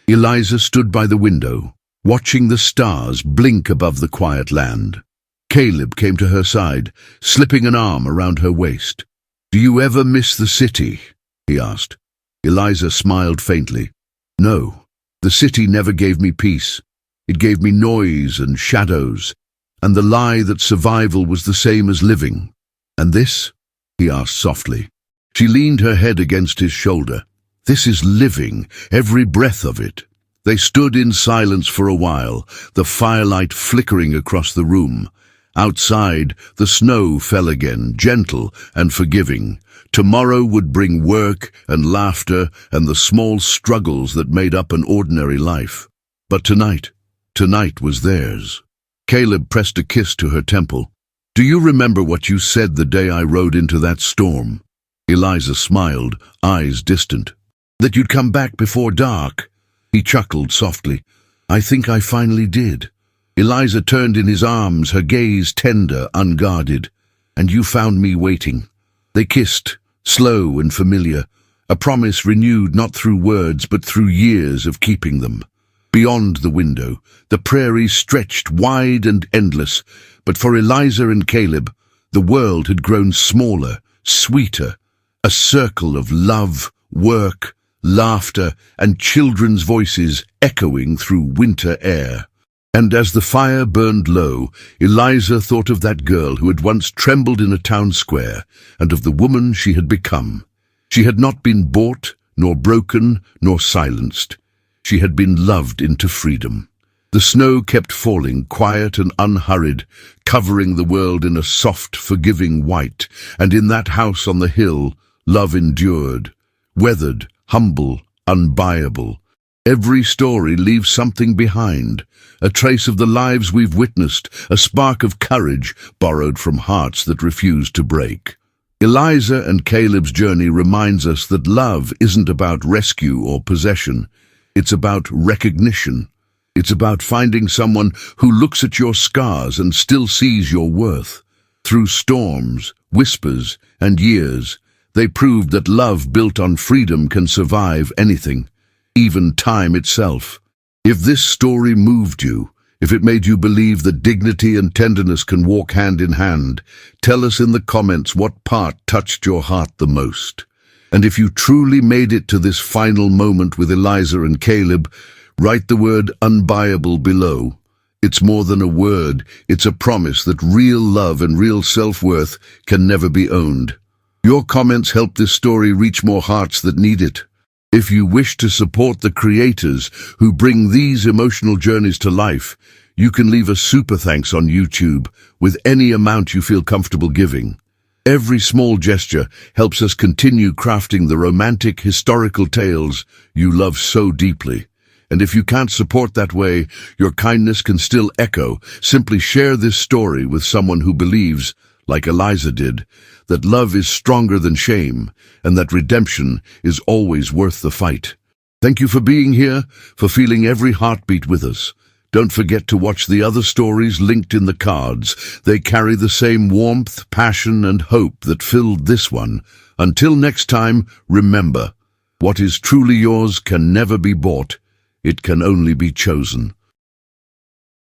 Eliza stood by the window, watching the stars blink above the quiet land. Caleb came to her side, slipping an arm around her waist. "Do you ever miss the city?" he asked. Eliza smiled faintly. "No, the city never gave me peace. It gave me noise and shadows, and the lie that survival was the same as living." "And this?" he asked softly. She leaned her head against his shoulder. "This is living, every breath of it." They stood in silence for a while, the firelight flickering across the room. Outside, the snow fell again, gentle and forgiving. Tomorrow would bring work and laughter and the small struggles that made up an ordinary life. But tonight was theirs. Caleb pressed a kiss to her temple. "Do you remember what you said the day I rode into that storm?" Eliza smiled, eyes distant. "That you'd come back before dark." He chuckled softly. "I think I finally did." Eliza turned in his arms, her gaze tender, unguarded. "And you found me waiting." They kissed, slow and familiar, a promise renewed not through words but through years of keeping them. Beyond the window, the prairie stretched wide and endless, but for Eliza and Caleb, the world had grown smaller, sweeter, a circle of love, work, laughter, and children's voices echoing through winter air. And as the fire burned low, Eliza thought of that girl who had once trembled in a town square, and of the woman she had become. She had not been bought, nor broken, nor silenced. She had been loved into freedom. The snow kept falling, quiet and unhurried, covering the world in a soft, forgiving white, and in that house on the hill, love endured, weathered, humble, unbuyable. Every story leaves something behind, a trace of the lives we've witnessed, a spark of courage borrowed from hearts that refuse to break. Eliza and Caleb's journey reminds us that love isn't about rescue or possession. It's about recognition. It's about finding someone who looks at your scars and still sees your worth. Through storms, whispers, and years, they proved that love built on freedom can survive anything, even time itself. If this story moved you, if it made you believe that dignity and tenderness can walk hand in hand, tell us in the comments what part touched your heart the most. And if you truly made it to this final moment with Eliza and Caleb, write the word unbuyable below. It's more than a word, it's a promise that real love and real self-worth can never be owned. Your comments help this story reach more hearts that need it. If you wish to support the creators who bring these emotional journeys to life, you can leave a super thanks on YouTube with any amount you feel comfortable giving. Every small gesture helps us continue crafting the romantic, historical tales you love so deeply. And if you can't support that way, your kindness can still echo. Simply share this story with someone who believes, like Eliza did, that love is stronger than shame and that redemption is always worth the fight. Thank you for being here, for feeling every heartbeat with us. Don't forget to watch the other stories linked in the cards. They carry the same warmth, passion, and hope that filled this one. Until next time, remember, what is truly yours can never be bought. It can only be chosen.